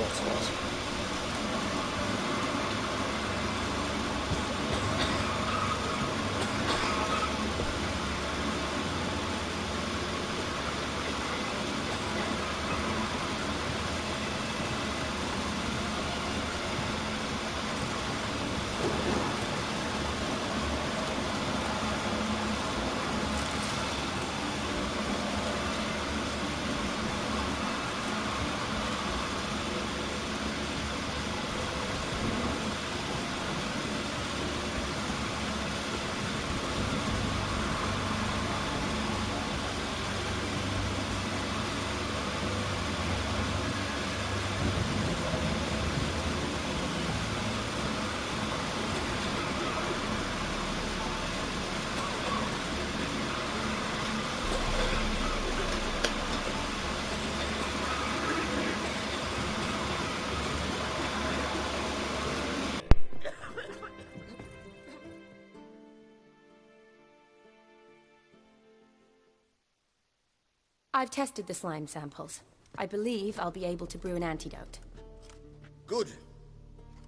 bottles. I've tested the slime samples. I believe I'll be able to brew an antidote. Good.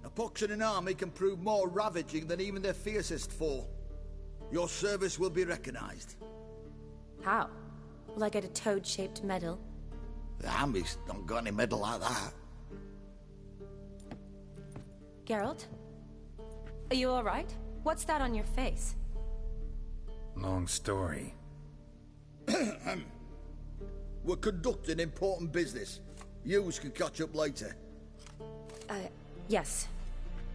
A pox in an army can prove more ravaging than even their fiercest foe. Your service will be recognized. How? Will I get a toad-shaped medal? The army's not got any medal like that. Geralt? Are you alright? What's that on your face? Long story. We're conducting important business. Yous can catch up later. Yes.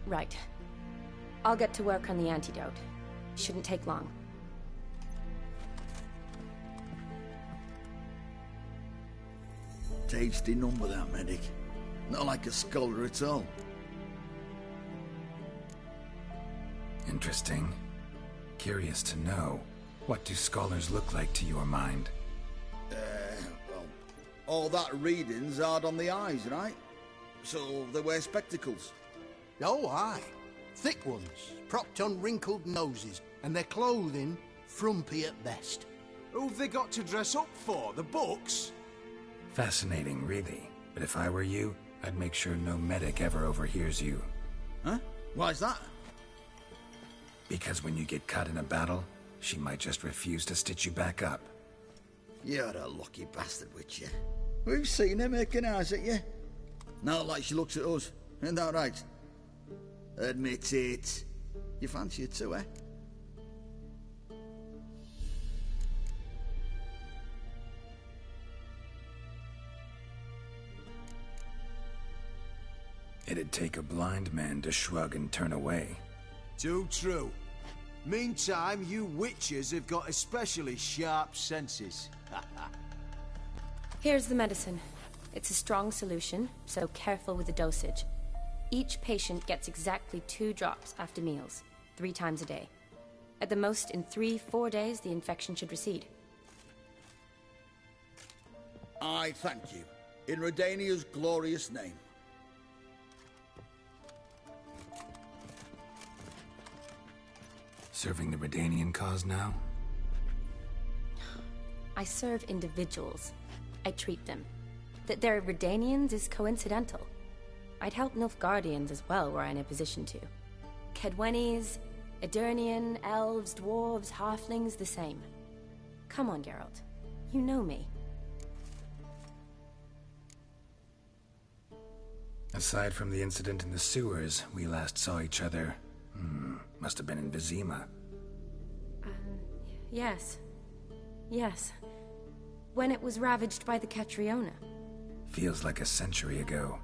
Right. I'll get to work on the antidote. Shouldn't take long. Tasty number, that medic. Not like a scholar at all. Interesting. Curious to know. What do scholars look like to your mind? Well, all that reading's hard on the eyes, right? So they wear spectacles. Oh, aye. Thick ones, propped on wrinkled noses, and their clothing frumpy at best. Who've they got to dress up for? The books? Fascinating, really. But if I were you, I'd make sure no medic ever overhears you. Huh? Why's that? Because when you get caught in a battle, she might just refuse to stitch you back up. You're a lucky bastard, Witcher. We've seen her making eyes at you. Not like she looks at us. Isn't that right? Admit it. You fancy it too, eh? It'd take a blind man to shrug and turn away. Too true. Meantime, you witches have got especially sharp senses. Here's the medicine. It's a strong solution, so careful with the dosage. Each patient gets exactly 2 drops after meals, 3 times a day. At the most, in 3-4 days, the infection should recede. I thank you. In Redania's glorious name. Serving the Redanian cause now? I serve individuals. I treat them. That they're Redanians is coincidental. I'd help Nilfgaardians as well were I in a position to. Kedwenis, Edirnian, elves, dwarves, halflings, the same. Come on, Geralt. You know me. Aside from the incident in the sewers, we last saw each other... must have been in Vizima. Yes. Yes. When it was ravaged by the Catriona. Feels like a century ago.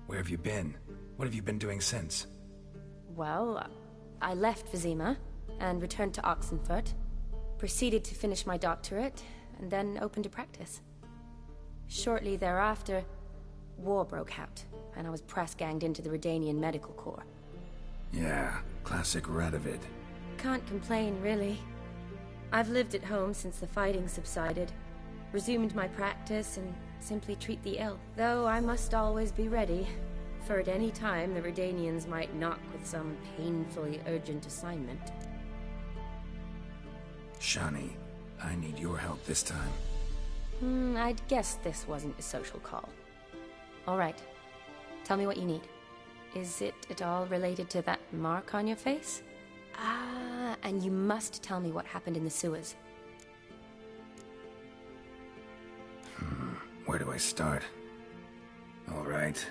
Where have you been? What have you been doing since? Well, I left Vizima and returned to Oxenfurt. Proceeded to finish my doctorate, and then opened a practice. Shortly thereafter, war broke out, and I was press-ganged into the Redanian Medical Corps. Yeah, classic Radovid. Can't complain, really. I've lived at home since the fighting subsided, resumed my practice, and simply treat the ill. Though I must always be ready, for at any time the Redanians might knock with some painfully urgent assignment. Shani, I need your help this time. I'd guess this wasn't a social call. All right. Tell me what you need. Is it at all related to that mark on your face? Ah, and you must tell me what happened in the sewers. Where do I start? All right.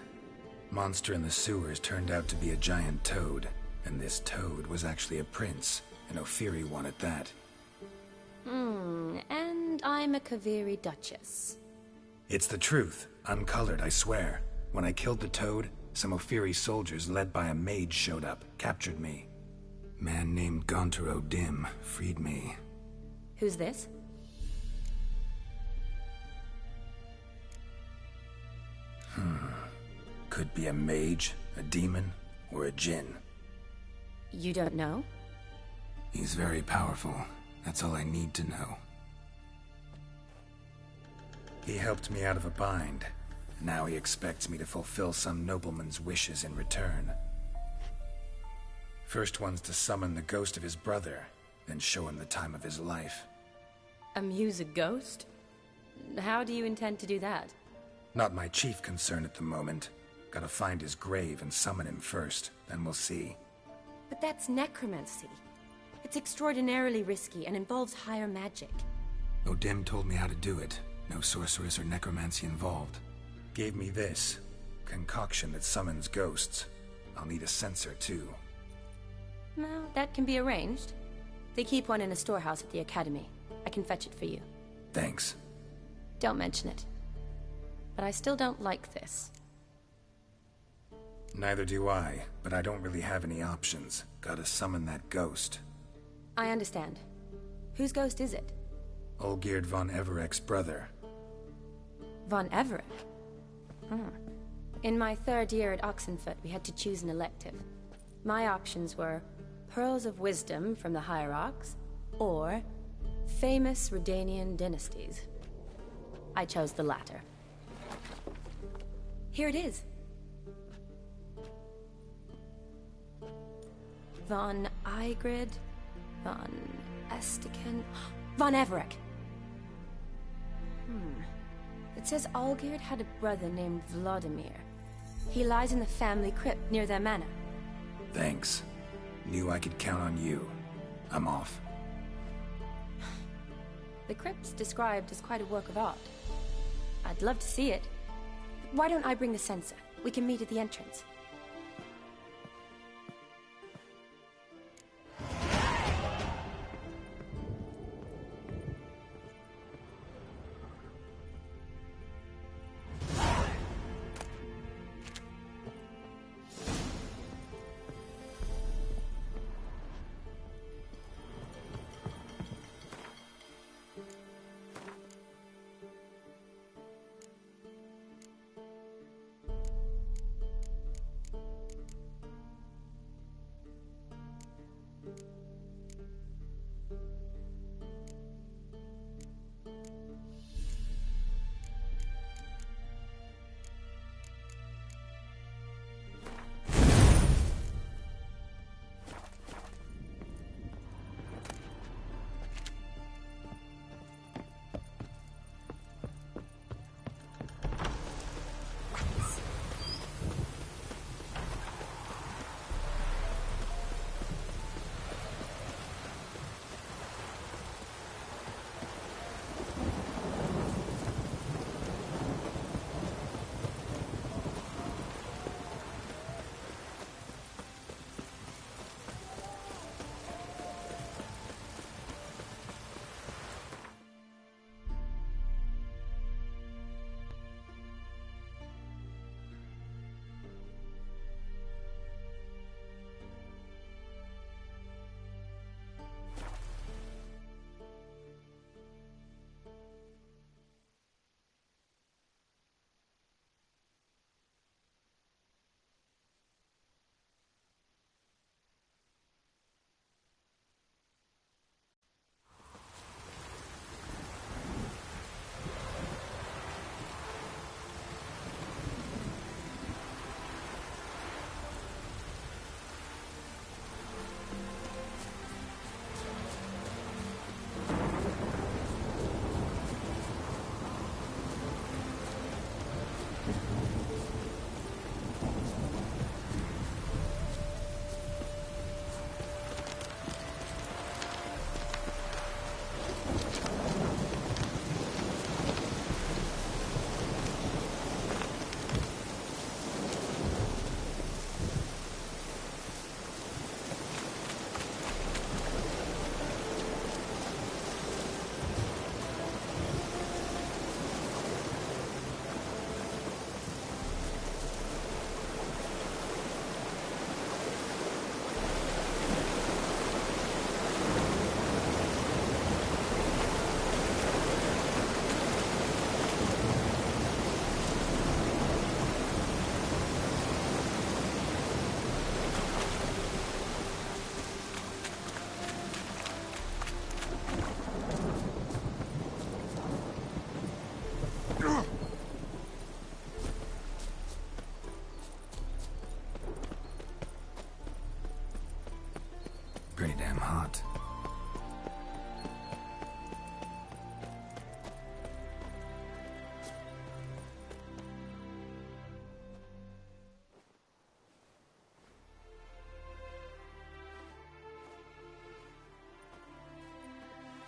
Monster in the sewers turned out to be a giant toad, and this toad was actually a prince, an Ophiri one at that. And I'm a Kaviri duchess. It's the truth, uncolored, I swear. When I killed the toad, some Ophiri soldiers led by a mage showed up, captured me. Man named Gontaro Dim freed me. Who's this? Could be a mage, a demon, or a djinn. You don't know? He's very powerful. That's all I need to know. He helped me out of a bind. Now he expects me to fulfill some nobleman's wishes in return. First one's to summon the ghost of his brother, then show him the time of his life. Amuse a ghost? How do you intend to do that? Not my chief concern at the moment. Gotta find his grave and summon him first, then we'll see. But that's necromancy. It's extraordinarily risky and involves higher magic. Odim told me how to do it. No sorceress or necromancy involved. Gave me this concoction that summons ghosts. I'll need a censer too. Well, that can be arranged. They keep one in a storehouse at the academy. I can fetch it for you. Thanks. Don't mention it. But I still don't like this. Neither do I, but I don't really have any options. Gotta summon that ghost. I understand. Whose ghost is it? Olgierd von Everek's brother. Von Everett? In my third year at Oxenfoot, we had to choose an elective. My options were Pearls of Wisdom from the Hierarchs, or Famous Redanian Dynasties. I chose the latter. Here it is. Von Igrid, Von Estiken, Von Everek. It says Olgierd had a brother named Vladimir. He lies in the family crypt near their manor. Thanks. Knew I could count on you. I'm off. The crypt's described as quite a work of art. I'd love to see it. Why don't I bring the censer? We can meet at the entrance.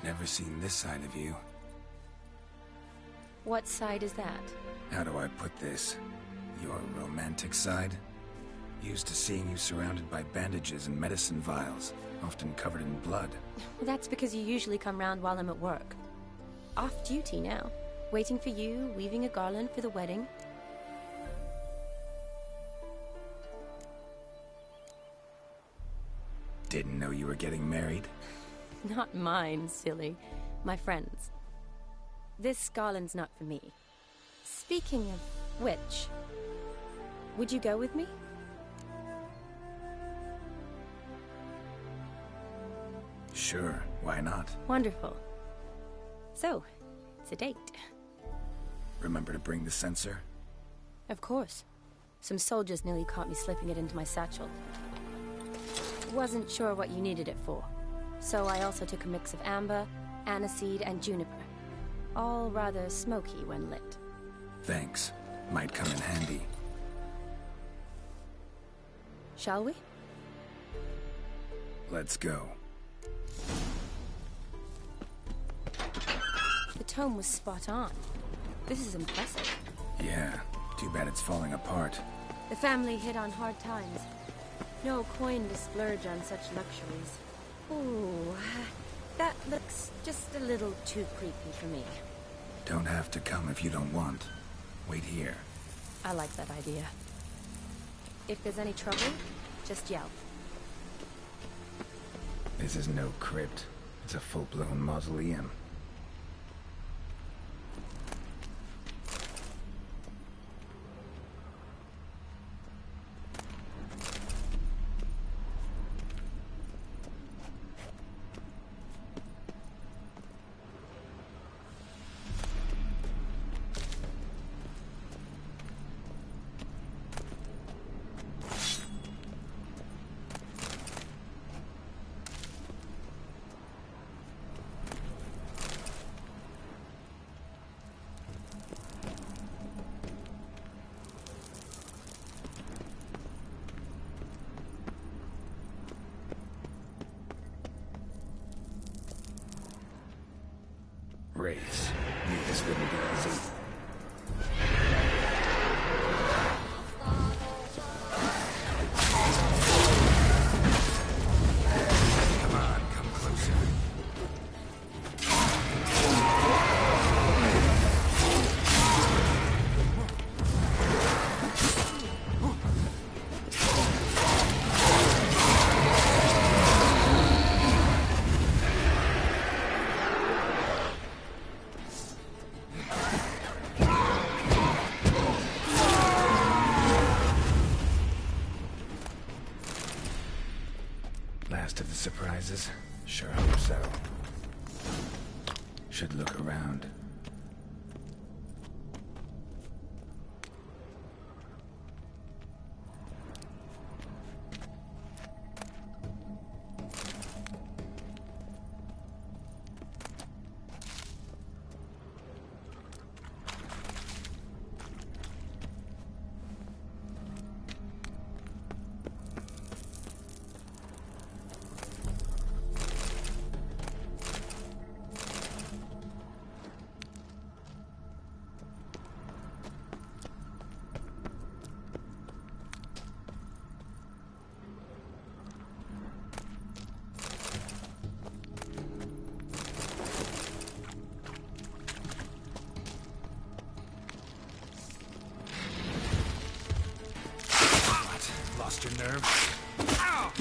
Never seen this side of you. What side is that? How do I put this? Your romantic side? Used to seeing you surrounded by bandages and medicine vials, often covered in blood. Well, that's because you usually come round while I'm at work. Off duty now. Waiting for you, weaving a garland for the wedding. Didn't know you were getting married? Not mine, silly. My friends. This garland's not for me. Speaking of which, would you go with me? Sure, why not? Wonderful. So, it's a date. Remember to bring the censer? Of course. Some soldiers nearly caught me slipping it into my satchel. Wasn't sure what you needed it for. So I also took a mix of amber, aniseed, and juniper. All rather smoky when lit. Thanks. Might come in handy. Shall we? Let's go. The tome was spot on. This is impressive. Yeah, too bad it's falling apart. The family hit on hard times. No coin to splurge on such luxuries. Ooh, that looks just a little too creepy for me. Don't have to come if you don't want. Wait here. I like that idea. If there's any trouble, just yell. This is no crypt. It's a full-blown mausoleum. Wraiths. Knew this wouldn't be easy. Come on, come closer. Last of the surprises? Sure hope so. Should look around. Lost your nerve? Ow!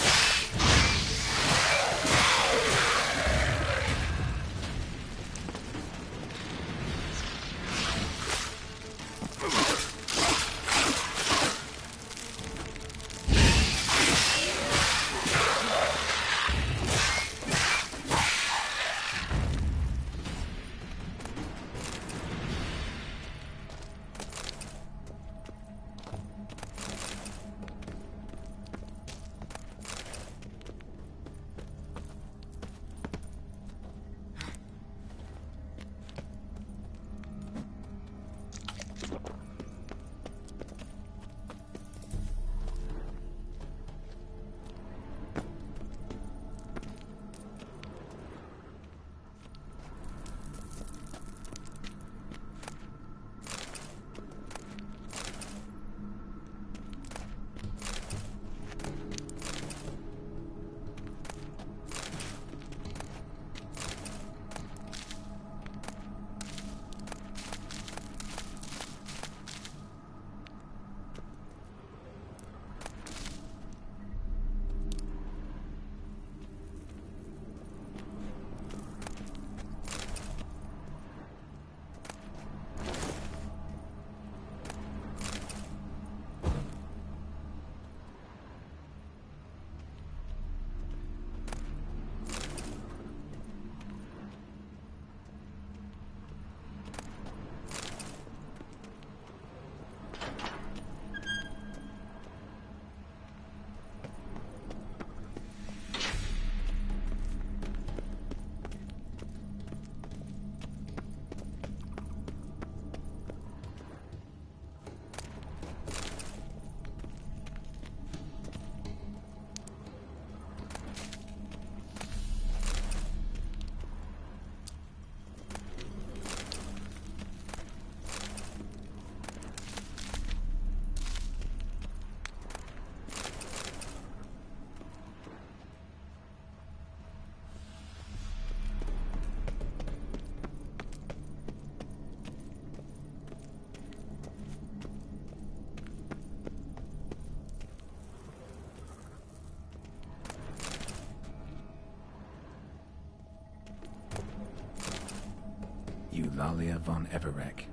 Eulalia von Everek.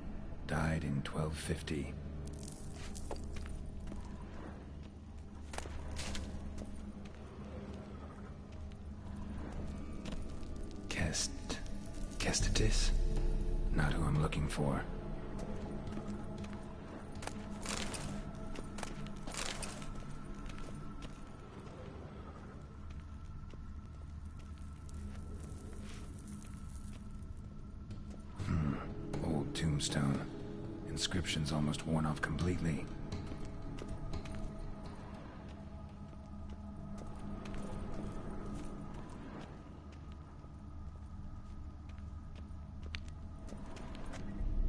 Died in 1250. Kestitis? Not who I'm looking for. Old tombstone. Inscription's almost worn off completely.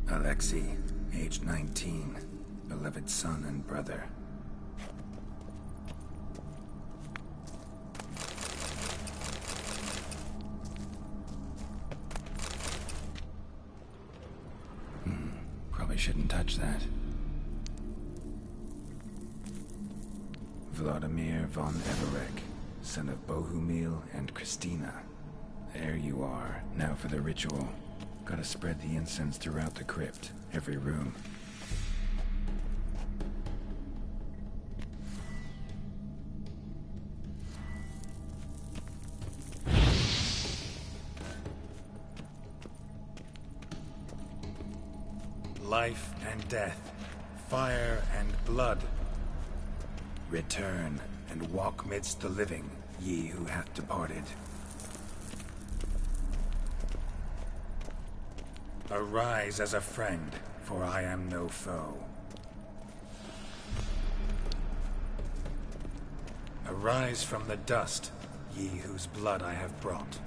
Alexei, age 19, beloved son and brother. Probably shouldn't touch that. Vladimir von Everek, son of Bohumil and Christina. There you are, now for the ritual. Gotta spread the incense throughout the crypt, every room. Life and death, fire and blood. Return and walk midst the living, ye who hath departed. Arise as a friend, for I am no foe. Arise from the dust, ye whose blood I have brought.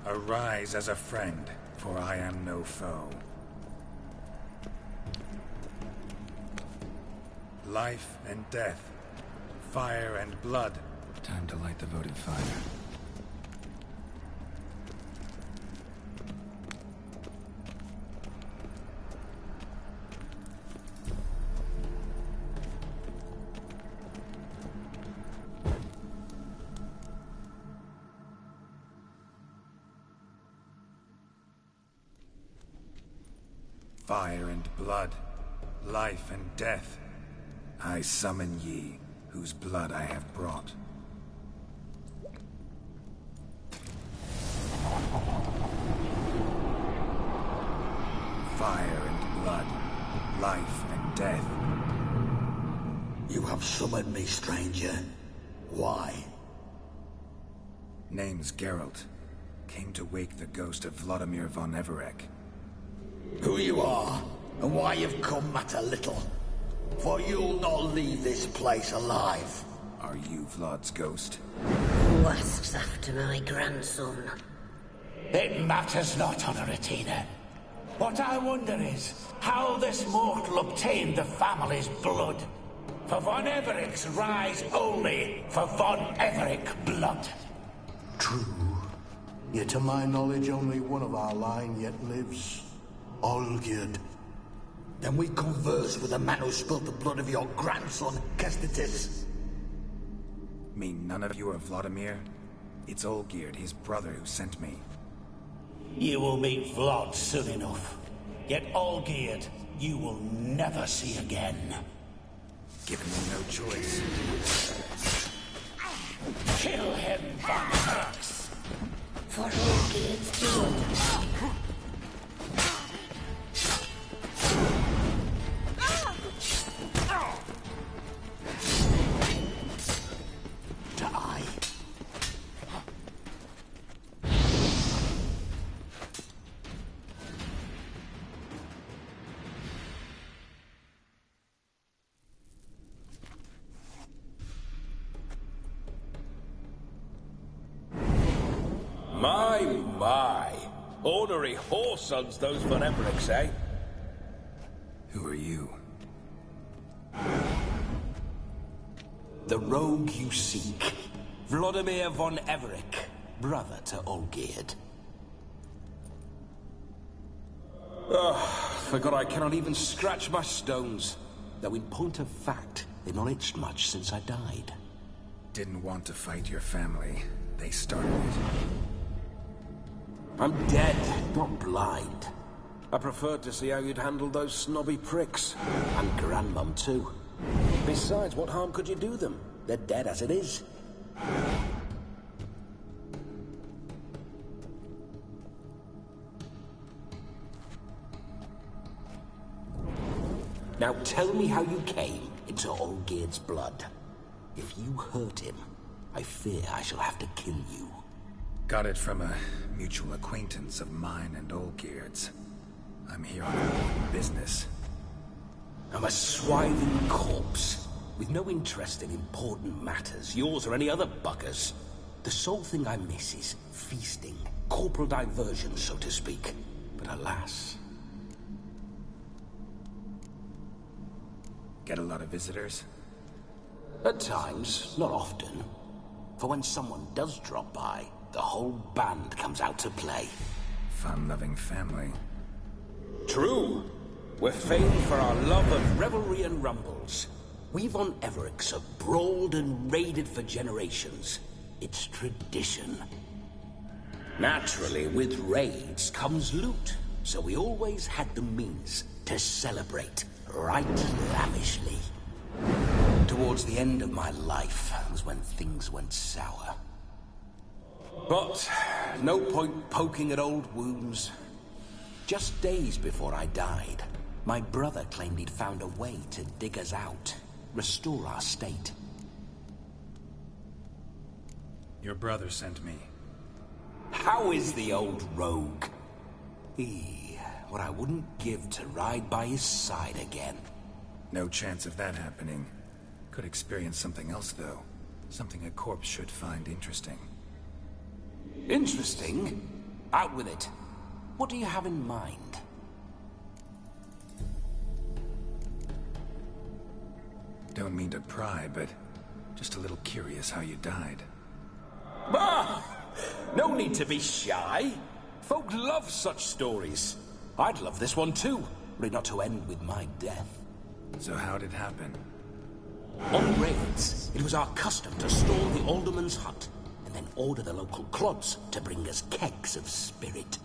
Arise as a friend, for I am no foe. Life and death, fire and blood. Time to light the votive fire. Fire and blood, life and death, I summon ye, whose blood I have brought. Fire and blood, life and death. You have summoned me, stranger. Why? Name's Geralt. Came to wake the ghost of Vladimir von Everek. Who you are, and why you've come matter little. For you'll not leave this place alive. Are you Vlad's ghost? Who asks after my grandson? It matters not, Honoratina. What I wonder is how this mortal obtained the family's blood. For von Everek's rise only for von Everek blood. True. Yet to my knowledge, only one of our line yet lives. Olgierd. Then we converse with the man who spilled the blood of your grandson, Kestitis. Mean none of you are Vladimir? It's Olgierd, his brother, who sent me. You will meet Vlad soon enough. Yet Olgierd, you will never see again. Given me no choice. Kill him, Von Hux! For Olgierd's blood. My. Ornery whoresons those von Evereks, eh? Who are you? The rogue you seek. Vladimir von Everek, brother to Olgierd. Forgot I cannot even scratch my stones. Though in point of fact, they've not itched much since I died. Didn't want to fight your family. They started it. I'm dead, not blind. I preferred to see how you'd handle those snobby pricks. And Grandmum, too. Besides, what harm could you do them? They're dead as it is. Now tell me how you came into Olgierd's blood. If you hurt him, I fear I shall have to kill you. Got it from a mutual acquaintance of mine and Olgierd's. I'm here on important business. I'm a swiving corpse, with no interest in important matters, yours or any other buggers. The sole thing I miss is feasting, corporal diversion, so to speak. But alas... Get a lot of visitors? At times, not often. For when someone does drop by, the whole band comes out to play. Fun-loving family. True. We're famed for our love of revelry and rumbles. We von Evericks have brawled and raided for generations. It's tradition. Naturally, with raids comes loot, so we always had the means to celebrate right lavishly. Towards the end of my life was when things went sour. But no point poking at old wounds. Just days before I died, my brother claimed he'd found a way to dig us out, restore our state. Your brother sent me. How is the old rogue? What I wouldn't give to ride by his side again. No chance of that happening. Could experience something else, though. Something a corpse should find interesting. Interesting? Out with it. What do you have in mind? Don't mean to pry, but just a little curious how you died. Bah! No need to be shy. Folk love such stories. I'd love this one too, were it not to end with my death. So how'd it happen? On raids, it was our custom to storm the alderman's hut, and then order the local clods to bring us kegs of spirit.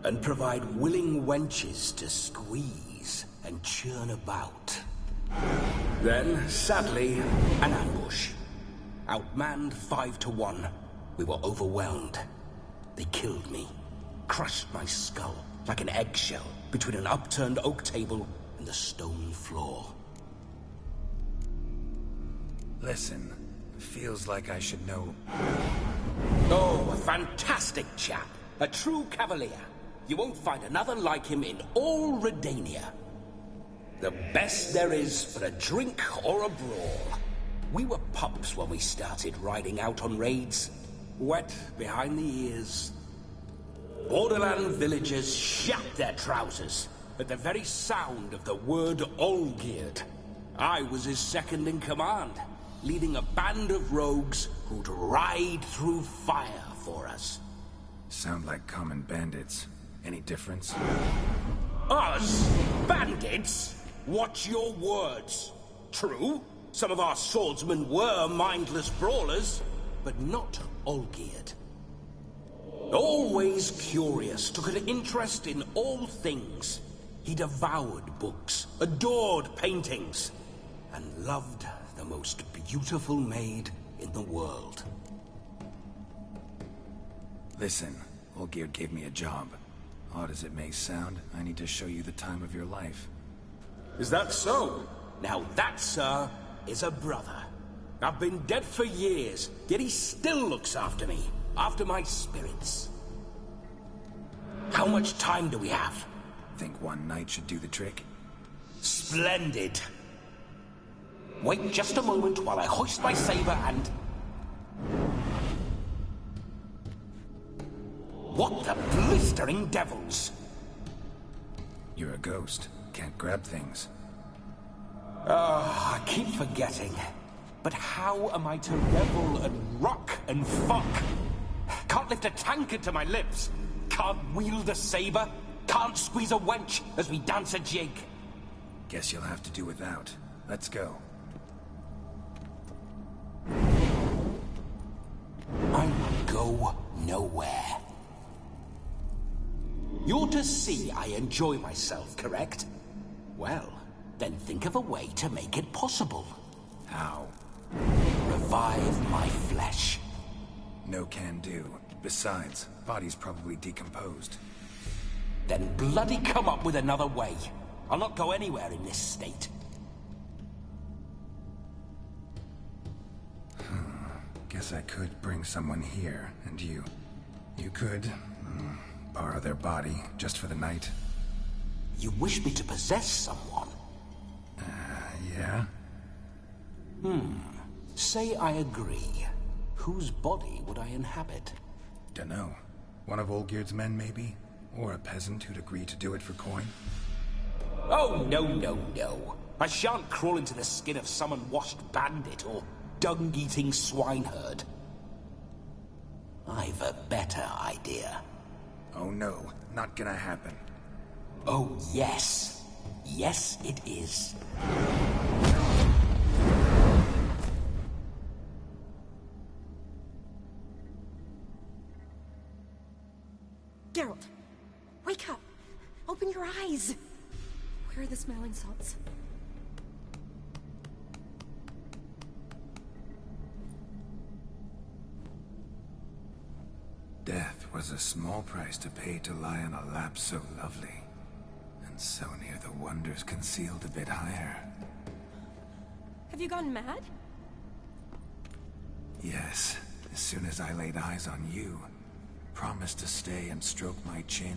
And provide willing wenches to squeeze and churn about. Then, sadly, an ambush. Outmanned 5 to 1, we were overwhelmed. They killed me, crushed my skull like an eggshell between an upturned oak table and the stone floor. Listen, feels like I should know. Oh, a fantastic chap. A true cavalier. You won't find another like him in all Redania. The best there is for a drink or a brawl. We were pups when we started riding out on raids. Wet behind the ears. Borderland villagers shat their trousers at the very sound of the word Olgierd. I was his second in command, leading a band of rogues who'd ride through fire for us. Sound like common bandits. Any difference? Us? Bandits? Watch your words. True, some of our swordsmen were mindless brawlers, but not Olgierd. Always curious, took an interest in all things. He devoured books, adored paintings, and loved the most beautiful maid in the world. Listen, Olgierd gave me a job. Odd as it may sound, I need to show you the time of your life. Is that so? Now that, sir, is a brother. I've been dead for years, yet he still looks after me, after my spirits. How much time do we have? Think one night should do the trick? Splendid. Wait just a moment while I hoist my saber and... What the blistering devils? You're a ghost. Can't grab things. I keep forgetting. But how am I to revel and rock and fuck? Can't lift a tankard to my lips. Can't wield a saber. Can't squeeze a wench as we dance a jig. Guess you'll have to do without. Let's go. I will go nowhere. You're to see I enjoy myself, correct? Well, then think of a way to make it possible. How? Revive my flesh. No can do. Besides, body's probably decomposed. Then bloody come up with another way. I'll not go anywhere in this state. Guess I could bring someone here, and you could borrow their body just for the night. You wish me to possess someone? Yeah? Say I agree. Whose body would I inhabit? Dunno. One of Olgierd's men, maybe? Or a peasant who'd agree to do it for coin? Oh, no, no, no. I shan't crawl into the skin of some unwashed bandit or dung-eating swineherd. I've a better idea. Oh no, not gonna happen. Oh, yes. Yes, it is. Geralt, wake up! Open your eyes! Where are the smelling salts? Death was a small price to pay to lie on a lap so lovely, and so near the wonders concealed a bit higher. Have you gone mad? Yes, as soon as I laid eyes on you, promised to stay and stroke my chin,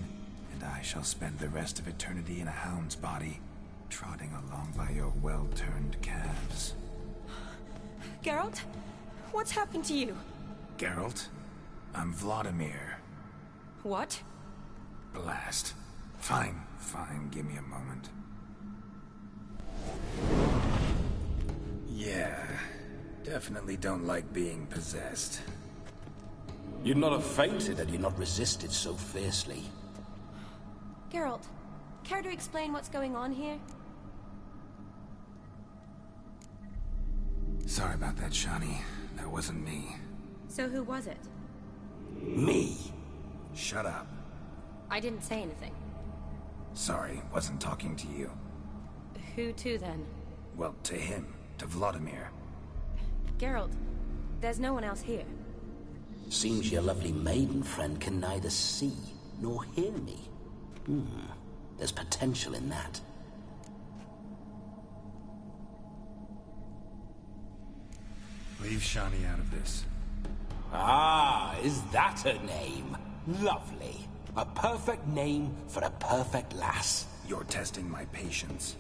and I shall spend the rest of eternity in a hound's body, trotting along by your well-turned calves. Geralt? What's happened to you? Geralt? I'm Vladimir. What? Blast. Fine, give me a moment. Yeah, definitely don't like being possessed. You'd not have fainted had you not resisted so fiercely. Geralt, care to explain what's going on here? Sorry about that, Shani. That wasn't me. So who was it? Me? Shut up. I didn't say anything. Sorry, wasn't talking to you. Who to then? Well, to him. To Vladimir. Geralt, there's no one else here. Seems your lovely maiden friend can neither see nor hear me. There's potential in that. Leave Shani out of this. Ah, is that her name? Lovely. A perfect name for a perfect lass. You're testing my patience.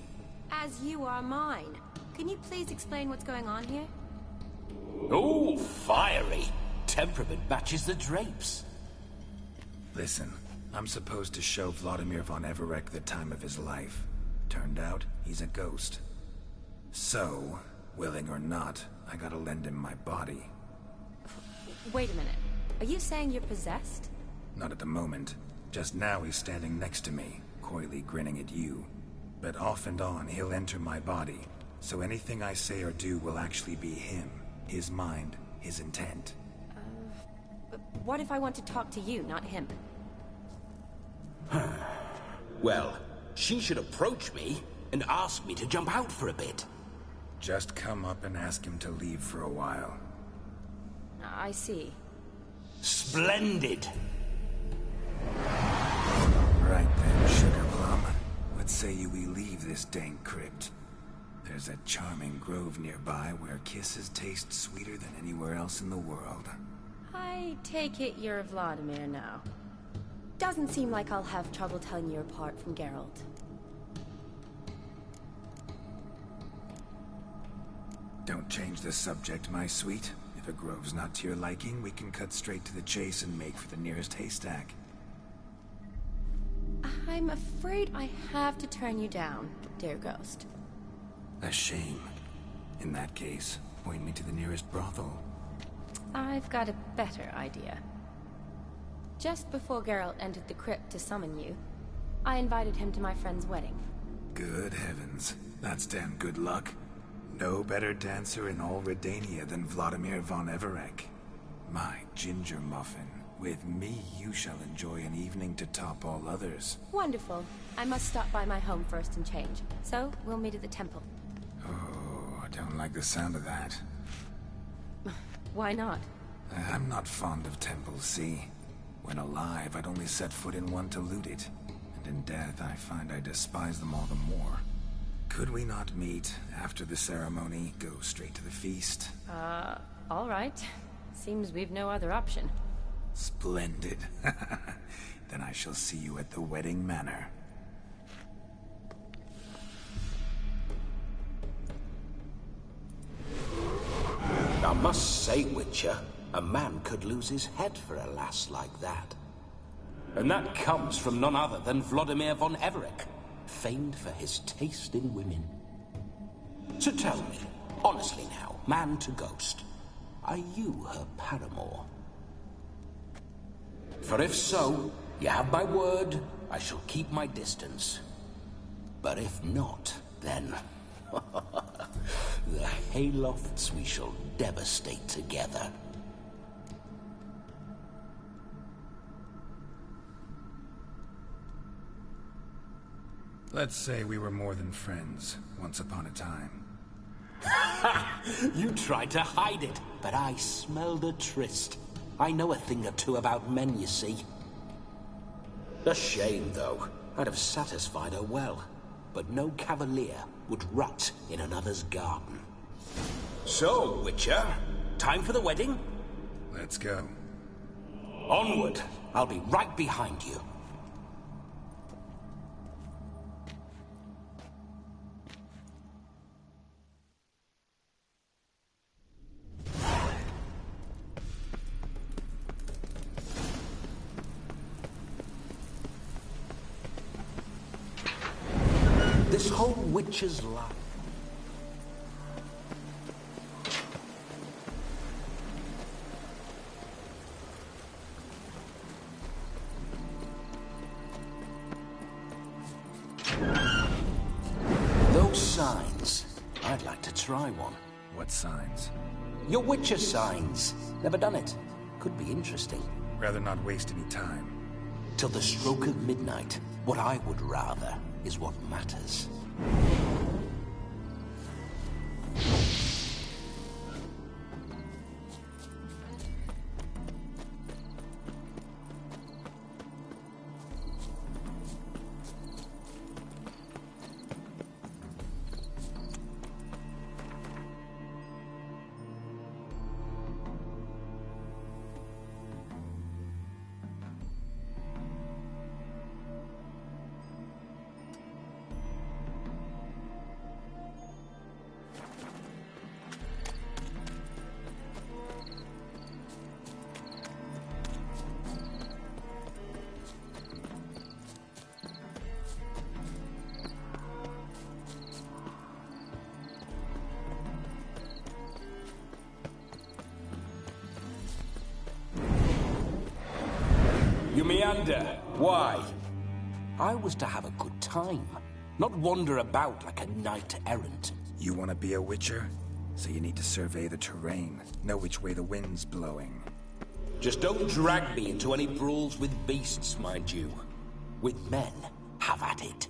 As you are mine. Can you please explain what's going on here? Oh, fiery. Temperament matches the drapes. Listen, I'm supposed to show Vladimir von Everec the time of his life. Turned out, he's a ghost. So, willing or not, I gotta lend him my body. Wait a minute. Are you saying you're possessed? Not at the moment. Just now he's standing next to me, coyly grinning at you. But off and on, he'll enter my body. So anything I say or do will actually be him. His mind, his intent. What if I want to talk to you, not him? Well, she should approach me and ask me to jump out for a bit. Just come up and ask him to leave for a while. I see. Splendid! Right then, Sugar Plum. What say you we leave this dank crypt? There's a charming grove nearby where kisses taste sweeter than anywhere else in the world. I take it you're Vladimir now. Doesn't seem like I'll have trouble telling you apart from Geralt. Don't change the subject, my sweet. If a grove's not to your liking, we can cut straight to the chase and make for the nearest haystack. I'm afraid I have to turn you down, dear ghost. A shame. In that case, point me to the nearest brothel. I've got a better idea. Just before Geralt entered the crypt to summon you, I invited him to my friend's wedding. Good heavens. That's damn good luck. No better dancer in all Redania than Vladimir von Everec. My ginger muffin. With me, you shall enjoy an evening to top all others. Wonderful. I must stop by my home first and change. So, we'll meet at the temple. Oh, I don't like the sound of that. Why not? I'm not fond of temples, see? When alive, I'd only set foot in one to loot it. And in death, I find I despise them all the more. Could we not meet after the ceremony, go straight to the feast? All right. Seems we've no other option. Splendid. Then I shall see you at the wedding manor. I must say, Witcher, a man could lose his head for a lass like that. And that comes from none other than Vladimir von Everec, famed for his taste in women. So tell me, honestly now, man to ghost, are you her paramour? For if so, you have my word, I shall keep my distance. But if not, then... the haylofts we shall devastate together. Let's say we were more than friends, once upon a time. You tried to hide it, but I smelled a tryst. I know a thing or two about men, you see. A shame, though. I'd have satisfied her well. But no cavalier would rot in another's garden. So, Witcher, time for the wedding? Let's go. Onward! I'll be right behind you. This whole witch's life. Those signs. I'd like to try one. What signs? Your Witcher signs. Never done it. Could be interesting. Rather not waste any time. Till the stroke of midnight. What I would rather is what matters. You meander. Why? I was to have a good time, not wander about like a knight-errant. You want to be a witcher? So you need to survey the terrain, know which way the wind's blowing. Just don't drag me into any brawls with beasts, mind you. With men, have at it.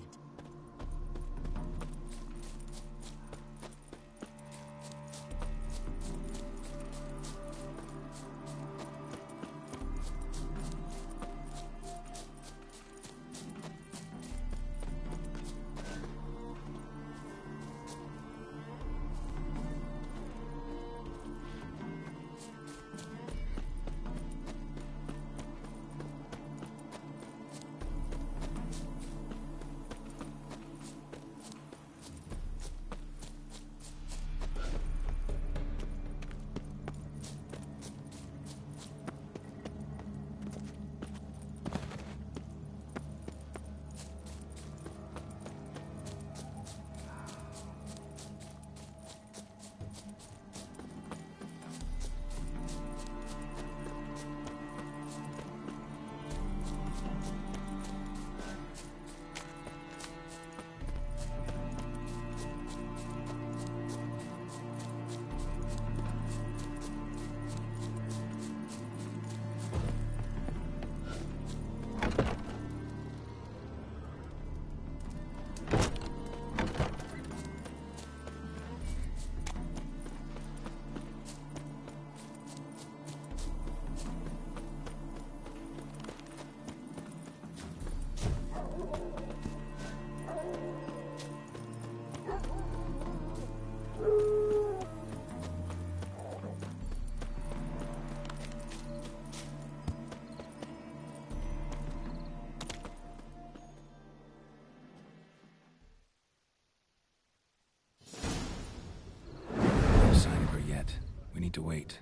need to wait.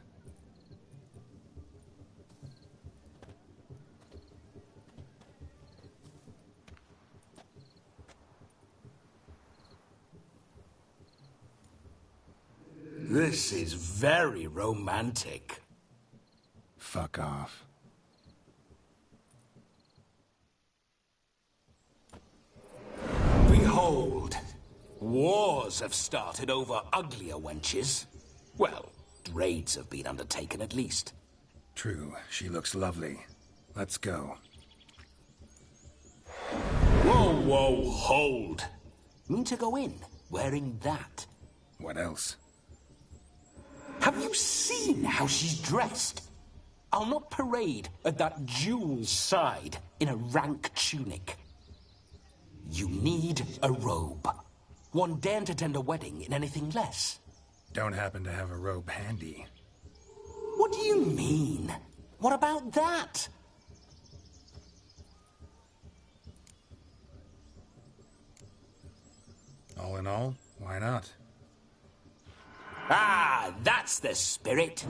This is very romantic. Fuck off. Behold, wars have started over uglier wenches. Well, raids have been undertaken at least. True, she looks lovely. Let's go. Whoa, whoa, hold. Mean to go in, wearing that? What else? Have you seen how she's dressed? I'll not parade at that jewel's side in a rank tunic. You need a robe. One daren't attend a wedding in anything less. Don't happen to have a robe handy. What do you mean? What about that? All in all, why not? Ah, that's the spirit.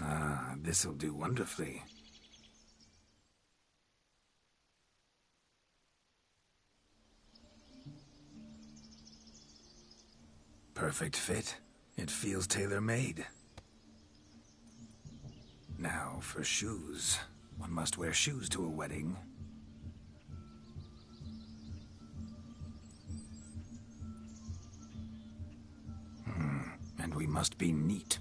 Ah, this'll do wonderfully. Perfect fit. It feels tailor-made. Now for shoes. One must wear shoes to a wedding. And we must be neat.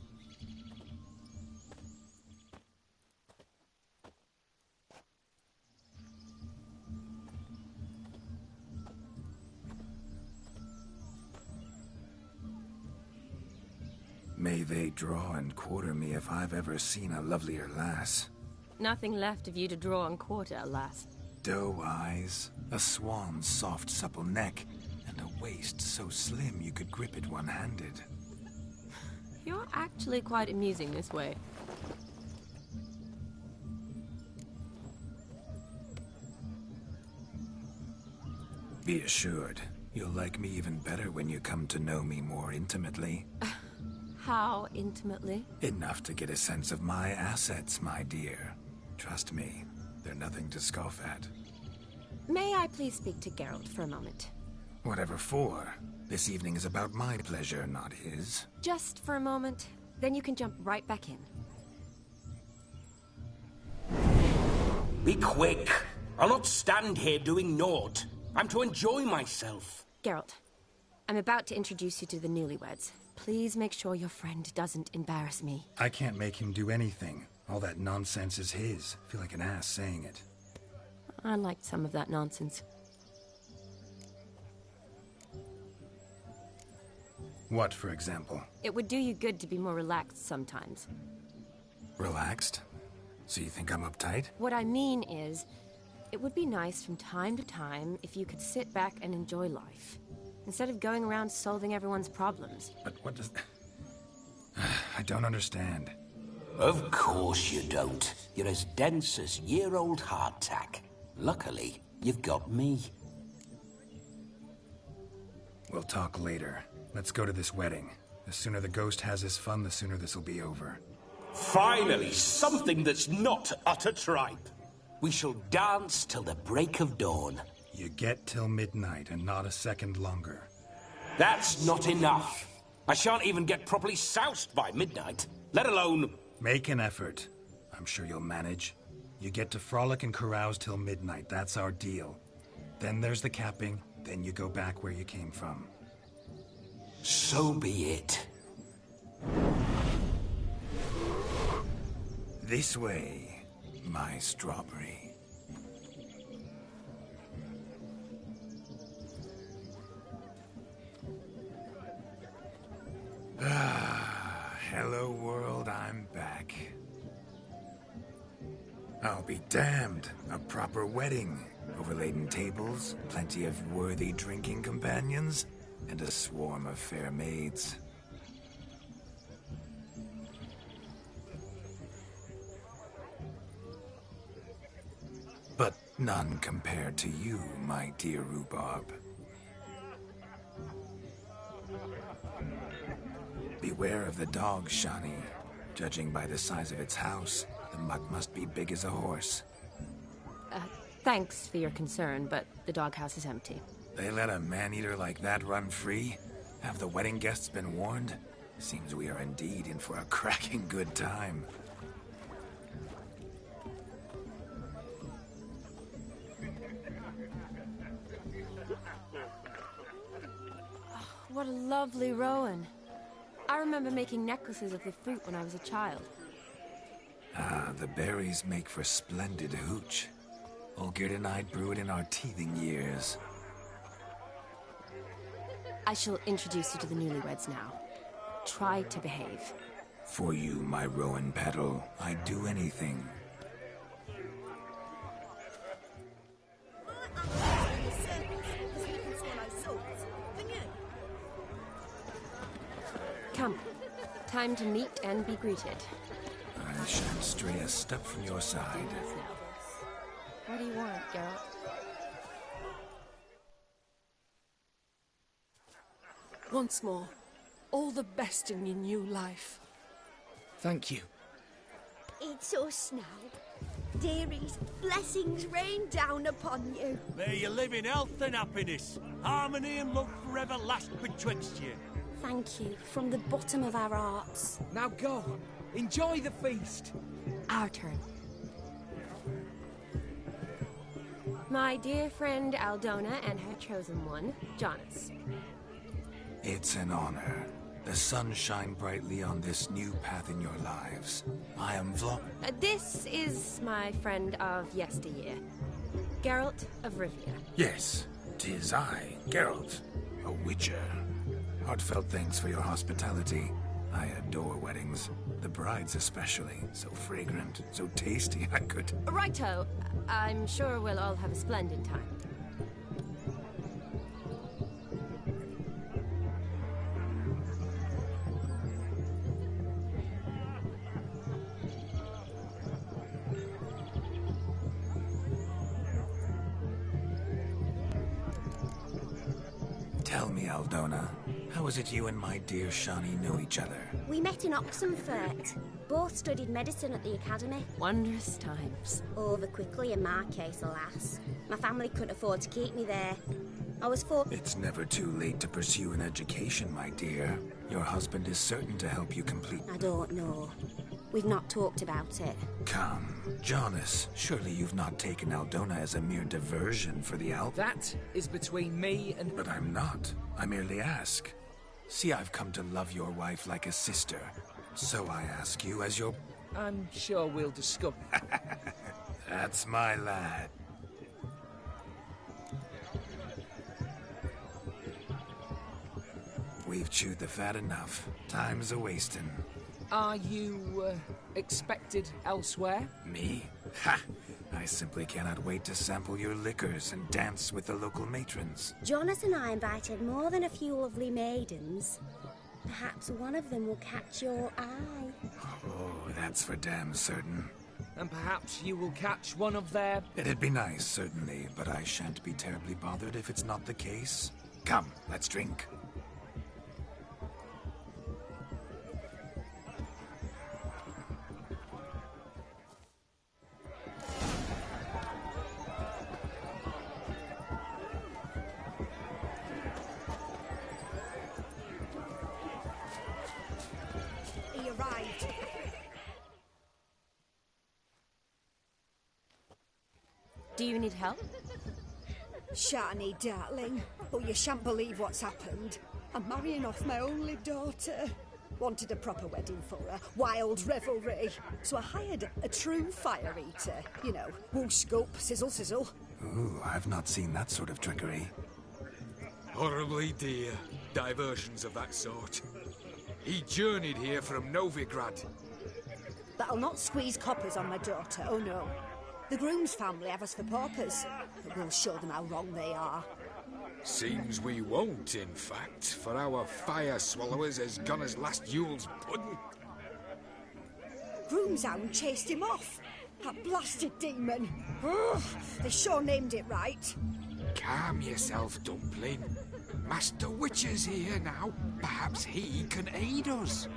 May they draw and quarter me if I've ever seen a lovelier lass. Nothing left of you to draw and quarter, alas. Doe eyes, a swan's soft supple neck, and a waist so slim you could grip it one-handed. You're actually quite amusing this way. Be assured, you'll like me even better when you come to know me more intimately. How intimately? Enough to get a sense of my assets, my dear. Trust me, they're nothing to scoff at. May I please speak to Geralt for a moment? Whatever for. This evening is about my pleasure, not his. Just for a moment, then you can jump right back in. Be quick. I'll not stand here doing naught. I'm to enjoy myself. Geralt, I'm about to introduce you to the newlyweds. Please make sure your friend doesn't embarrass me. I can't make him do anything. All that nonsense is his. I feel like an ass saying it. I liked some of that nonsense. What, for example? It would do you good to be more relaxed sometimes. Relaxed? So you think I'm uptight? What I mean is, it would be nice from time to time if you could sit back and enjoy life, instead of going around solving everyone's problems. But what does... I don't understand. Of course you don't. You're as dense as year-old hardtack. Luckily, you've got me. We'll talk later. Let's go to this wedding. The sooner the ghost has his fun, the sooner this'll be over. Finally, something that's not utter tripe. We shall dance till the break of dawn. You get till midnight and not a second longer. That's not enough. I shan't even get properly soused by midnight, let alone... Make an effort. I'm sure you'll manage. You get to frolic and carouse till midnight. That's our deal. Then there's the capping. Then you go back where you came from. So be it. This way, my strawberry. Ah, hello world, I'm back. I'll be damned. A proper wedding. Overladen tables, plenty of worthy drinking companions, and a swarm of fair maids. But none compared to you, my dear rhubarb. Beware of the dog, Shani. Judging by the size of its house, the mutt must be big as a horse. Thanks for your concern, but the doghouse is empty. They let a man-eater like that run free? Have the wedding guests been warned? Seems we are indeed in for a cracking good time. What a lovely rowan. I remember making necklaces of the fruit when I was a child. Ah, the berries make for splendid hooch. Olgerd and I brew it in our teething years. I shall introduce you to the newlyweds now. Try to behave. For you, my rowan petal, I'd do anything. Come. Time to meet and be greeted. I shan't stray a step from your side. What do you want, Geralt? Once more, all the best in your new life. Thank you. It's us now. Dearies, blessings rain down upon you. May you live in health and happiness. Harmony and love forever last betwixt you. Thank you, from the bottom of our hearts. Now go. Enjoy the feast. Our turn. My dear friend Aldona and her chosen one, Jonas. It's an honor. The sun shine brightly on this new path in your lives. I am This is my friend of yesteryear, Geralt of Rivia. Yes, 'tis I, Geralt, a witcher. Heartfelt thanks for your hospitality. I adore weddings. The brides especially. So fragrant, so tasty, I could... Righto. I'm sure we'll all have a splendid time. Tell me, Aldona, how is it you and my dear Shani know each other? We met in Oxenfurt. Both studied medicine at the academy. Wondrous times. Over quickly in my case, alas. My family couldn't afford to keep me there. I was It's never too late to pursue an education, my dear. Your husband is certain to help you complete... I don't know. We've not talked about it. Come, Jonas, surely you've not taken Aldona as a mere diversion for the That is between me and... But I'm not. I merely ask. See, I've come to love your wife like a sister. So I ask you as your... I'm sure we'll discuss... That's my lad. We've chewed the fat enough. Time's a-wasting. Are you, expected elsewhere? Me? Ha! I simply cannot wait to sample your liquors and dance with the local matrons. Jonas and I invited more than a few lovely maidens. Perhaps one of them will catch your eye. Oh, that's for damn certain. And perhaps you will catch one of their... It'd be nice, certainly, but I shan't be terribly bothered if it's not the case. Come, let's drink. He arrived. Do you need help? Shani, darling. Oh, you shan't believe what's happened. I'm marrying off my only daughter. Wanted a proper wedding for her. Wild revelry. So I hired a true fire eater. You know, whoosh, scoop, sizzle, sizzle. Ooh, I've not seen that sort of trickery. Horribly dear diversions of that sort. He journeyed here from Novigrad. That'll not squeeze coppers on my daughter, oh no. The groom's family have us for paupers, but we'll show them how wrong they are. Seems we won't, in fact, for our fire swallowers has gone as last Yule's pudding. Groom's hound chased him off. That blasted demon. Ugh, they sure named it right. Calm yourself, Dumpling. Master Witcher's here now. Perhaps he can aid us.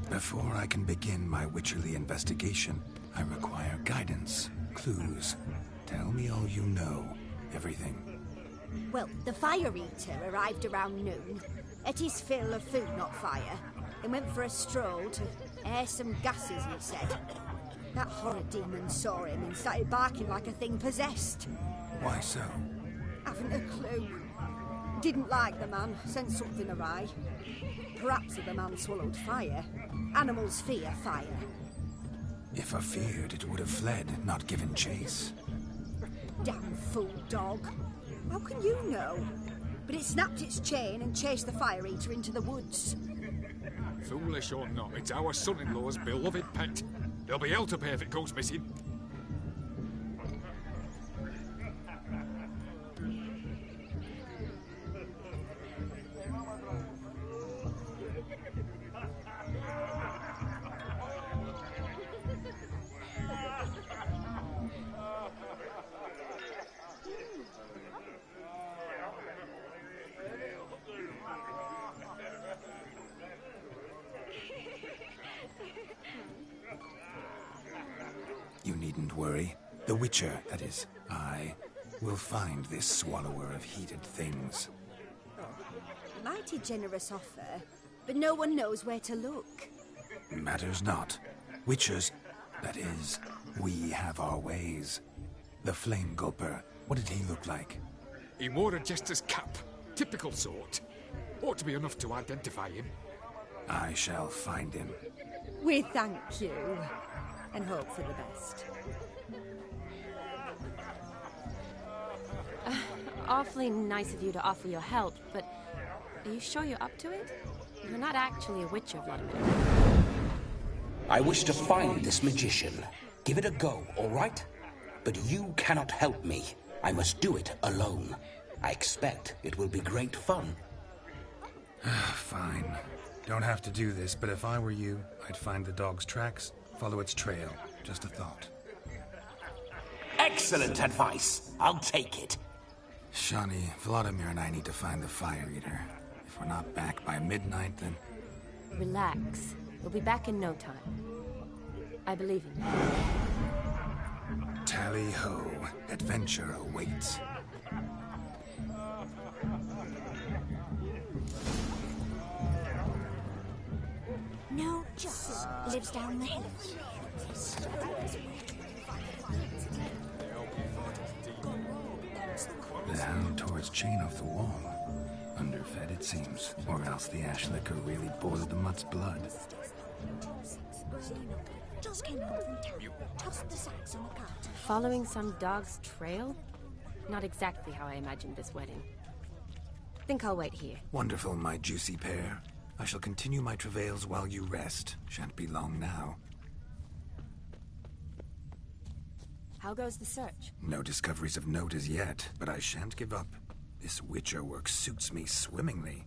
Before I can begin my witcherly investigation, I require guidance, clues. Tell me all you know. Everything. Well, the Fire Eater arrived around noon, ate his fill of food, not fire, and went for a stroll to air some gases, he said. That horrid demon saw him and started barking like a thing possessed. Why so? Haven't a clue. Didn't like the man, sent something awry. Perhaps if the man swallowed fire. Animals fear fire. If I feared, it would have fled, not given chase. Damn fool dog. How can you know? But it snapped its chain and chased the Fire Eater into the woods. Foolish or not, it's our son-in-law's beloved pet. There'll be hell to pay if it goes missing. You needn't worry. The Witcher, that is, I, will find this swallower of heated things. Mighty generous offer, but no one knows where to look. Matters not. Witchers, that is, we have our ways. The Flame Gulper, what did he look like? He wore a jester's cap. Typical sort. Ought to be enough to identify him. I shall find him. We thank you, and hope for the best. Awfully nice of you to offer your help, but are you sure you're up to it? You're not actually a witcher, Vladimir. I wish to find this magician. Give it a go, all right? But you cannot help me. I must do it alone. I expect it will be great fun. Fine. Don't have to do this, but if I were you, I'd find the dog's tracks, follow its trail. Just a thought. Excellent advice. I'll take it. Shani, Vladimir and I need to find the Fire Eater. If we're not back by midnight, then... Relax. We'll be back in no time. I believe in you. Tally-ho. Adventure awaits. No, just lives down the hill. The hound tore its chain off the wall. Underfed, it seems. Or else the ash liquor really boiled the mutt's blood. Just came home from town. Tossed the sacks on the cart. Following some dog's trail? Not exactly how I imagined this wedding. Think I'll wait here. Wonderful, my juicy pair. I shall continue my travails while you rest. Shan't be long now. How goes the search? No discoveries of note as yet, but I shan't give up. This Witcher work suits me swimmingly.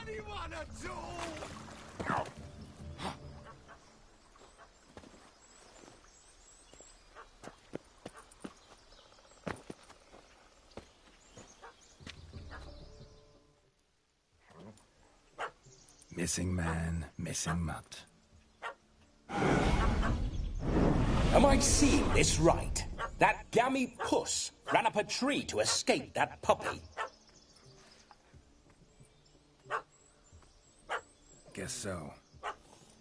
Anyone at all? Missing man, missing mutt. Am I seeing this right? That gammy puss ran up a tree to escape that puppy. Guess so.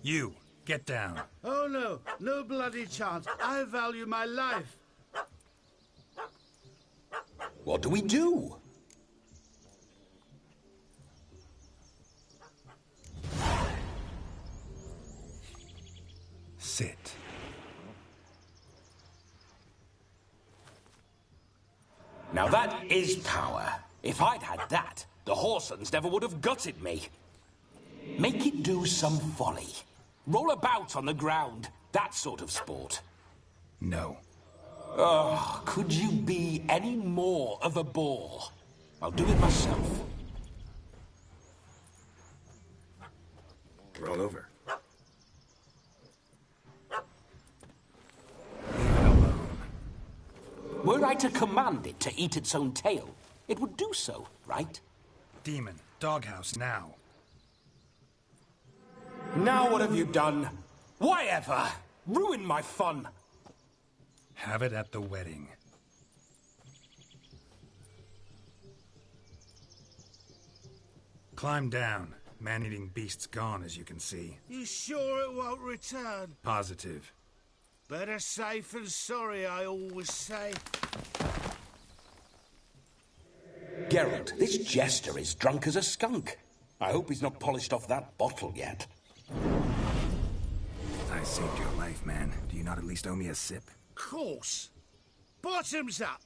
You, get down. Oh no, no bloody chance. I value my life. What do we do? Sit. Now that is power. If I'd had that, the Horsons never would have gutted me. Make it do some folly. Roll about on the ground. That sort of sport. No. Oh, could you be any more of a bore? I'll do it myself. Roll over. Were I to command it to eat its own tail, it would do so, right? Demon, doghouse now. Now what have you done? Why ever? Ruined my fun. Have it at the wedding. Climb down. Man-eating beast's gone, as you can see. You sure it won't return? Positive. Better safe than sorry, I always say. Geralt, this jester is drunk as a skunk. I hope he's not polished off that bottle yet. I saved your life, man. Do you not at least owe me a sip? Course. Bottoms up.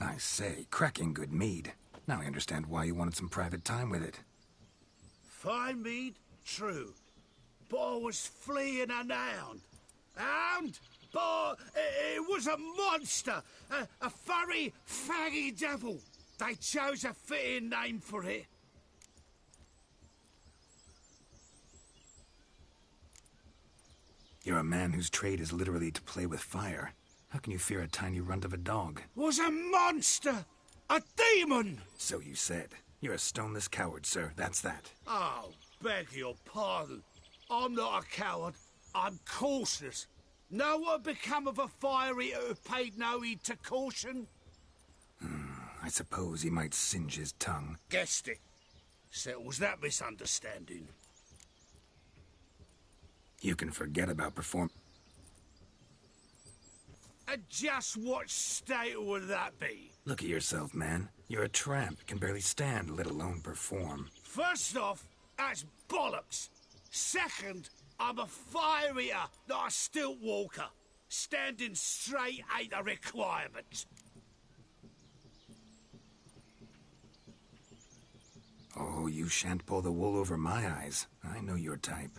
I say, cracking good mead. Now I understand why you wanted some private time with it. Fine mead, true. But I was fleeing a hound. Hound? But it was a monster. A furry, faggy devil. They chose a fitting name for it. You're a man whose trade is literally to play with fire. How can you fear a tiny runt of a dog? Was a monster! A demon! So you said. You're a stoneless coward, sir. That's that. Oh, beg your pardon. I'm not a coward. I'm cautious. Know what become of a fire eater who paid no heed to caution? I suppose he might singe his tongue. Guessed it. Settles that misunderstanding. You can forget about And just what state would that be? Look at yourself, man. You're a tramp, can barely stand, let alone perform. First off, that's bollocks. Second, I'm a fire eater, not a stilt walker. Standing straight ain't a requirement. Oh, you shan't pull the wool over my eyes. I know your type.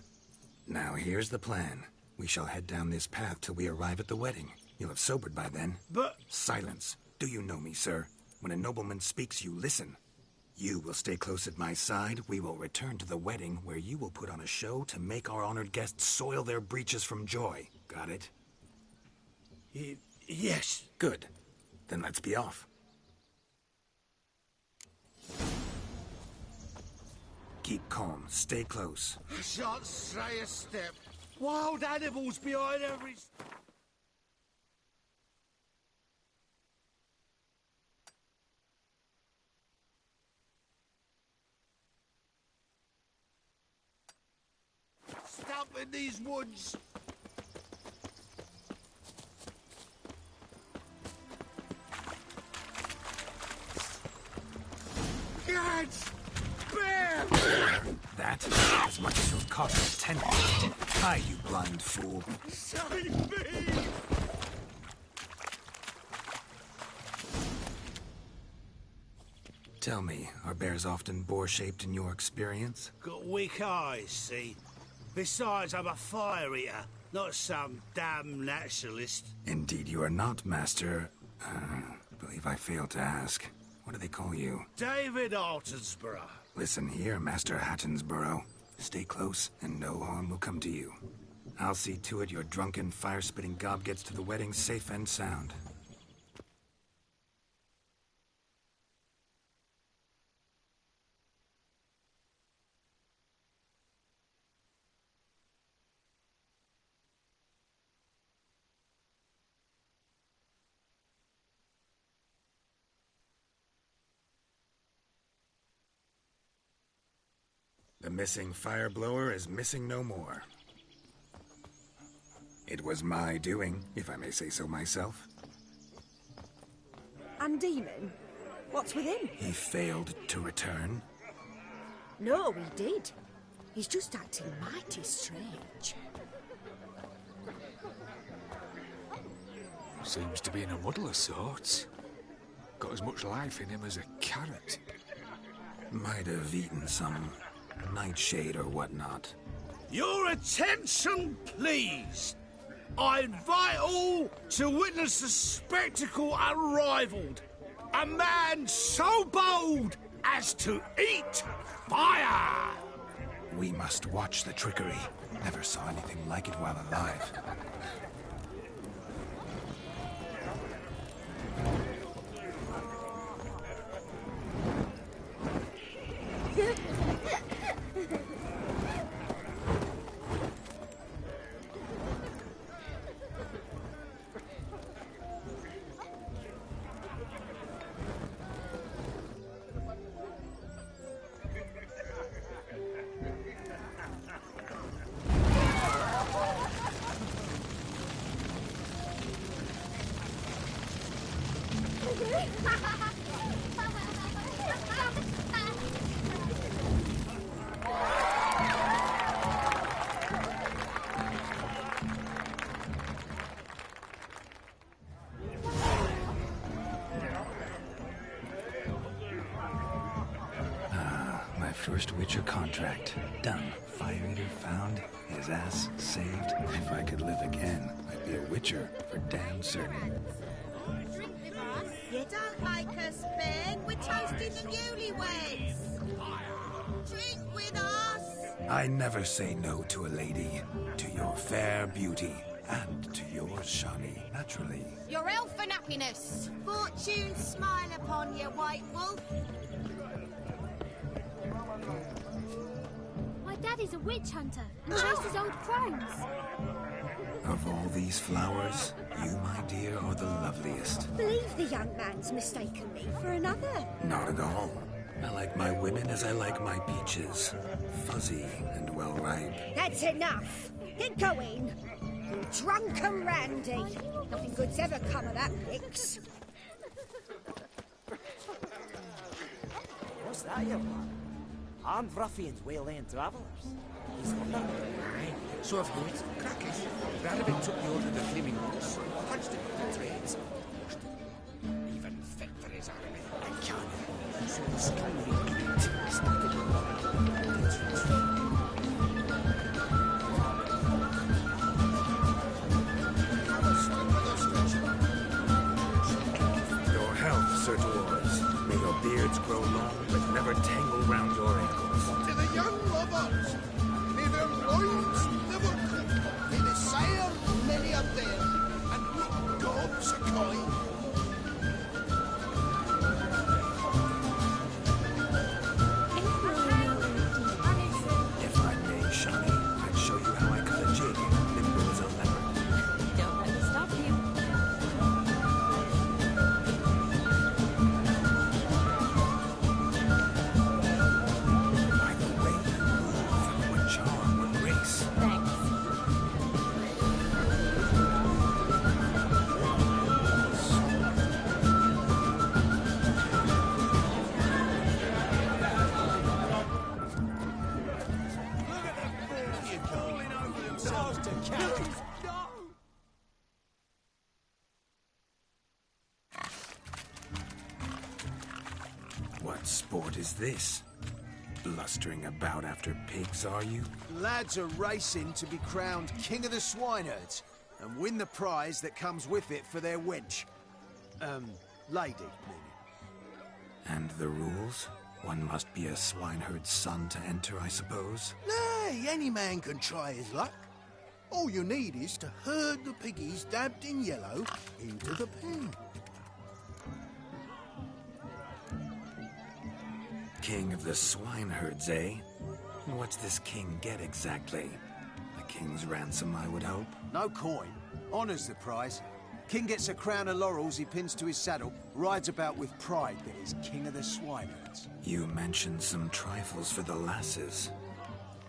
Now, here's the plan. We shall head down this path till we arrive at the wedding. You'll have sobered by then. But... Silence. Do you know me, sir? When a nobleman speaks, you listen. You will stay close at my side. We will return to the wedding, where you will put on a show to make our honored guests soil their breeches from joy. Got it? Yes. Good. Then let's be off. Keep calm. Stay close. I shan't stray a step. Wild animals behind every... Stump in these woods. Cats! Bear! That, as much as you've caught a tendon. Hi, you blind fool. Save me! Tell me, are bears often boar-shaped in your experience? Got weak eyes, see? Besides, I'm a fire eater, not some damn naturalist. Indeed you are not, Master... believe I failed to ask. What do they call you? David Altonsborough. Listen here, Master Hattonsborough. Stay close, and no harm will come to you. I'll see to it your drunken, fire-spitting gob gets to the wedding safe and sound. The missing fire blower is missing no more. It was my doing, if I may say so myself. And Demon? What's with him? He failed to return. No, he did. He's just acting mighty strange. Seems to be in a muddle of sorts. Got as much life in him as a carrot. Might have eaten some A nightshade or whatnot. Your attention, please. I invite all to witness a spectacle unrivaled. A man so bold as to eat fire! We must watch the trickery. Never saw anything like it while alive. First Witcher contract. Done. Fire Eater found. His ass saved. If I could live again, I'd be a Witcher for damn certain. Drink with us. You don't like us, Ben. We're toasting the newlyweds. Drink with us. I never say no to a lady. To your fair beauty. And to yours, Shani, naturally. Your elfin happiness. Fortune smile upon you, White Wolf. My daddy's a witch hunter and chases old crones. Of all these flowers, you, my dear, are the loveliest. Believe the young man's mistaken me for another. Not at all. I like my women as I like my peaches. Fuzzy and well ripe. That's enough. Get going. You drunken randy. Nothing good's ever come of that mix. What's that you want? Armed ruffians waylaying travellers. He's under. Aye, so I've heard. Crackers. Rabbit took the order of the flaming horse. Punched it with the trades. Even fit for his army. I can't. So the screaming started Your health, Sir Dwarves. May your beards grow long, but never tangle round your ankles. To the young lovers, may their loins never cook, may they sire many of them, and make gods a kind. If I may, Shani, I'd show you how I cut a jig, nimble as a leopard. Don't let me stop you. By the way you move, what charm, what grace. Thanks. Falling over themselves to catch. What sport is this? Blustering about after pigs, are you? Lads are racing to be crowned King of the Swineherds and win the prize that comes with it for their wench. Lady, meaning. And the rules? One must be a swineherd's son to enter, I suppose? Nay, any man can try his luck. All you need is to herd the piggies dabbed in yellow into the pen. King of the swineherds, eh? And what's this king get exactly? A king's ransom, I would hope. No coin. Honours the prize. King gets a crown of laurels he pins to his saddle, rides about with pride that he's King of the Swineherds. You mentioned some trifles for the lasses.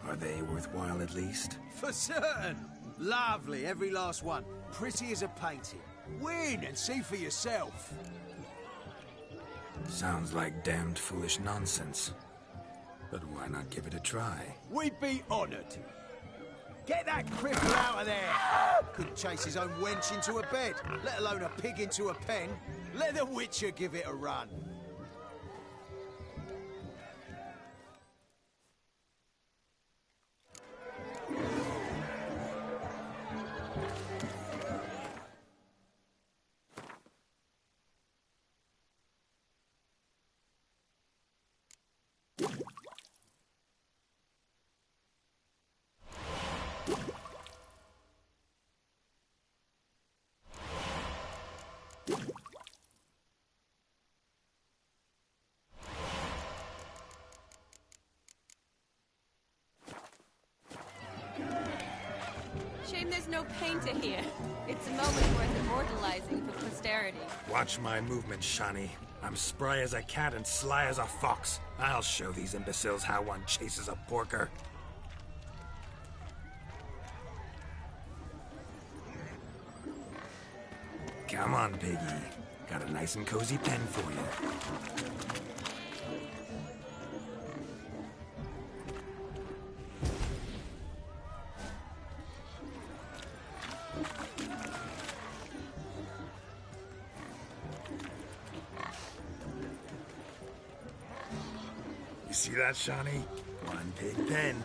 Are they worthwhile at least? For certain! Lovely, every last one. Pretty as a painting. Win and see for yourself. Sounds like damned foolish nonsense. But why not give it a try? We'd be honoured. Get that cripple out of there! Couldn't chase his own wench into a bed, let alone a pig into a pen. Let the Witcher give it a run. no painter here. It's a moment worth immortalizing for posterity. Watch my movements, Shani. I'm spry as a cat and sly as a fox. I'll show these imbeciles how one chases a porker. Come on, piggy. Got a nice and cozy pen for you. You see that, Shani? One pig penned.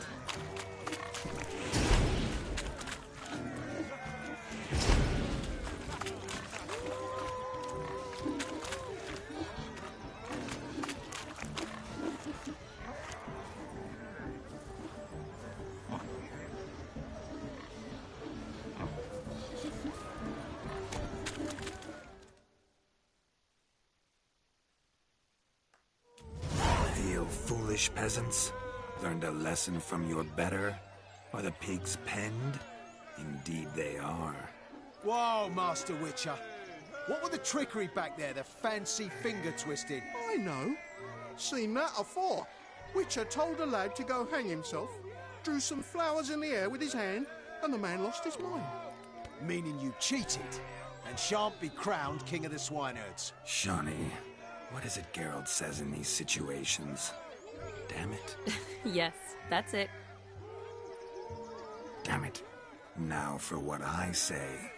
Foolish peasants, learned a lesson from your better? Are the pigs penned? Indeed they are. Whoa, Master Witcher. What were the trickery back there, the fancy finger twisting? I know. Seen that afore. Witcher told a lad to go hang himself, drew some flowers in the air with his hand, and the man lost his mind. Meaning you cheated, and shan't be crowned King of the Swineherds. Shani, what is it Geralt says in these situations? Damn it. Yes, that's it. Damn it. Now for what I say.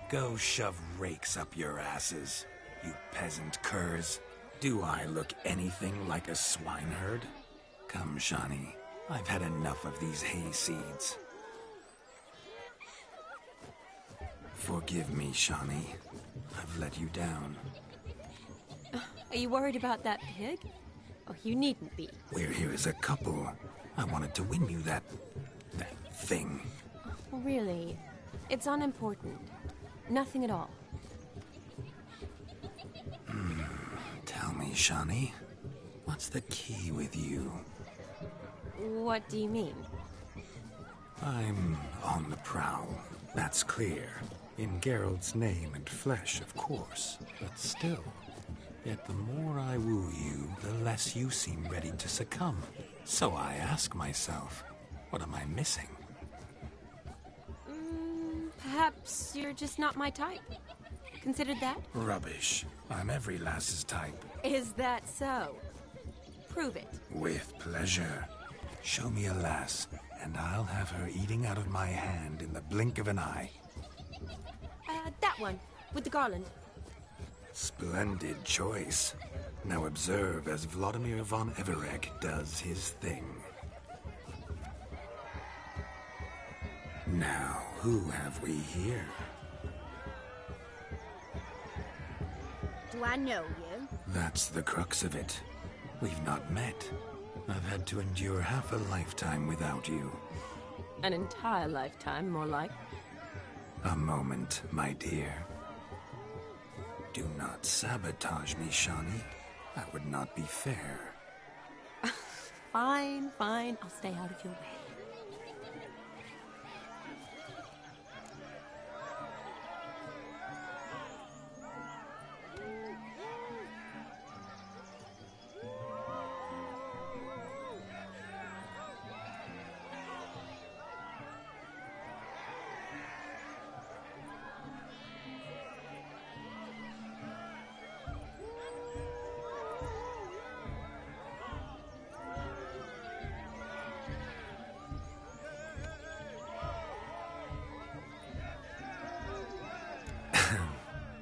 Go shove rakes up your asses, you peasant curs. Do I look anything like a swineherd? Come, Shani. I've had enough of these hayseeds. Forgive me, Shani. I've let you down. Are you worried about that pig? Oh, you needn't be. We're here as a couple. I wanted to win you that thing. Oh, really? It's unimportant. Nothing at all. Tell me, Shani, what's the key with you? What do you mean? I'm on the prowl. That's clear. In Geralt's name and flesh, of course. But still. Yet the more I woo you, the less you seem ready to succumb. So I ask myself, what am I missing? Perhaps you're just not my type. Considered that? Rubbish. I'm every lass's type. Is that so? Prove it. With pleasure. Show me a lass, and I'll have her eating out of my hand in the blink of an eye. That one, with the garland. Splendid choice. Now observe as Vladimir von Everek does his thing. Now, who have we here? Do I know you? That's the crux of it. We've not met. I've had to endure half a lifetime without you. An entire lifetime, more like. A moment, my dear. Do not sabotage me, Shani. That would not be fair. Fine, fine. I'll stay out of your way.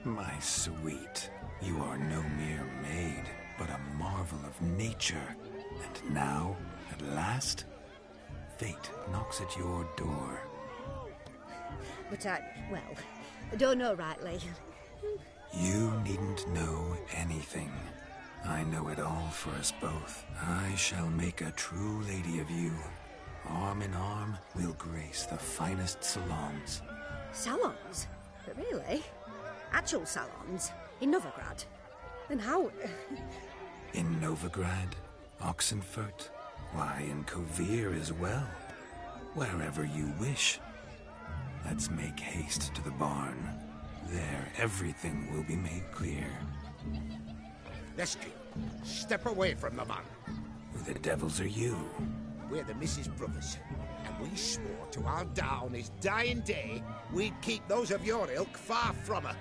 My sweet, you are no mere maid, but a marvel of nature. And now, at last, fate knocks at your door. But I don't know rightly. You needn't know anything. I know it all for us both. I shall make a true lady of you. Arm in arm, we'll grace the finest salons. Salons? But really? Actual salons? In Novigrad? And how... In Novigrad, Oxenfurt, why, in Kovir as well. Wherever you wish. Let's make haste to the barn. There, everything will be made clear. Lesky, step away from the man. Who the devils are you? We're the Mrs. Brothers, and we swore to our down his dying day we'd keep those of your ilk far from her.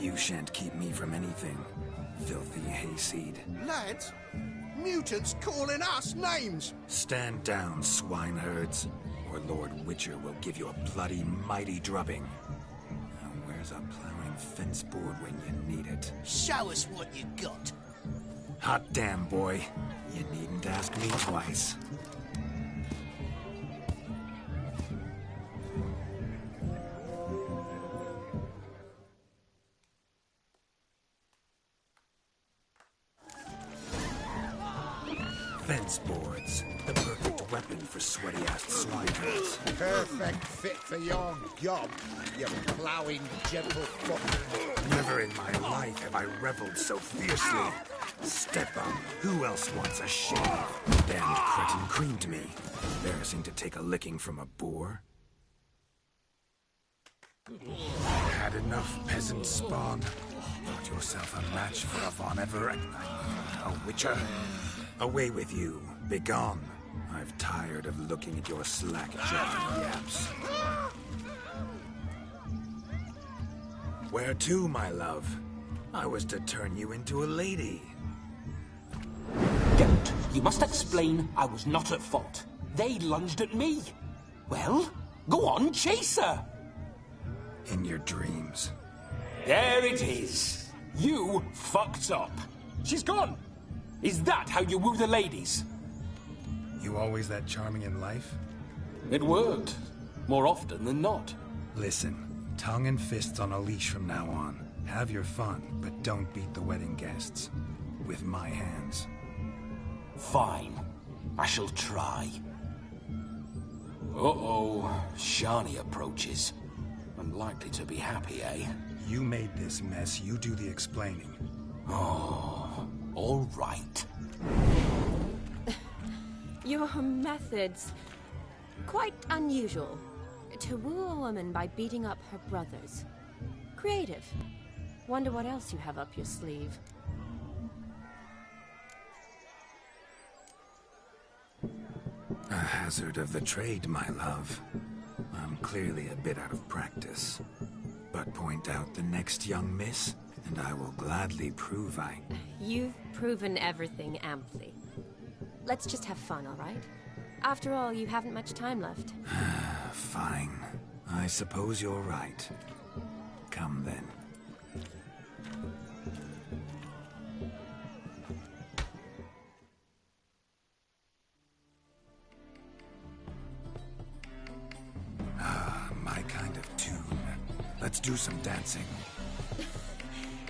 You shan't keep me from anything, filthy hayseed. Lads, mutants calling us names. Stand down, swineherds, or Lord Witcher will give you a bloody mighty drubbing. Now where's a plowing fence board when you need it? Show us what you got. Hot damn, boy. You needn't ask me twice. Fence boards. The perfect weapon for sweaty-assed swineherds. Perfect fit for your gob, you ploughing gentlefoot. Never in my life have I reveled so fiercely. Step up. Who else wants a shave? Damned cretin creamed me. Embarrassing to take a licking from a boar. Had enough, peasant spawn. Thought yourself a match for a Von Everett. A witcher. Away with you. Begone. I've tired of looking at your slack-jawed yaps. Where to, my love? I was to turn you into a lady. Geralt, you must explain I was not at fault. They lunged at me. Well, go on, chase her. In your dreams. There it is. You fucked up. She's gone. Is that how you woo the ladies? You always that charming in life? It worked. More often than not. Listen, tongue and fists on a leash from now on. Have your fun, but don't beat the wedding guests. With my hands. Fine. I shall try. Uh-oh. Shani approaches. Unlikely to be happy, eh? You made this mess. You do the explaining. Oh, all right. Your methods... quite unusual. To woo a woman by beating up her brothers. Creative. Wonder what else you have up your sleeve. A hazard of the trade, my love. I'm clearly a bit out of practice. But point out the next young miss, and I will gladly prove I... You've proven everything amply. Let's just have fun, all right? After all, you haven't much time left. Fine. I suppose you're right. Come then. My kind of tune. Let's do some dancing.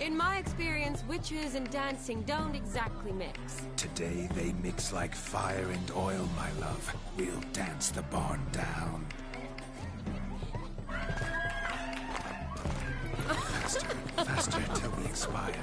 In my experience, witches and dancing don't exactly mix. Today they mix like fire and oil, my love. We'll dance the barn down. Faster, faster till we expire.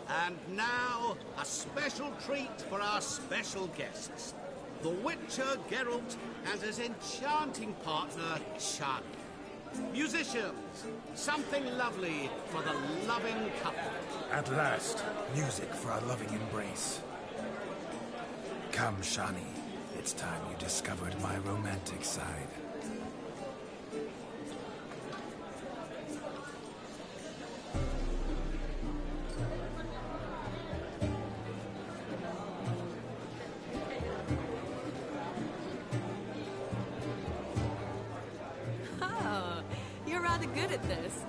And now, a special treat for our special guests. The Witcher Geralt and his enchanting partner, Shani. Musicians, something lovely for the loving couple. At last, music for a loving embrace. Come, Shani. It's time you discovered my romantic side. good at this.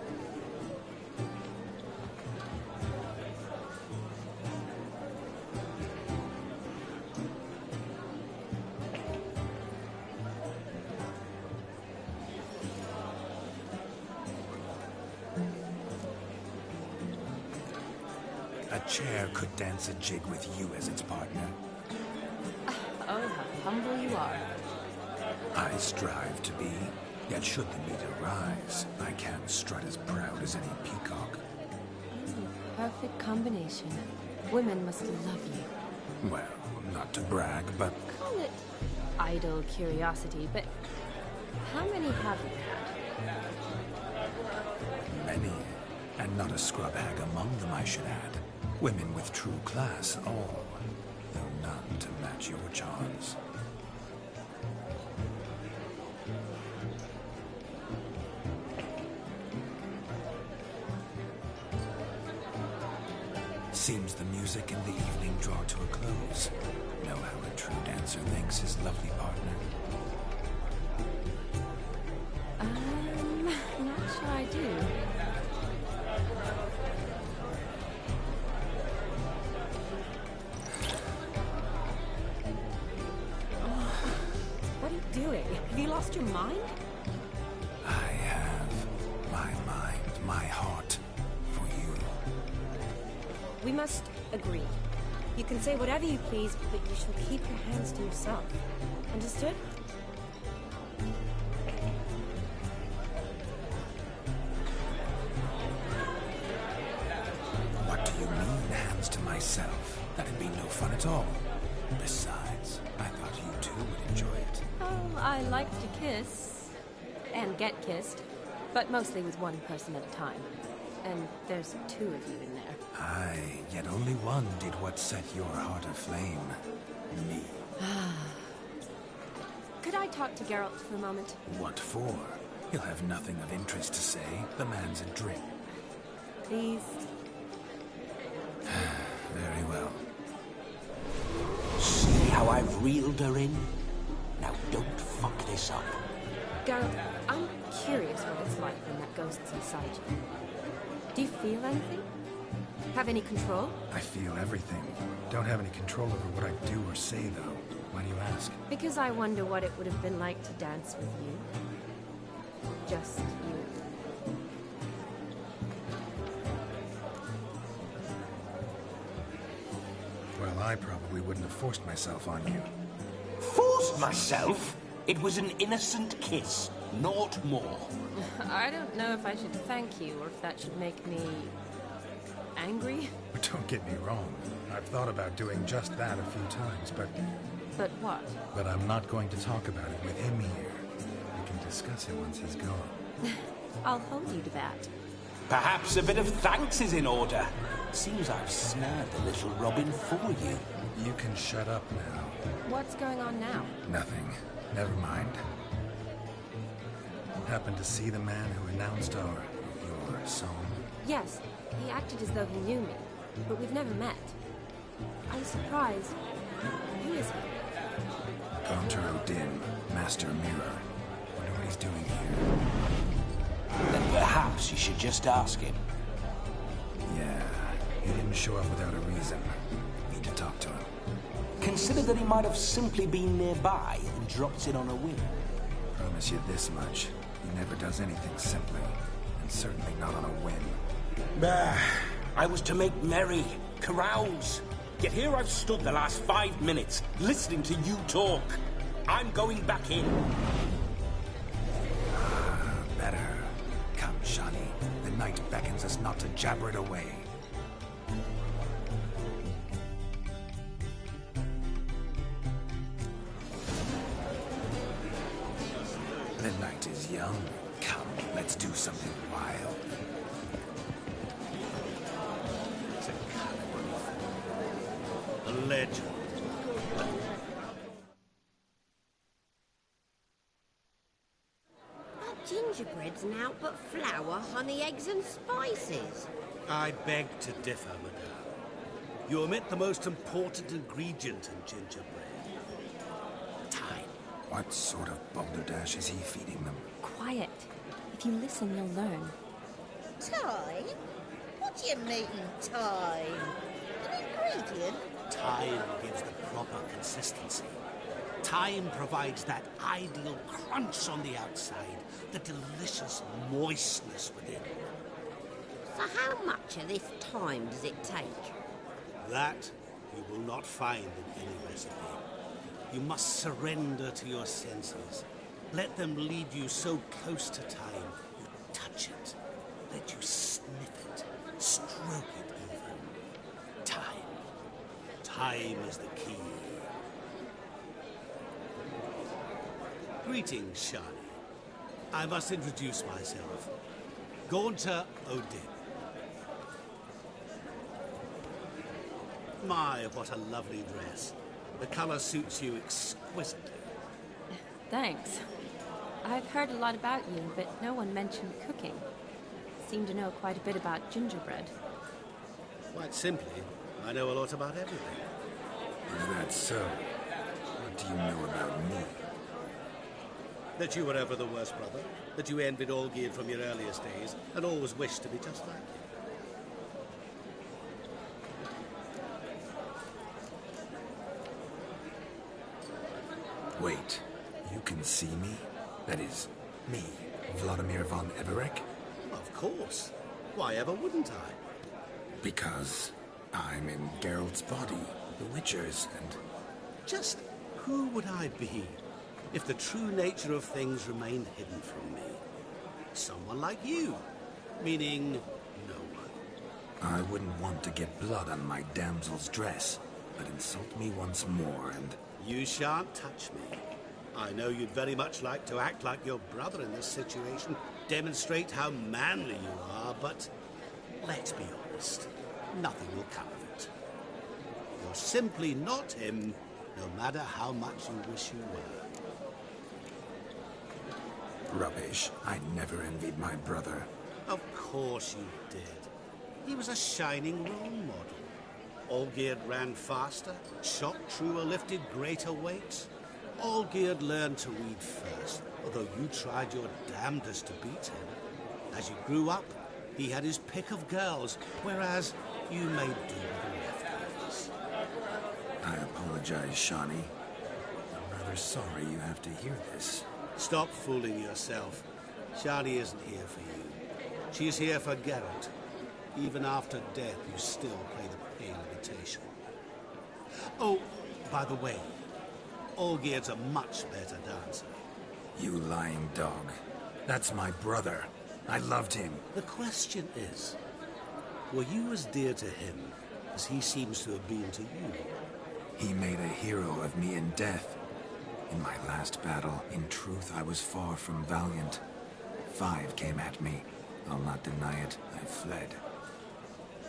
A chair could dance a jig with you as its partner. Oh, how humble you are. I strive to be, yet should the meter rise, I can't strut as proud as any peacock. Perfect combination. Women must love you. Well, not to brag, but... Call it idle curiosity, but how many have you had? Many, and not a scrub hag among them, I should add. Women with true class, all, though none to match your charms. Seems the music and the evening draw to a close. Know how a true dancer thanks his lovely partner? Not sure I do. What are you doing? Have you lost your mind? I have my mind, my heart, for you. We must agree. You can say whatever you please, but you shall keep your hands to yourself. Understood? What do you mean, hands to myself? That'd be no fun at all. Besides, I thought you too would enjoy it. Oh, I like to kiss. And get kissed. But mostly with one person at a time. And there's two of you in there. Aye, yet only one did what set your heart aflame. Me. Could I talk to Geralt for a moment? What for? He'll have nothing of interest to say. The man's a drink. Please? Very well. See how I've reeled her in? Now don't fuck this up. Geralt, I'm curious what it's like when that ghost's inside you. Do you feel anything? Have any control? I feel everything. Don't have any control over what I do or say, though. Why do you ask? Because I wonder what it would have been like to dance with you. Just you. Well, I probably wouldn't have forced myself on you. Forced myself? It was an innocent kiss, naught more. I don't know if I should thank you or if that should make me angry. Don't get me wrong. I've thought about doing just that a few times, but... But what? But I'm not going to talk about it with him here. We can discuss it once he's gone. I'll hold you to that. Perhaps a bit of thanks is in order. Seems I've snared the little Robin for you. You can shut up now. What's going on now? Nothing. Never mind. Happened to see the man who announced your song? Yes, he acted as though he knew me, but we've never met. I was surprised. Who is he? Gaunter Odin, Master Mirror. Wonder what he's doing here. Then perhaps you should just ask him. Yeah, he didn't show up without a reason. Need to talk to him. Consider that he might have simply been nearby and dropped in on a whim. Promise you this much. He never does anything simply, and certainly not on a whim. Bah, I was to make merry, carouse. Yet here I've stood the last 5 minutes, listening to you talk. I'm going back in. Better. Come, Shani. The night beckons us not to jabber it away. The night is young. Come, let's do something wild. A legend. Gingerbread's now but flour, honey, eggs and spices. I beg to differ, madame. You omit the most important ingredient in gingerbread. Time. What sort of balderdash is he feeding them? Quiet. If If you listen, you'll learn. Time? What do you mean, time? An ingredient? Time gives the proper consistency. Time provides that ideal crunch on the outside, the delicious moistness within. So how much of this time does it take? That you will not find in any recipe. You must surrender to your senses. Let them lead you so close to time, you touch it. Let you sniff it, stroke it even. Time. Time is the key. Greetings, Shani. I must introduce myself. Gaunter Odin. My, what a lovely dress. The colour suits you exquisitely. Thanks. I've heard a lot about you, but no one mentioned cooking. Seem to know quite a bit about gingerbread. Quite simply, I know a lot about everything. Is that so? What do you know about me? That you were ever the worst brother, that you envied Olgierd from your earliest days, and always wished to be just like him. Wait, you can see me? That is, me, Vladimir von Everec? Of course. Why ever wouldn't I? Because I'm in Geralt's body, the Witcher's, and... Just who would I be if the true nature of things remained hidden from me? Someone like you, meaning no one. I wouldn't want to get blood on my damsel's dress, but insult me once more and... You shan't touch me. I know you'd very much like to act like your brother in this situation, demonstrate how manly you are, but let's be honest, nothing will come of it. You're simply not him, no matter how much you wish you were. Rubbish. I never envied my brother. Of course you did. He was a shining role model. Olgierd ran faster, shot truer, lifted greater weights. Olgierd learned to read first, although you tried your damnedest to beat him. As you grew up, he had his pick of girls, whereas you made do with the leftovers. I apologize, Shani. I'm rather sorry you have to hear this. Stop fooling yourself. Shani isn't here for you. She's here for Geralt. Even after death, you still play the pale imitation. Oh, by the way, Olgierd's a much better dancer. You lying dog. That's my brother. I loved him. The question is, were you as dear to him as he seems to have been to you? He made a hero of me in death. In my last battle, in truth, I was far from valiant. 5 came at me. I'll not deny it. I fled.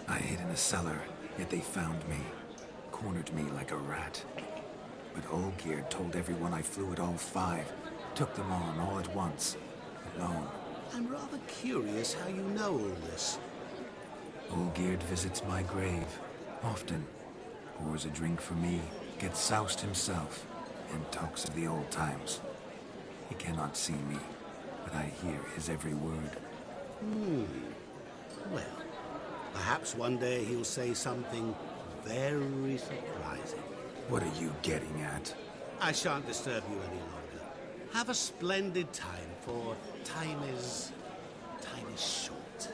I hid in a cellar, yet they found me. Cornered me like a rat. But Olgierd told everyone I flew at all 5. Took them on all at once. Alone. I'm rather curious how you know all this. Olgierd visits my grave. Often. Pours a drink for me. Gets soused himself. And talks of the old times. He cannot see me, but I hear his every word. Well, perhaps one day he'll say something very surprising. What are you getting at? I shan't disturb you any longer. Have a splendid time, for time is short.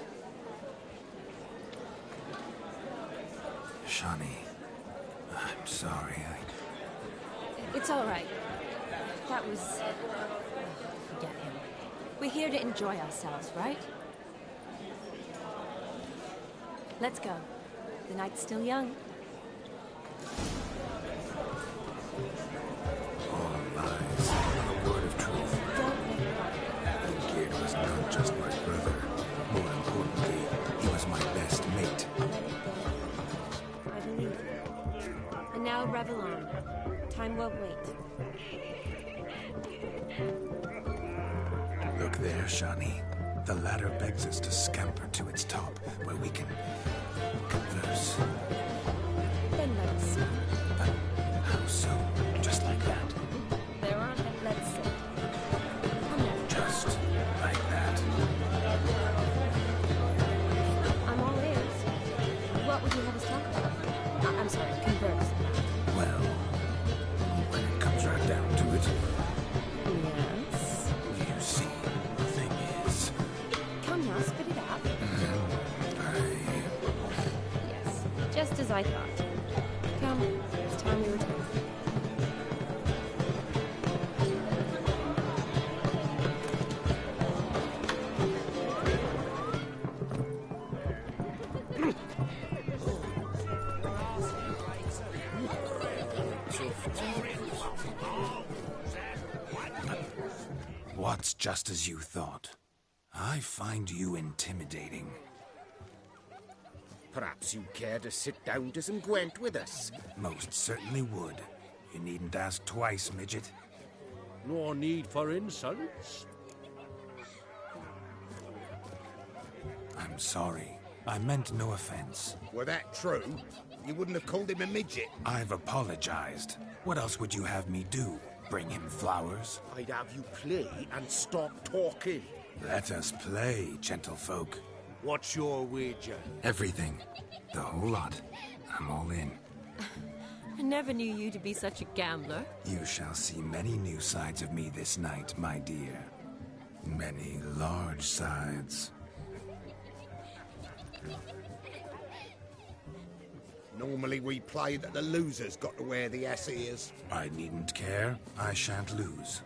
Shani, I'm sorry. It's all right. That was... forget him. We're here to enjoy ourselves, right? Let's go. The night's still young. All lies. A word of truth. Don't make it. Olgierd was not just my brother. More importantly, he was my best mate. Let it go. I believe you. And now revel on. Time won't wait. Look there, Shani. The ladder begs us to scamper to its top, where we can converse. Then let us see. How so? Just like that? There aren't that let's see. Come on. Just like that. What would you have us talk about? I'm sorry, converse. Well, when it comes right down to it, Yes? you see, the thing is... Come now, spit it out. Yes, just as I thought. Come, it's time we return. What's just as you thought? I find you intimidating. Perhaps you'd care to sit down to some Gwent with us. Most certainly would. You needn't ask twice, midget. No need for insults. I'm sorry. I meant no offense. Were that true, you wouldn't have called him a midget. I've apologized. What else would you have me do? Bring him flowers? I'd have you play and stop talking. Let us play, gentlefolk. What's your wager? Everything. The whole lot. I'm all in. I never knew you to be such a gambler. You shall see many new sides of me this night, my dear. Many large sides. Normally we play that the loser's got to wear the ass ears. I needn't care. I shan't lose.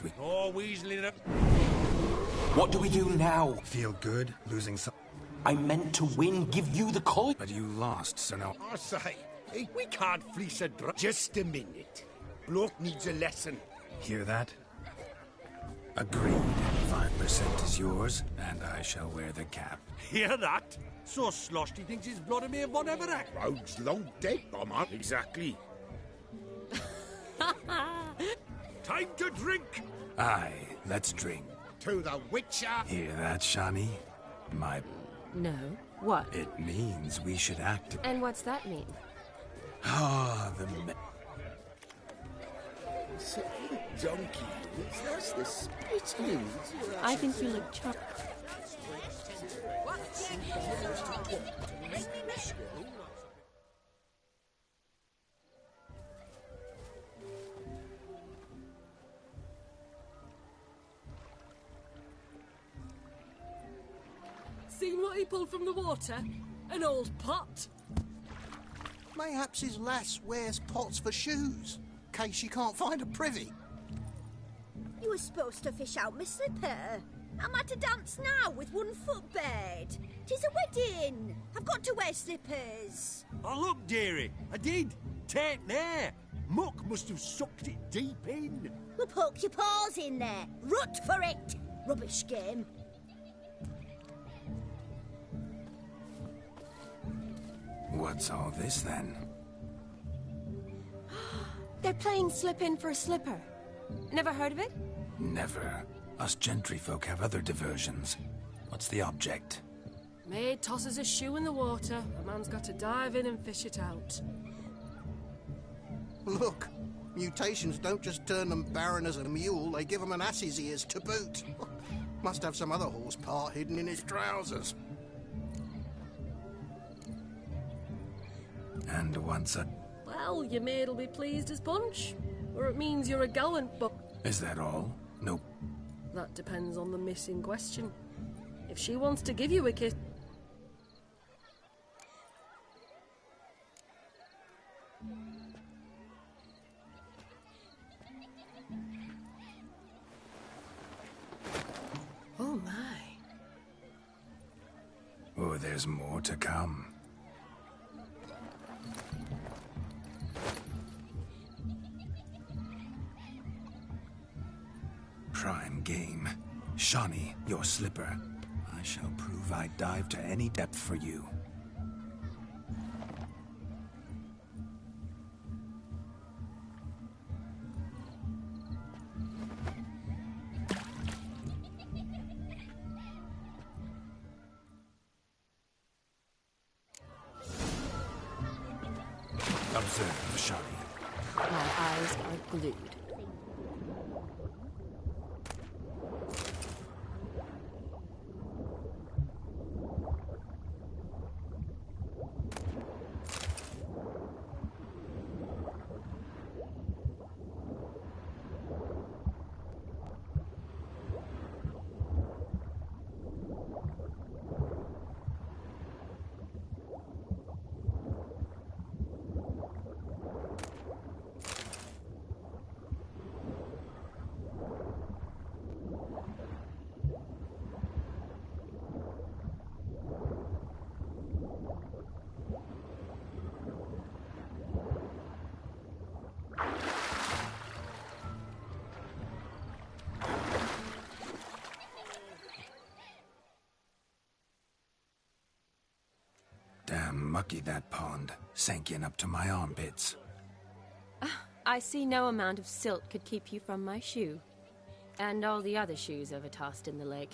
we... Oh, weaseling up. What do we do now? Feel good losing some... I meant to win, give you the coin. But you lost, so now... I say, hey, we can't fleece a drum. Just a minute. Bloke needs a lesson. Hear that? Agreed. 5% is yours, and I shall wear the cap. Hear that? So sloshed he thinks his blood may have whatever act. Rogue's long dead, Bomber. Exactly. Time to drink! Aye, let's drink. To the Witcher. Hear that, Shani? My... No. What? It means we should act... And what's that mean? Ah, the... So the donkey, that's the spitting. I think you look charming. Seen what he pulled from the water? An old pot. Mayhaps his lass wears pots for shoes, in case she can't find a privy. You were supposed to fish out my slipper. Am I to dance now with one foot bared? 'Tis a wedding. I've got to wear slippers. Oh, look, dearie. I did. Take there. Muck must have sucked it deep in. Well, poke your paws in there. Rut for it. Rubbish game. What's all this, then? They're playing slip in for a slipper. Never heard of it? Never. Us gentry folk have other diversions. What's the object? Maid tosses a shoe in the water. A man's got to dive in and fish it out. Look, mutations don't just turn them barren as a mule, they give them an ass's ears to boot. Must have some other horse part hidden in his trousers. And once a... Well, your maid'll be pleased as punch. Or it means you're a gallant buck. Is that all? Nope. That depends on the miss in question. If she wants to give you a kiss... Oh my. Oh, there's more to come. Prime game. Shani, your slipper. I shall prove I dive to any depth for you. Observe, Shani. My eyes are glued. Damn mucky, that pond. Sank in up to my armpits. I see no amount of silt could keep you from my shoe. And all the other shoes overtossed in the lake.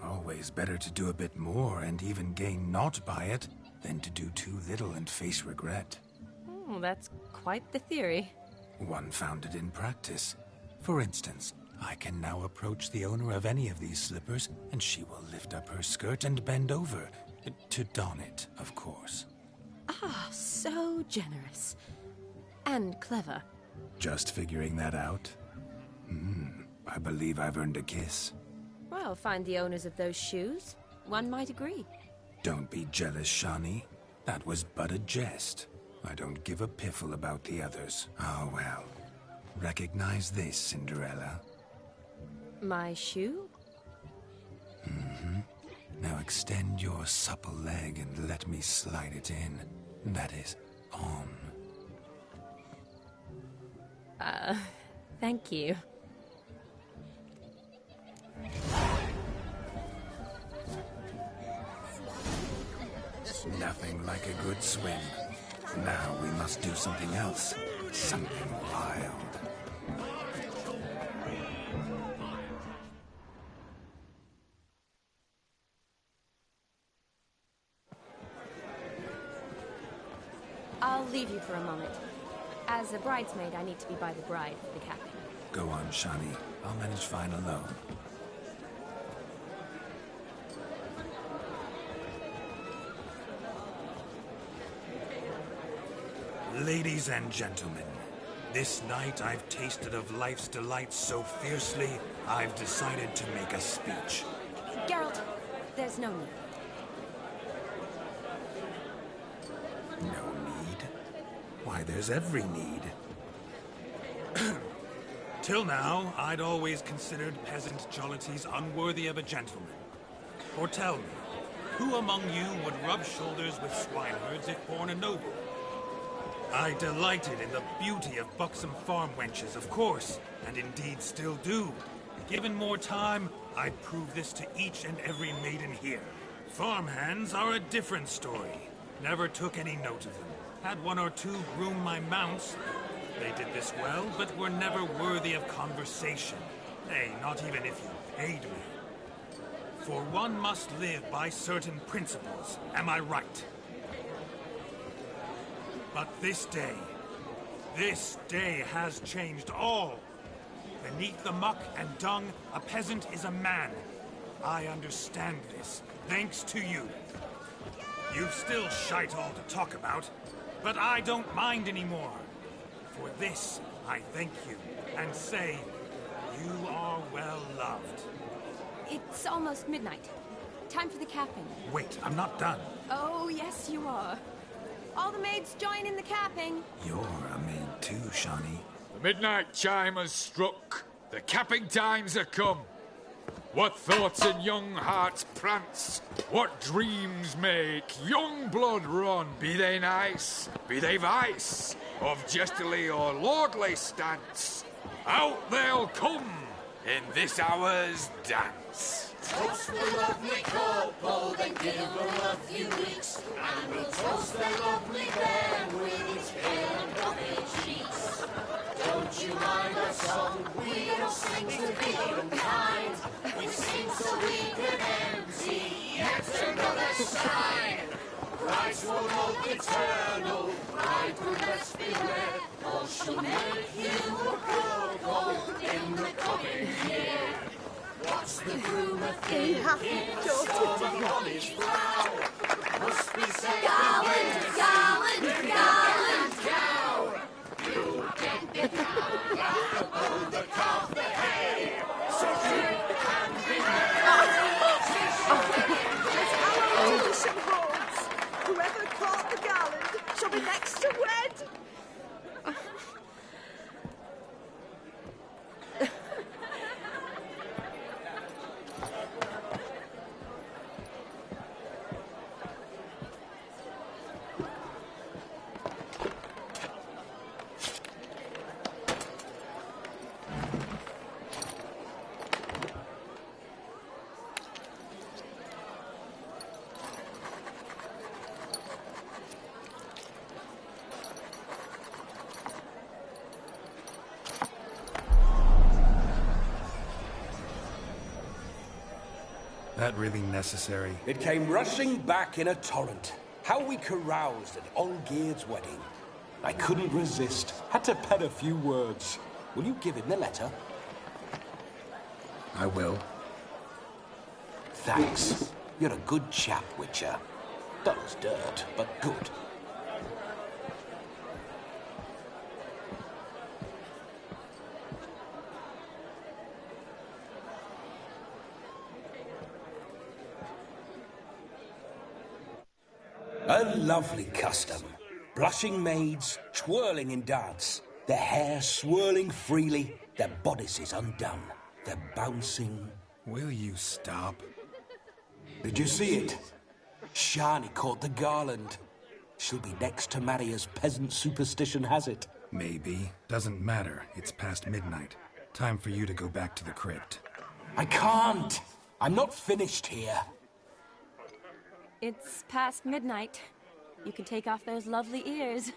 Always better to do a bit more and even gain naught by it than to do too little and face regret. Oh, that's quite the theory. One founded in practice. For instance, I can now approach the owner of any of these slippers, and she will lift up her skirt and bend over. To don it, of course. Ah, so generous. And clever. Just figuring that out? I believe I've earned a kiss. Well, find the owners of those shoes. One might agree. Don't be jealous, Shani. That was but a jest. I don't give a piffle about the others. Oh well. Recognize this, Cinderella. My shoe? Mm-hmm. Now extend your supple leg and let me slide it in. That is, on. Thank you. Nothing like a good swim. Now we must do something else. Something wild. I'll leave you for a moment. As a bridesmaid, I need to be by the bride for the capping. Go on, Shani. I'll manage fine alone. Ladies and gentlemen, this night I've tasted of life's delights so fiercely, I've decided to make a speech. Geralt, there's no need. No need? Why, there's every need. Till now, I'd always considered peasant jollities unworthy of a gentleman. For tell me, who among you would rub shoulders with swineherds if born a noble? I delighted in the beauty of buxom farm wenches, of course, and indeed still do. Given more time, I'd prove this to each and every maiden here. Farmhands are a different story. Never took any note of them. Had one or two groom my mounts. They did this well, but were never worthy of conversation. Nay, not even if you paid me. For one must live by certain principles, am I right? But this day has changed all. Beneath the muck and dung, a peasant is a man. I understand this, thanks to you. You've still shite all to talk about, but I don't mind anymore. For this, I thank you, and say, you are well loved. It's almost midnight. Time for the capping. Wait, I'm not done. Oh, yes, you are. All the maids join in the capping. You're a maid too, Shani. The midnight chime has struck. The capping times are come. What thoughts in young hearts prance? What dreams make young blood run? Be they nice, be they vice, of jestily or lordly stance, out they'll come in this hour's dance. Toast the lovely couple, then give her a few weeks, and we'll toast the lovely bairn with its pale and puffy cheeks. Don't you mind our song? We don't sing to be unkind. We sing so we can empty yet another shrine. Brides will love eternal, bridegroom best beware, or she'll make you a couple in the coming year. What's the groom a thinking? Storm of college brow. Must be said Garland, Garland, cow. You get the cow, above the calf the hay. So drink and be As our tradition holds, whoever caught the garland shall be next to wed. That really necessary? It came rushing back in a torrent. How we caroused at Olgierd's wedding. I couldn't resist. Had to pen a few words. Will you give him the letter? I will. Thanks. You're a good chap, Witcher. Dull as dirt, but good. A lovely custom. Blushing maids, twirling in dance, their hair swirling freely, their bodices undone. They're bouncing. Will you stop? Did you see it? Shani caught the garland. She'll be next to marry as peasant superstition has it. Maybe. Doesn't matter. It's past midnight. Time for you to go back to the crypt. I can't. I'm not finished here. It's past midnight. You can take off those lovely ears.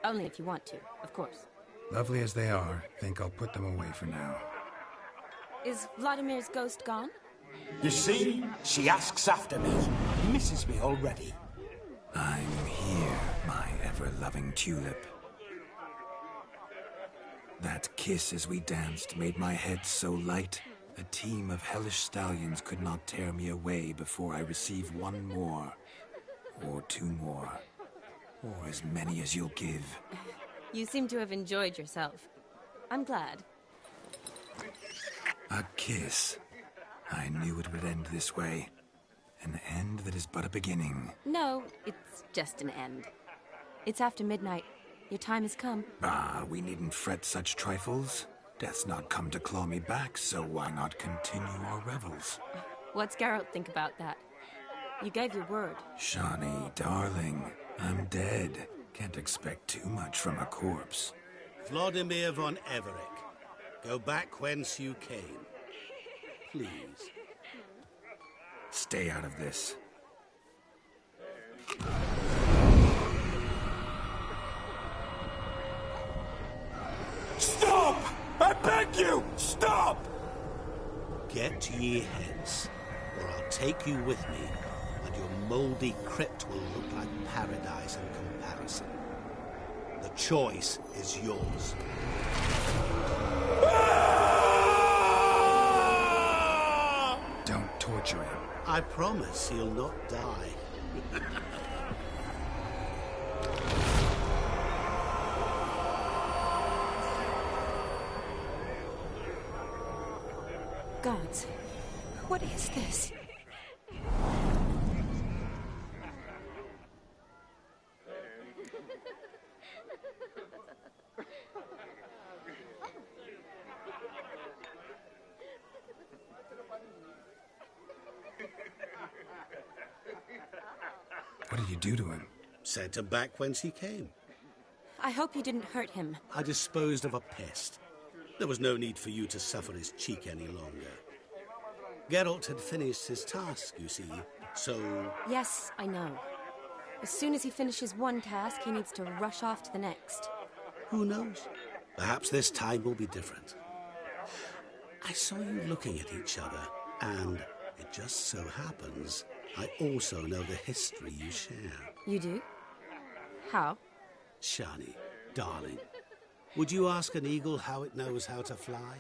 Only if you want to, of course. Lovely as they are, think I'll put them away for now. Is Vladimir's ghost gone? You see? She asks after me. Misses me already. I'm here, my ever-loving tulip. That kiss as we danced made my head so light, a team of hellish stallions could not tear me away before I receive one more, or two more, or as many as you'll give. You seem to have enjoyed yourself. I'm glad. A kiss. I knew it would end this way. An end that is but a beginning. No, it's just an end. It's after midnight. Your time has come. Ah, we needn't fret such trifles. Death's not come to claw me back, so why not continue our revels? What's Geralt think about that? You gave your word. Shani, darling, I'm dead. Can't expect too much from a corpse. Vladimir von Everett, go back whence you came. Please. Stay out of this. Stop! I beg you! Stop! Get ye hence, or I'll take you with me, and your mouldy crypt will look like paradise in comparison. The choice is yours. Don't torture him. I promise he'll not die. Gods, what is this? What did you do to him? Sent him back whence he came. I hope you didn't hurt him. I disposed of a pest. There was no need for you to suffer his cheek any longer. Geralt had finished his task, you see, so... Yes, I know. As soon as he finishes one task, he needs to rush off to the next. Who knows? Perhaps this time will be different. I saw you looking at each other, and it just so happens I also know the history you share. You do? How? Shani, darling, would you ask an eagle how it knows how to fly?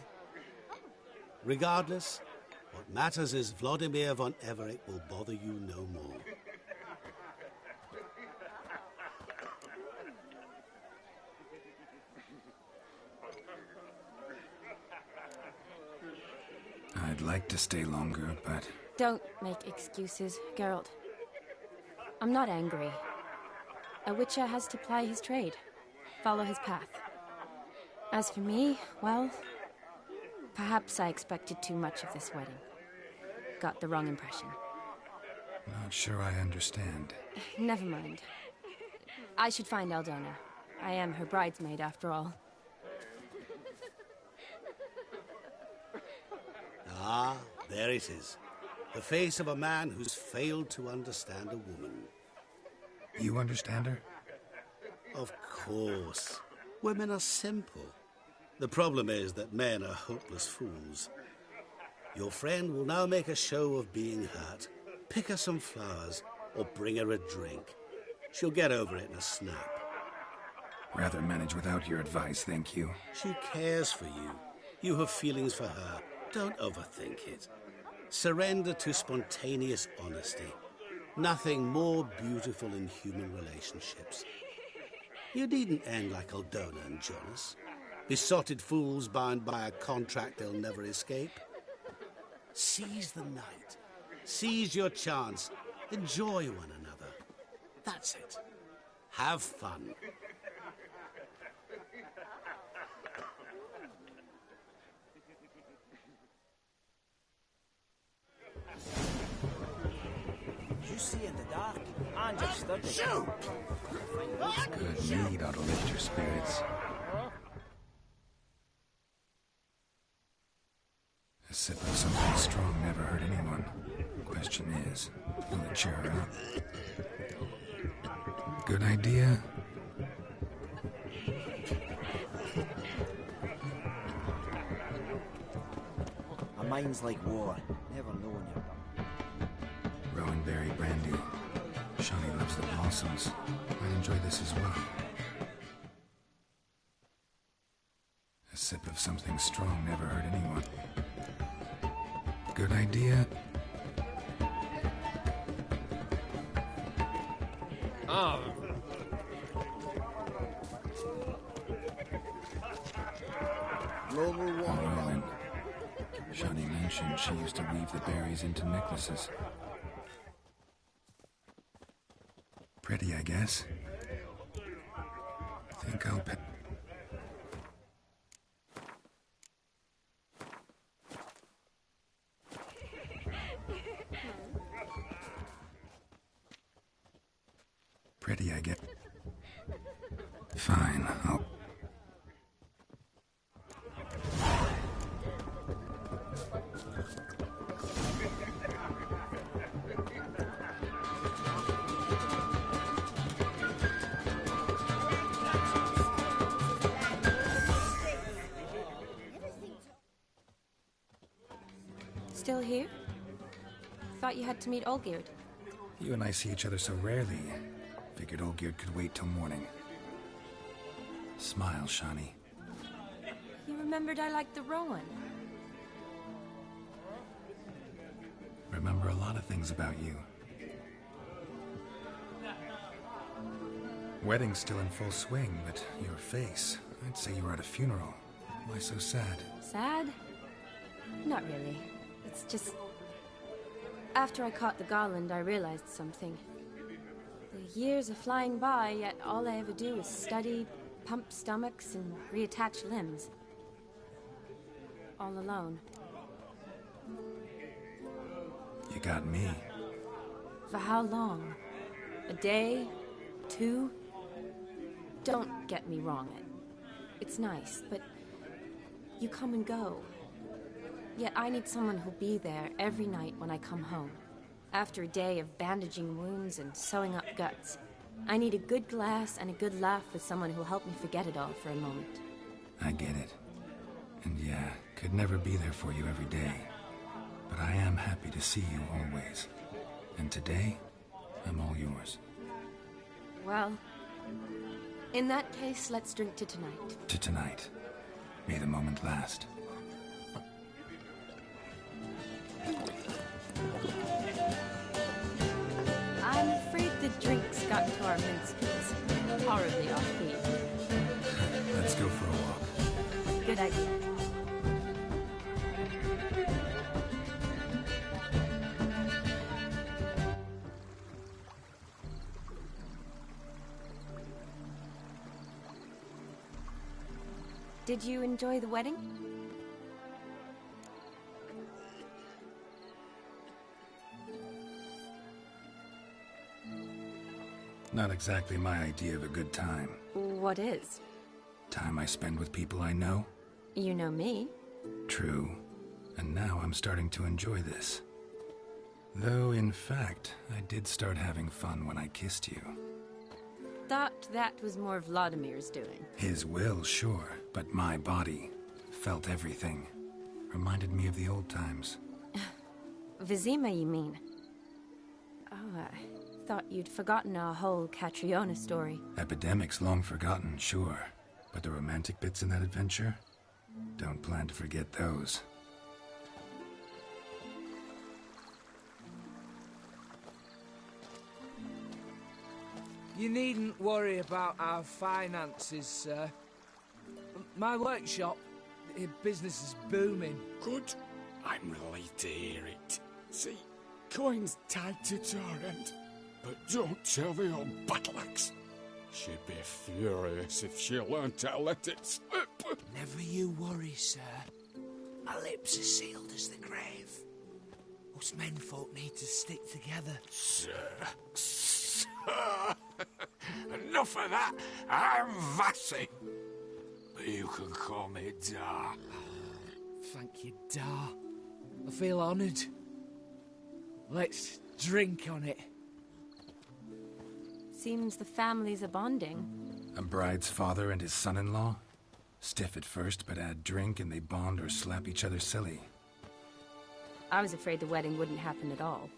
Regardless, what matters is Vladimir von Everett will bother you no more. I'd like to stay longer, but... Don't make excuses, Geralt. I'm not angry. A witcher has to ply his trade, follow his path. As for me, well, perhaps I expected too much of this wedding. Got the wrong impression. Not sure I understand. Never mind. I should find Aldona. I am her bridesmaid, after all. Ah, there it is. The face of a man who's failed to understand a woman. You understand her? Of course. Women are simple. The problem is that men are hopeless fools. Your friend will now make a show of being hurt, pick her some flowers, or bring her a drink. She'll get over it in a snap. Rather manage without your advice, thank you. She cares for you. You have feelings for her. Don't overthink it. Surrender to spontaneous honesty. Nothing more beautiful in human relationships. You needn't end like Aldona and Jonas. Besotted fools bound by a contract they'll never escape. Seize the night. Seize your chance. Enjoy one another. That's it. Have fun. just see in the dark. And just study. Shoot! Good mead ought to lift your spirits. A sip of something strong never hurt anyone. Question is, will it cheer her up? Good idea? A mind's like war. Never know when you're done. Rowan berry brandy. Shawnee loves the blossoms. Might enjoy this as well. A sip of something strong never hurt anyone. Good idea? Oh. Rowan. Shawnee mentioned she used to weave the berries into necklaces. Pretty, I guess. Think I'll pay. Pretty, I guess. Fine, I'll... Still here? Thought you had to meet Olgierd. You and I see each other so rarely. Figured Olgierd could wait till morning. Smile, Shawnee. You remembered I liked the Rowan. Remember a lot of things about you. Wedding's still in full swing, but your face, I'd say you were at a funeral. Why so sad? Sad? Not really. It's just... After I caught the garland, I realized something. The years are flying by, yet all I ever do is study, pump stomachs, and reattach limbs. All alone. You got me. For how long? A day? 2? Don't get me wrong. It's nice, but you come and go. Yet I need someone who'll be there every night when I come home. After a day of bandaging wounds and sewing up guts, I need a good glass and a good laugh with someone who'll help me forget it all for a moment. I get it. And yeah, could never be there for you every day. But I am happy to see you always. And today, I'm all yours. Well, in that case, let's drink to tonight. To tonight. May the moment last. I'm afraid the drinks got to our minstrels. Horribly offbeat. Let's go for a walk. Good idea. Did you enjoy the wedding? Not exactly my idea of a good time. What is? Time I spend with people I know. You know me. True. And now I'm starting to enjoy this. Though, in fact, I did start having fun when I kissed you. Thought that was more Vladimir's doing. His will, sure, but my body felt everything. Reminded me of the old times. Vizima, you mean? Oh, I thought you'd forgotten our whole Catriona story. Epidemics long forgotten, sure. But the romantic bits in that adventure? Don't plan to forget those. You needn't worry about our finances, sir. My workshop, business is booming. Good. I'm relieved to hear it. See, coin's tied to Torrent. But don't tell the old battle-axe. She'd be furious if she learned how to let it slip. Never you worry, sir. My lips are sealed as the grave. Us menfolk need to stick together. together. Sir. Enough of that. I'm Vassy. But you can call me Dar. Thank you, Dar. I feel honoured. Let's drink on it. Seems the families are bonding. A bride's father and his son-in-law? Stiff at first, but add drink and they bond or slap each other silly. I was afraid the wedding wouldn't happen at all.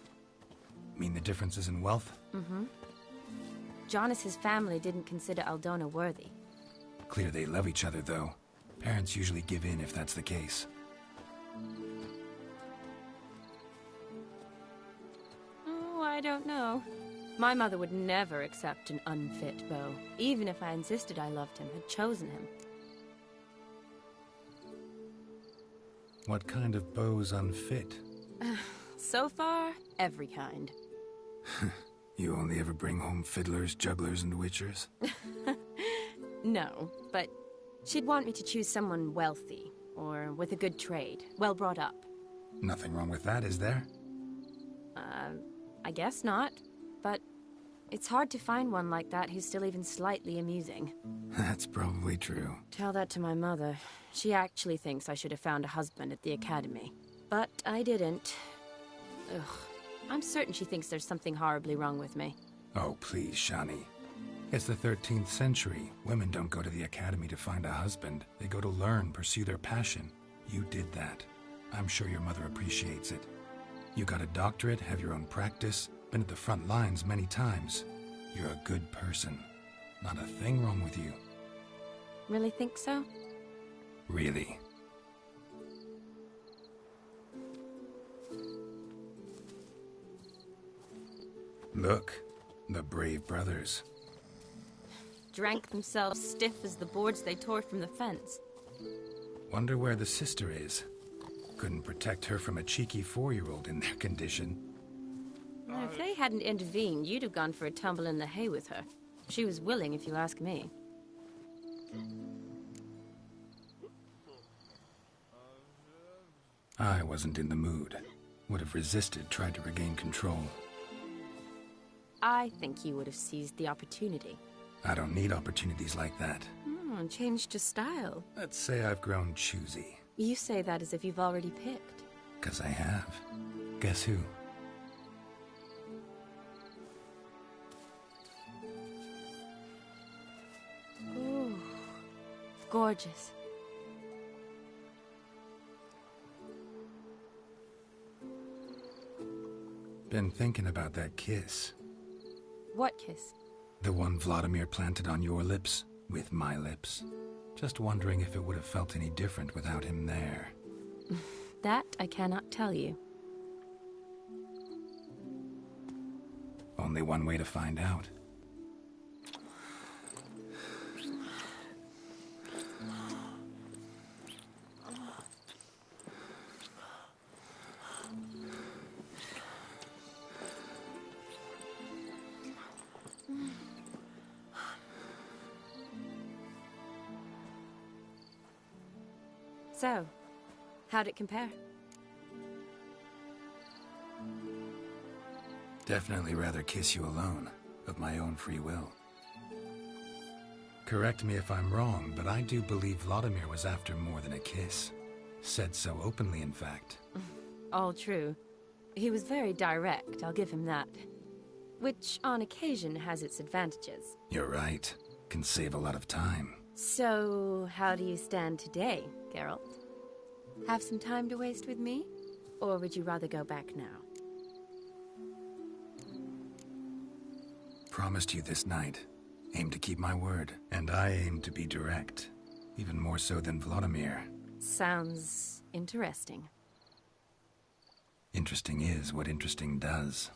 Mean the differences in wealth? Mm-hmm. Jonas's family didn't consider Aldona worthy. Clear they love each other, though. Parents usually give in if that's the case. Oh, I don't know. My mother would never accept an unfit beau, even if I insisted I loved him, had chosen him. What kind of beau's unfit? So far, every kind. You only ever bring home fiddlers, jugglers, and witchers? No, but she'd want me to choose someone wealthy, or with a good trade, well brought up. Nothing wrong with that, is there? I guess not, but it's hard to find one like that who's still even slightly amusing. That's probably true. Tell that to my mother. She actually thinks I should have found a husband at the academy. But I didn't. Ugh. I'm certain she thinks there's something horribly wrong with me. Oh, please, Shani. It's the 13th century. Women don't go to the academy to find a husband. They go to learn, pursue their passion. You did that. I'm sure your mother appreciates it. You got a doctorate, have your own practice, been at the front lines many times. You're a good person. Not a thing wrong with you. Really think so? Really. Look, the brave brothers. Drank themselves stiff as the boards they tore from the fence. Wonder where the sister is. Couldn't protect her from a cheeky 4-year-old in their condition. Now, if they hadn't intervened, you'd have gone for a tumble in the hay with her. She was willing, if you ask me. I wasn't in the mood. Would have resisted, tried to regain control. I think you would have seized the opportunity. I don't need opportunities like that. Changed your style. Let's say I've grown choosy. You say that as if you've already picked. 'Cause I have. Guess who? Ooh, gorgeous. Been thinking about that kiss. What kiss? The one Vladimir planted on your lips, with my lips. Just wondering if it would have felt any different without him there. That I cannot tell you. Only one way to find out. So, how'd it compare? Definitely rather kiss you alone, of my own free will. Correct me if I'm wrong, but I do believe Vladimir was after more than a kiss. Said so openly, in fact. All true. He was very direct, I'll give him that. Which, on occasion, has its advantages. You're right. Can save a lot of time. So, how do you stand today, Geralt? Have some time to waste with me? Or would you rather go back now? Promised you this night. Aim to keep my word. And I aim to be direct. Even more so than Vladimir. Sounds interesting. Interesting is what interesting does.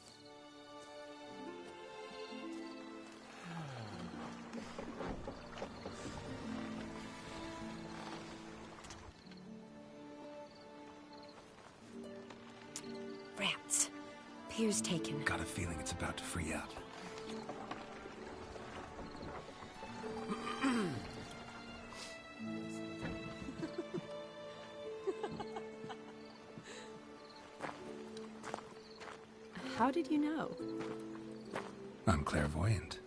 Rats. Pier's taken. Got a feeling it's about to free up. How How did you know? I'm clairvoyant.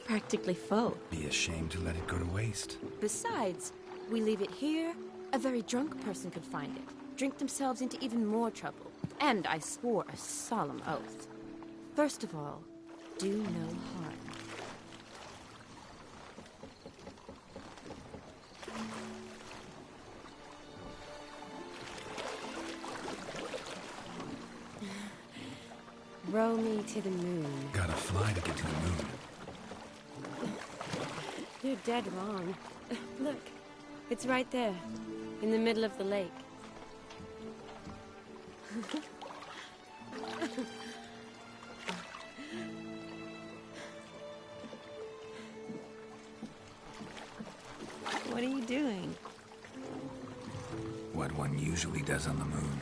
Practically full. Be ashamed to let it go to waste. Besides, we leave it here, a very drunk person could find it, drink themselves into even more trouble. And I swore a solemn oath. First of all, do no harm. Row me to the moon. Gotta fly to get to the moon. You're dead wrong. Look, it's right there, in the middle of the lake. What are you doing? What one usually does on the moon.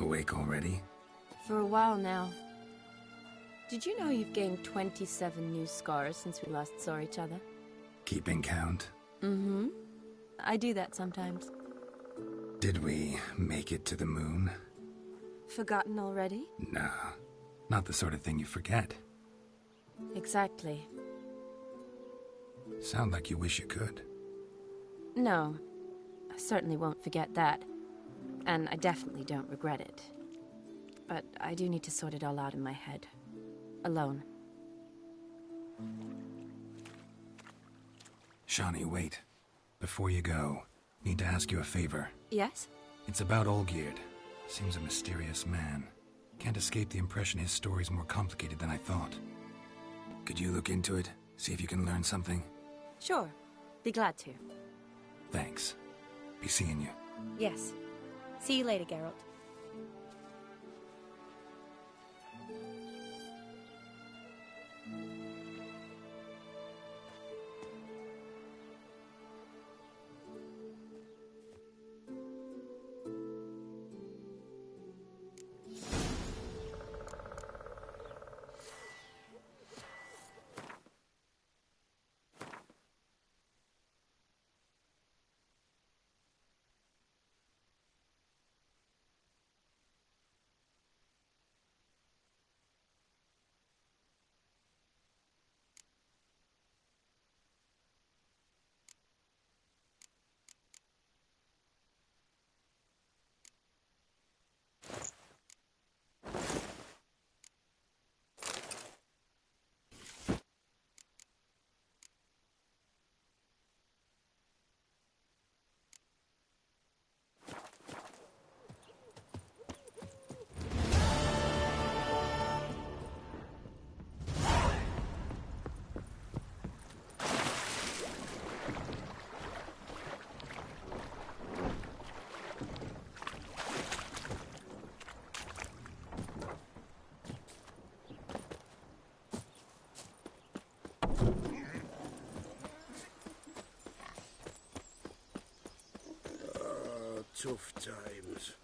Awake already? For a while now. Did you know you've gained 27 new scars since we last saw each other? Keeping count? Mm-hmm. I do that sometimes. Did we make it to the moon? Forgotten already? No, not the sort of thing you forget. Exactly. Sound like you wish you could. No, I certainly won't forget that. And I definitely don't regret it. But I do need to sort it all out in my head. Alone. Shani, wait. Before you go, need to ask you a favor. Yes? It's about Olgierd. Seems a mysterious man. Can't escape the impression his story's more complicated than I thought. Could you look into it? See if you can learn something? Sure. Be glad to. Thanks. Be seeing you. Yes. See you later, Geralt. tough times.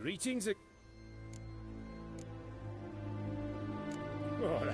Greetings. Oh,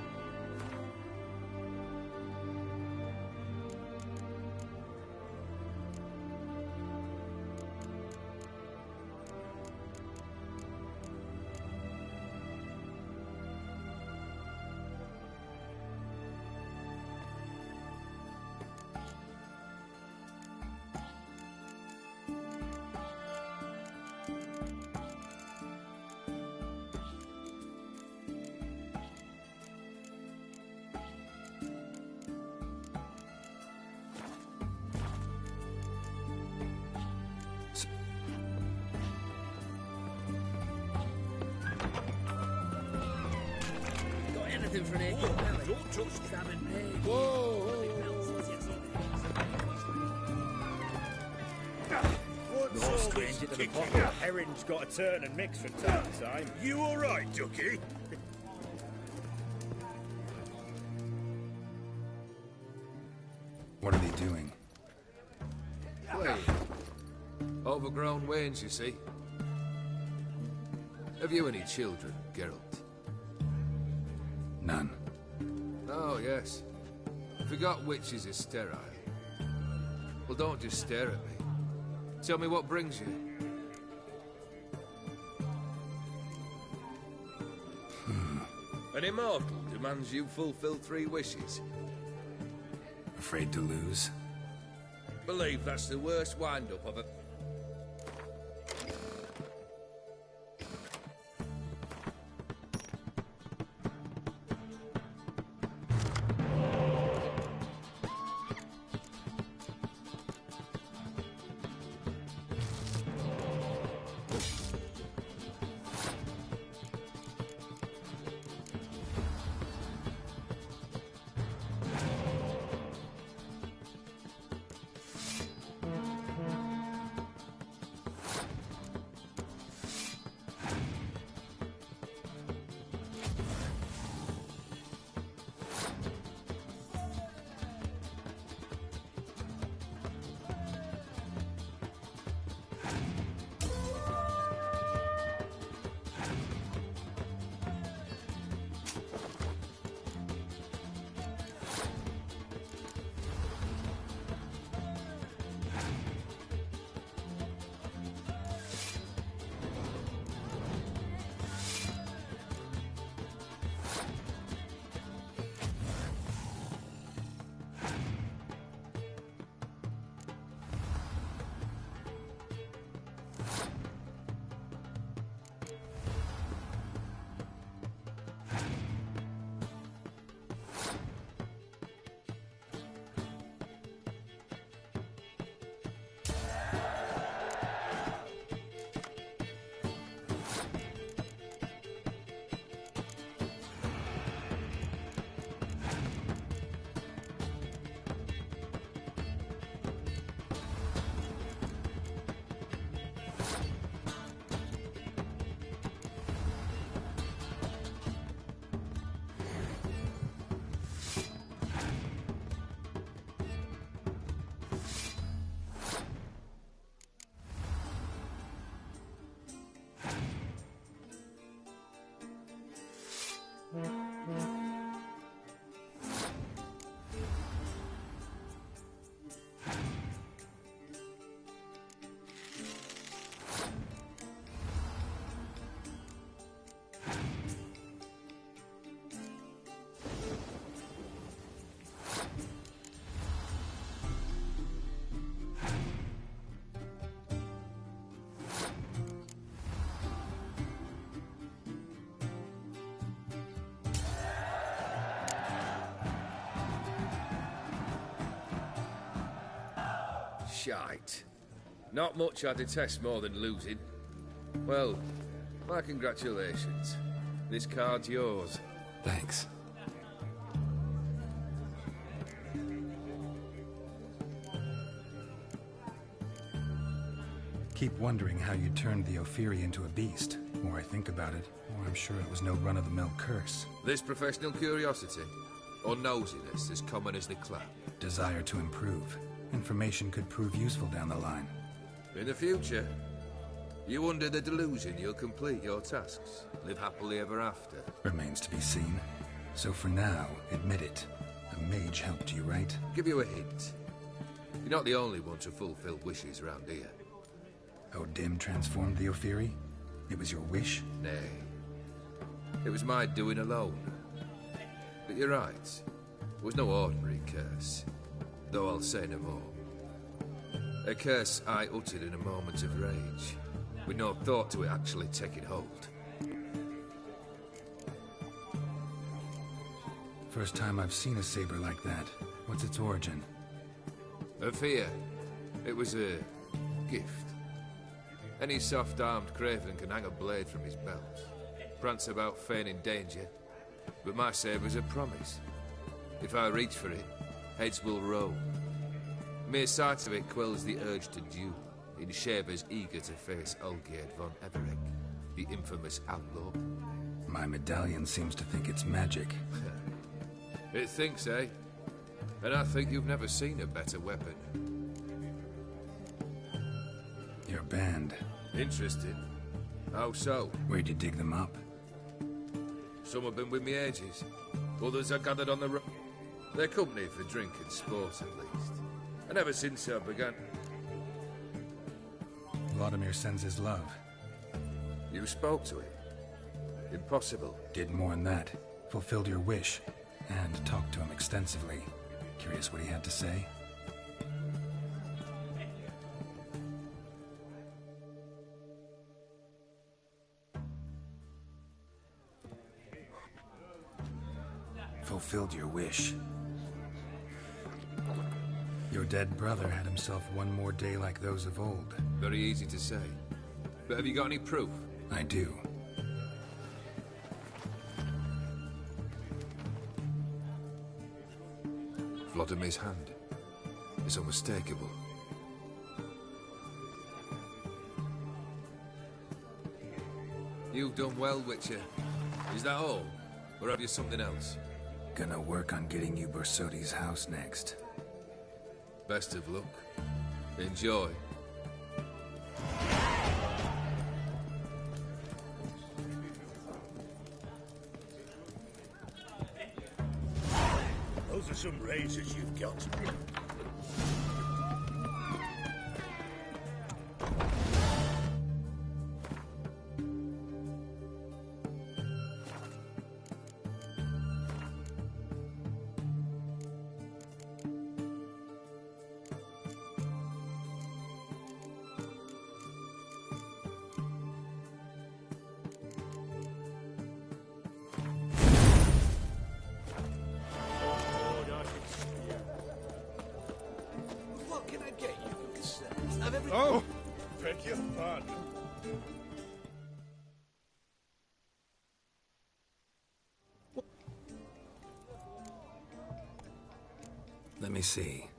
Got anything for an egg? Don't touch Salmon egg. Whoa! no stranger to the pot. Herring's got a turn and mix from time to time. You all right, Ducky? What are they doing? Playing. Overgrown wains, you see. Have you any children, Geralt? None. Oh, yes. Forgot witches is sterile. Well, don't just stare at me. Tell me what brings you. An immortal demands you fulfill 3 wishes. Afraid to lose? Believe that's the worst wind-up of a... shite. Not much I detest more than losing. Well, my congratulations. This card's yours. Thanks. Keep wondering how you turned the Ophiri into a beast. The more I think about it, the more I'm sure it was no run-of-the-mill curse. This professional curiosity, or nosiness as common as the clap? Desire to improve. Information could prove useful down the line. In the future, you under the delusion you'll complete your tasks, live happily ever after. Remains to be seen. So for now, admit it. The mage helped you, right? Give you a hint. You're not the only one to fulfill wishes round here. Dim transformed the Ophiri? It was your wish? Nay. It was my doing alone. But you're right. It was no ordinary curse. Though I'll say no more. A curse I uttered in a moment of rage, with no thought to it actually taking hold. First time I've seen a saber like that. What's its origin? A fear. It was a gift. Any soft-armed craven can hang a blade from his belt, prance about feigning danger, but my saber's a promise. If I reach for it, heads will roll. Mere sight of it quells the urge to duel, in shavers eager to face Olgierd von Everec, the infamous outlaw. My medallion seems to think it's magic. It thinks, eh? And I think you've never seen a better weapon. Your band. Interesting. How so? Where'd you dig them up? Some have been with me ages. Others are gathered on the road. They're company for drink and sport, at least. And ever since I began... Vladimir sends his love. You spoke to him? Impossible. Did more than that. Fulfilled your wish. And talked to him extensively. Curious what he had to say? Fulfilled your wish. Your dead brother had himself one more day like those of old. Very easy to say. But have you got any proof? I do. Vladimir's hand. It's unmistakable. You've done well, Witcher. Is that all? Or have you something else? Gonna work on getting you Borsodi's house next. Best of luck. Enjoy. Those are some razors you've got. Oh, beg your pardon. Let me see.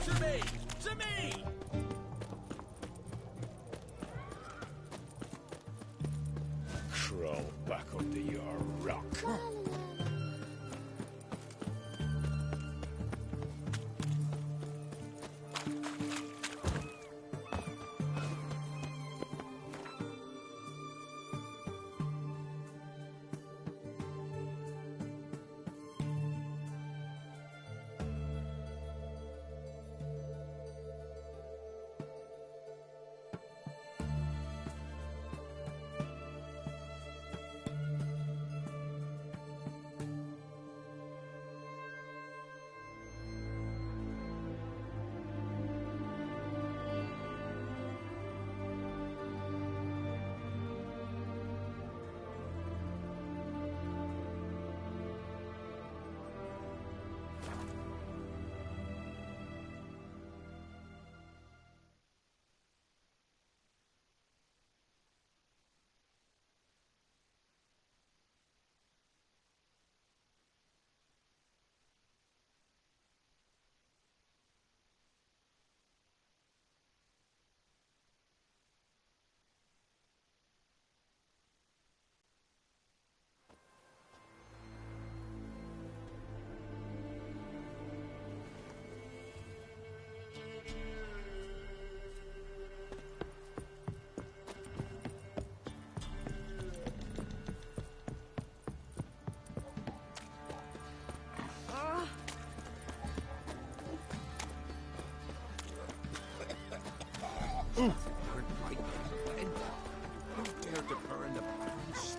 To me! To me! Crawl back under your rock. Burn right and don't dare to burn the beast.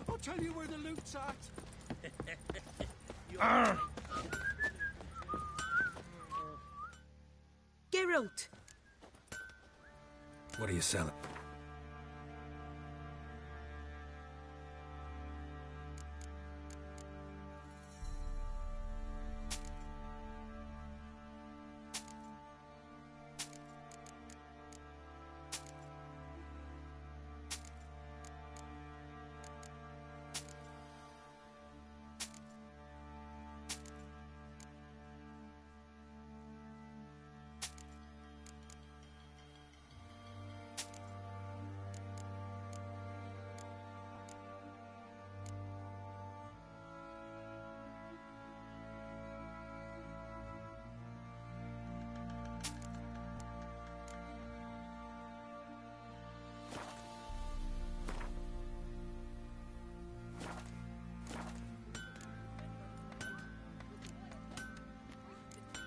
I'll tell you where the loot's at. Geralt! What are you selling?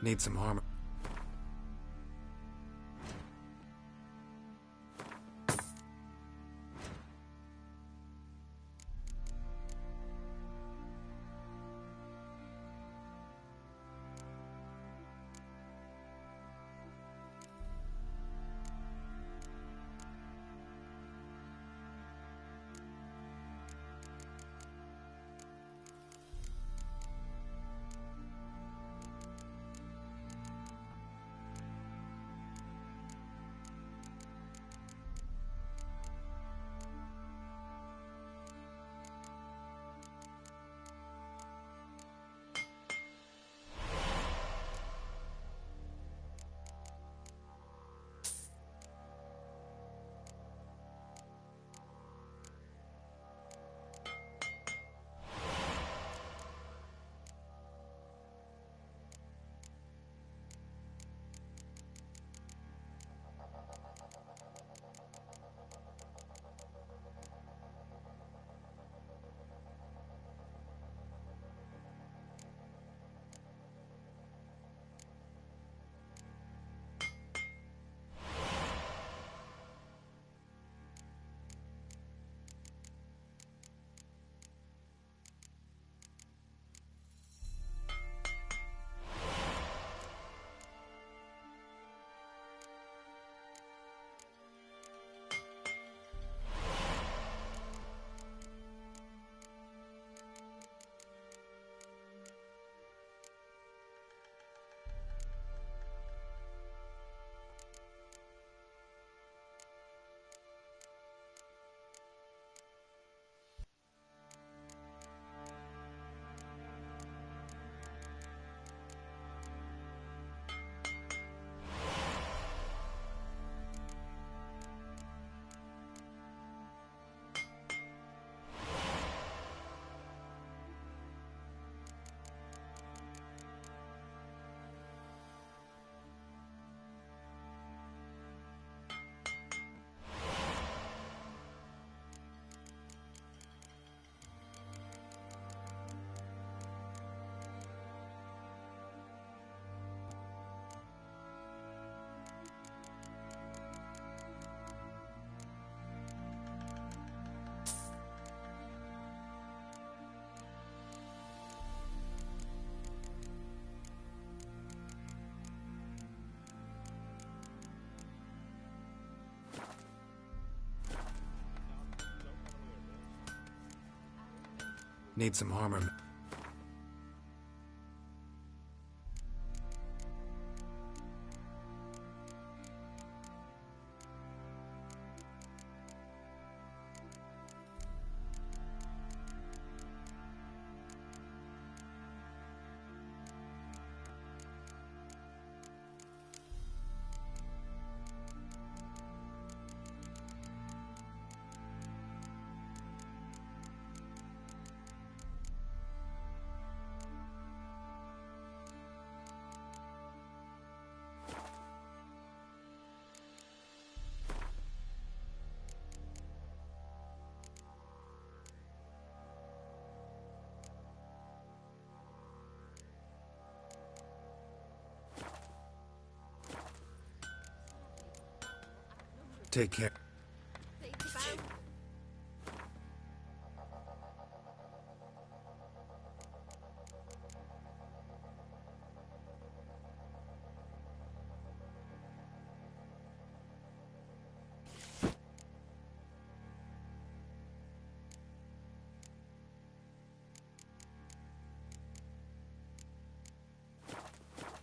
Need some armor. Need some armor. Take care.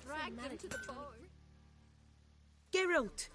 Drag them to the board. Geralt!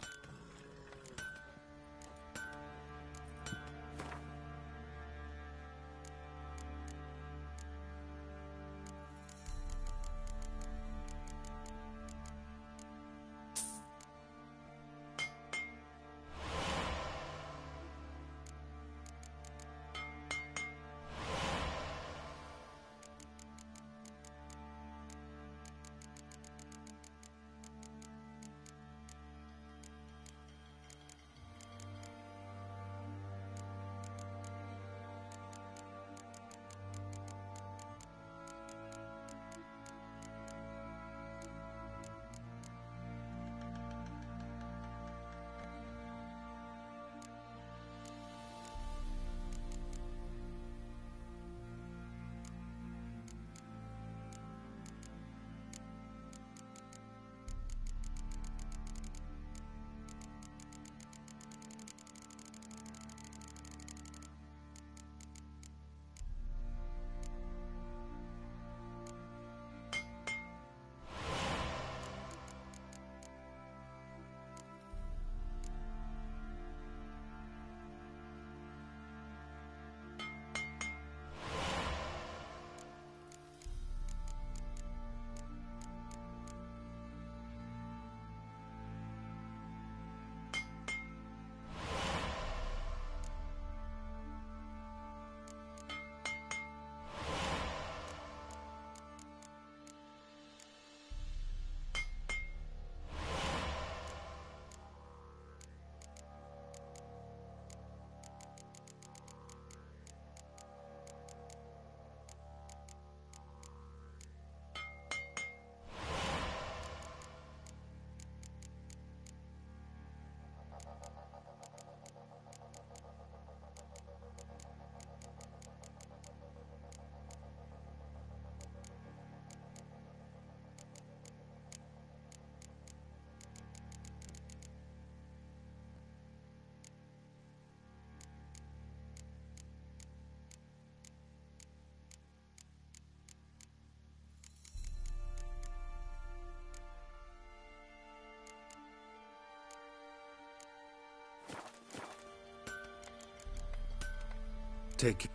Take.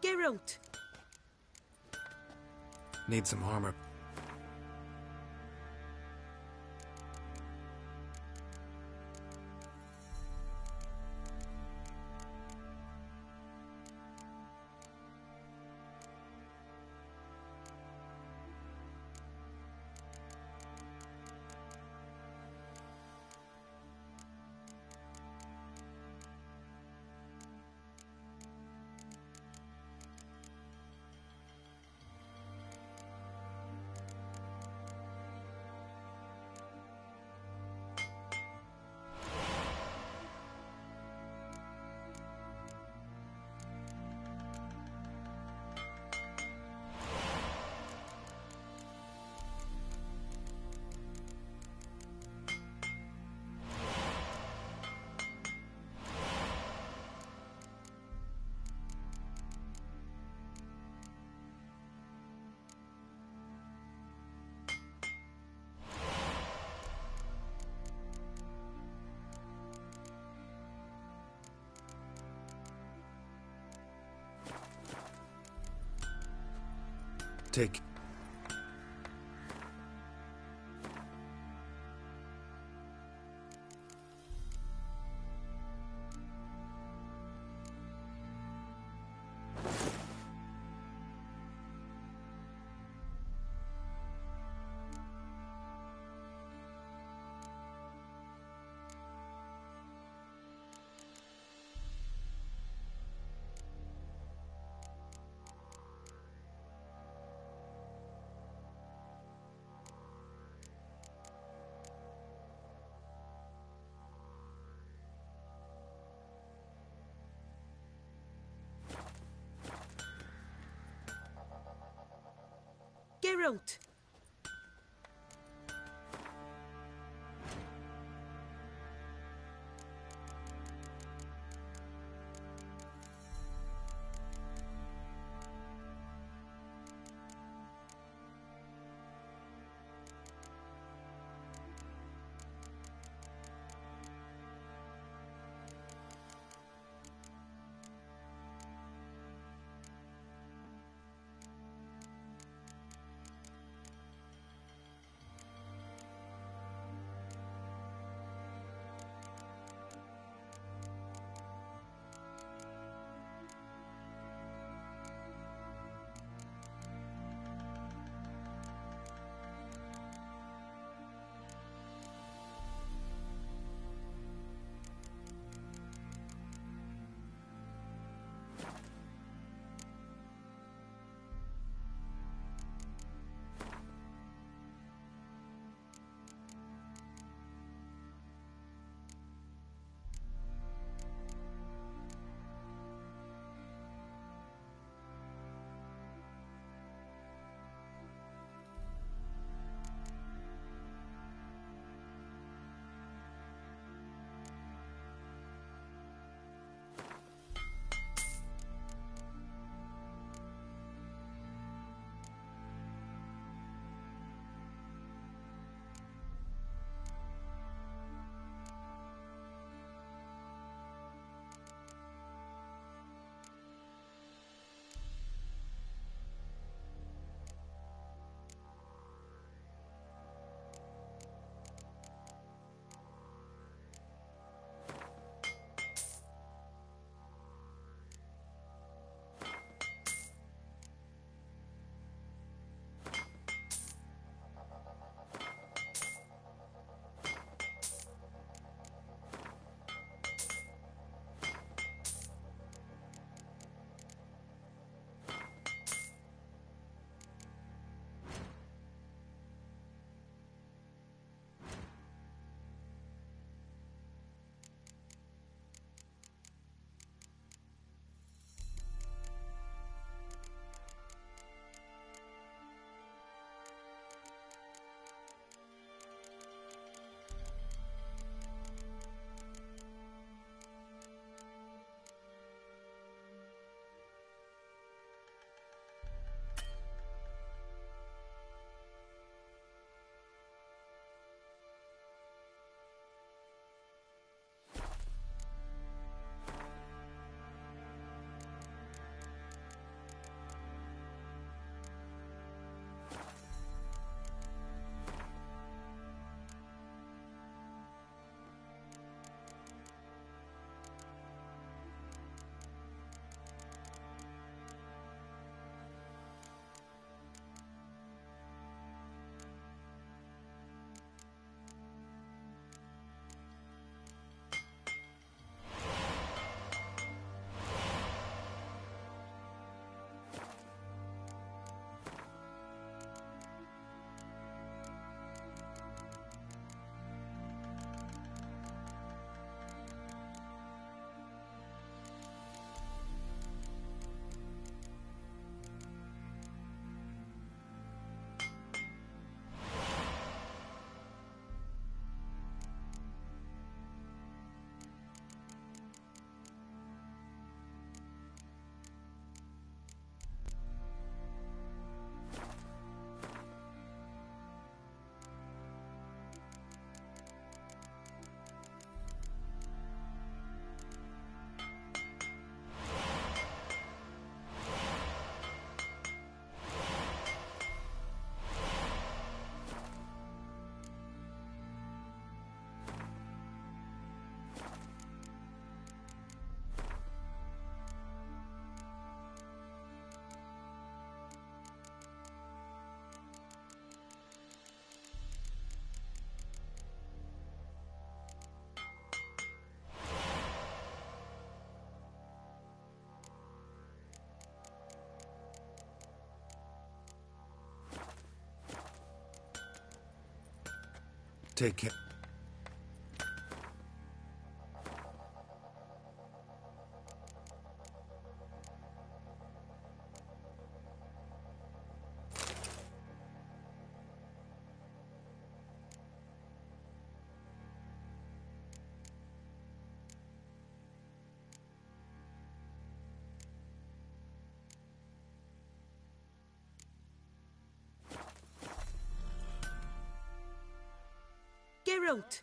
Geralt! Need some armor. Take... Geralt! Take care. Geralt!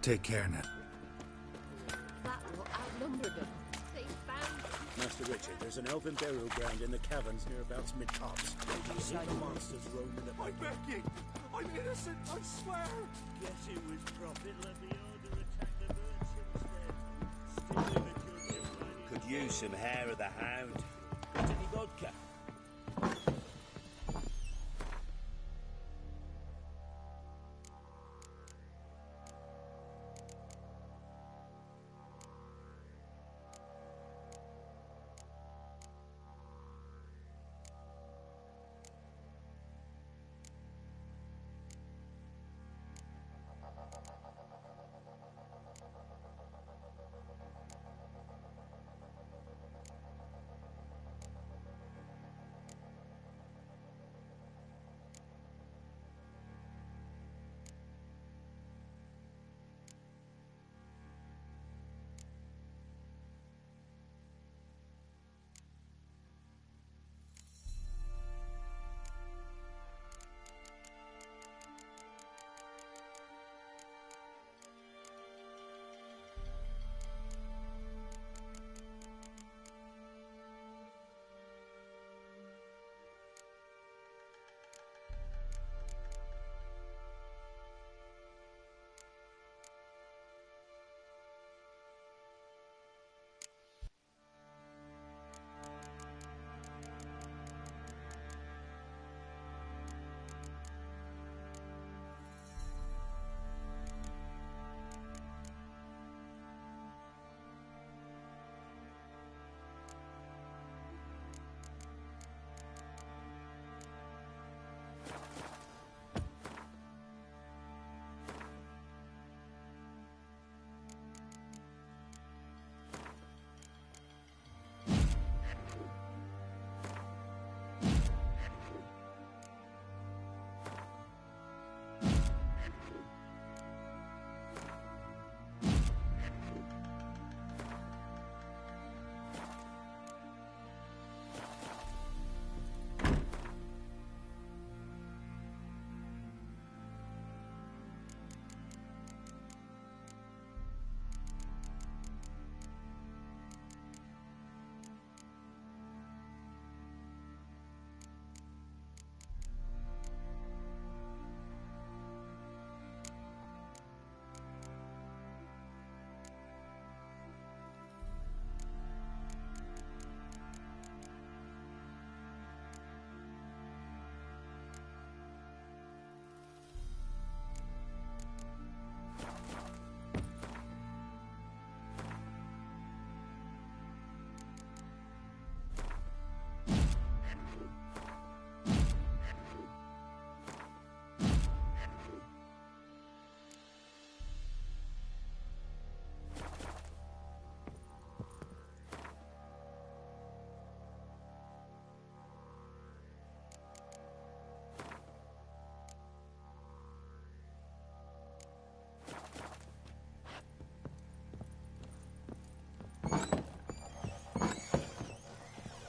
Take care now. That lot outnumbered them. They found it. Master Richard, there's an elven burial ground in the caverns nearabouts mid-tops. You see the monsters roaming about. I'm begging! I'm innocent, I swear! Guess it was profit. Let the order attack the merchants then. Still live until you're ready. Could use some hair of the hound. Got any vodka?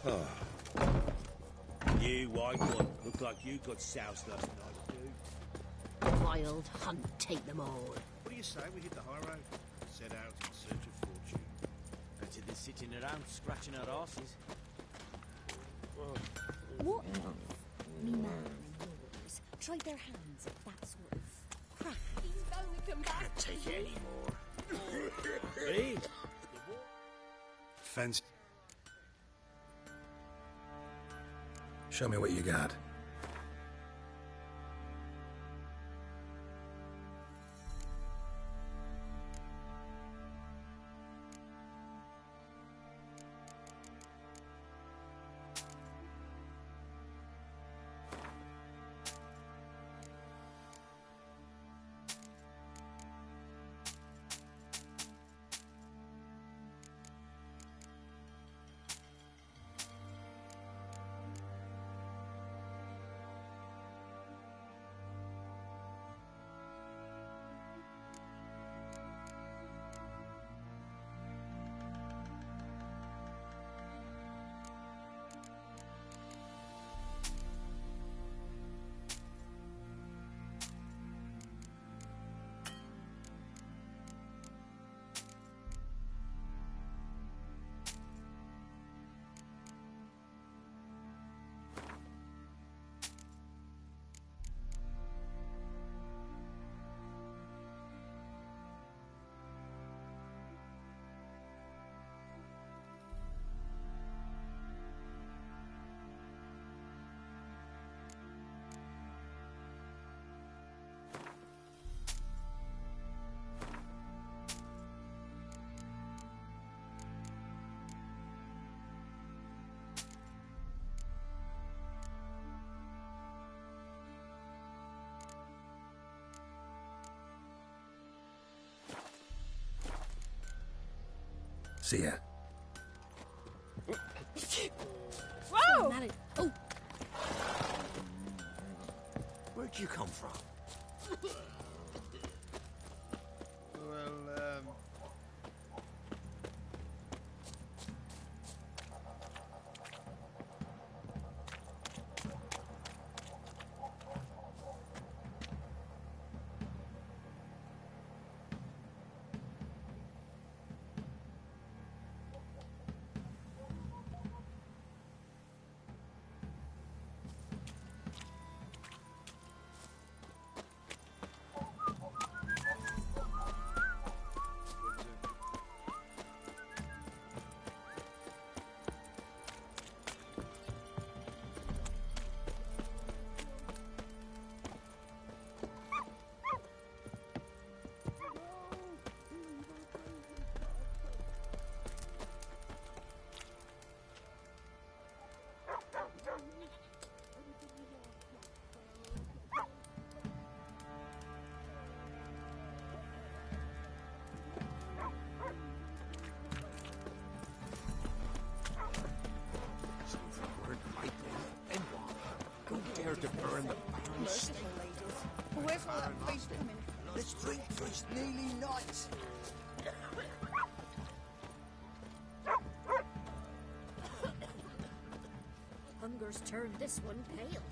Oh. You, white one, look like you got soused last night, dude. Wild hunt, take them all. What do you say we hit the high road? Set out in search of fortune. Better than sitting around scratching our asses. What if me man and yours tried their hands at that sort of craft? He's bound to come back. Can't take it anymore. Hey! Fence. Show me what you got. See ya. Whoa! Oh, Where'd you come from? Well, To burn the barn steak. Where's all that priest coming? Let's drink first, nearly night. hunger's turned this one pale.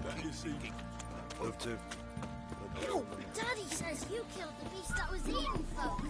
What do you say? Love to. Oh, Daddy says you killed the beast that was eating folk.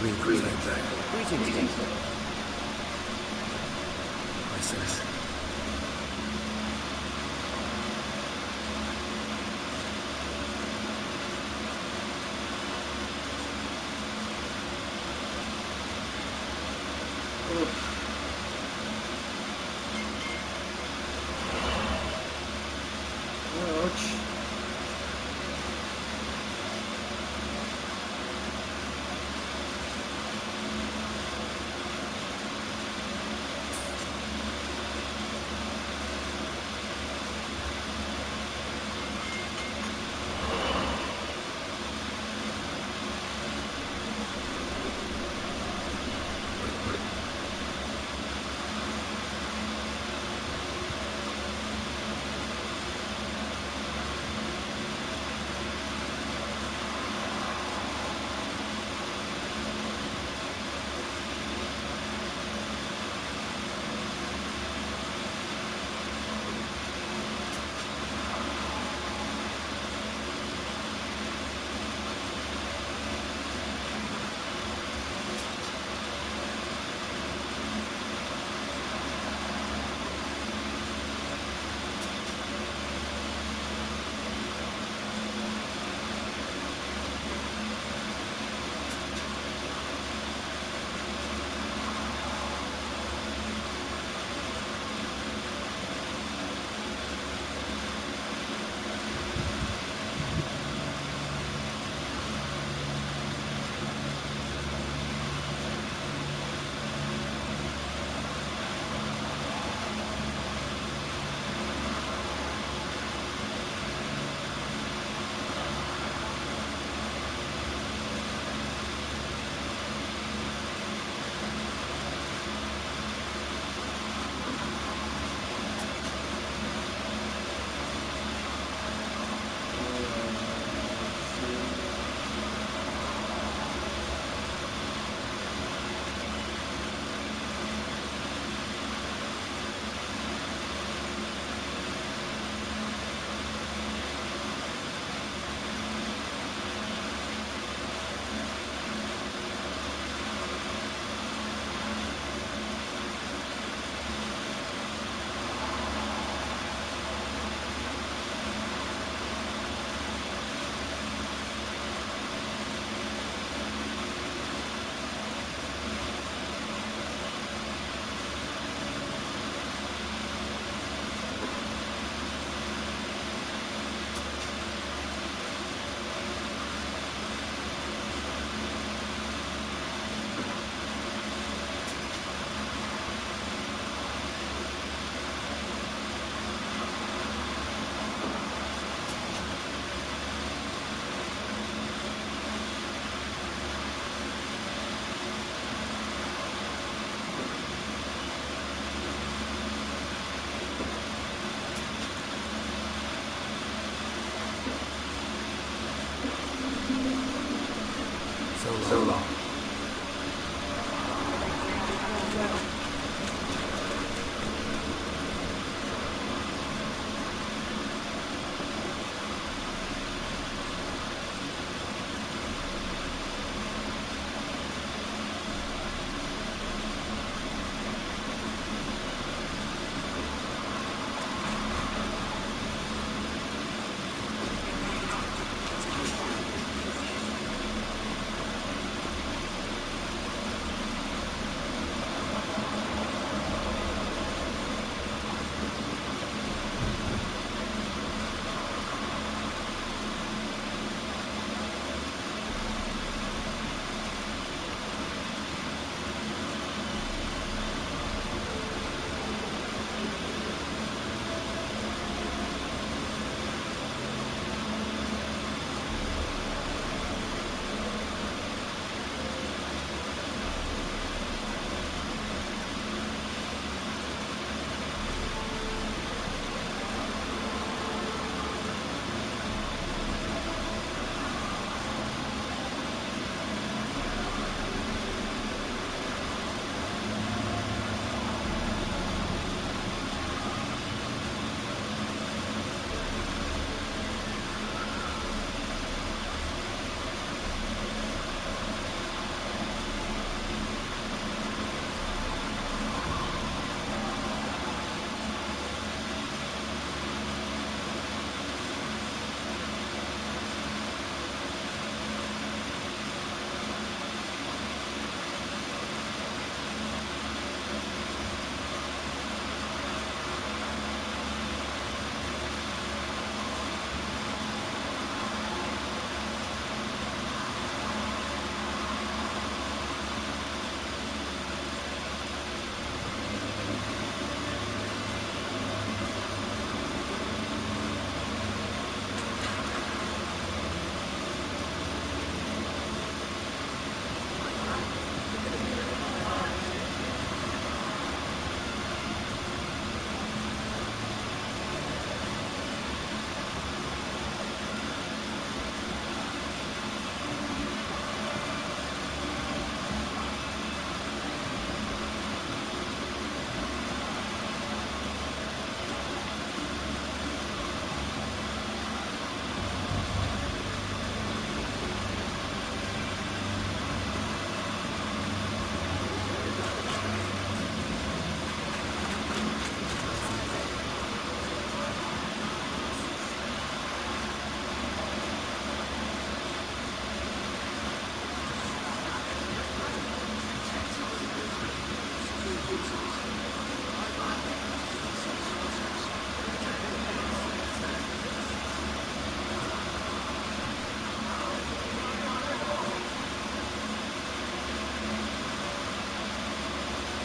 Greetings, Jack. Greetings, King. My sense. Ouch.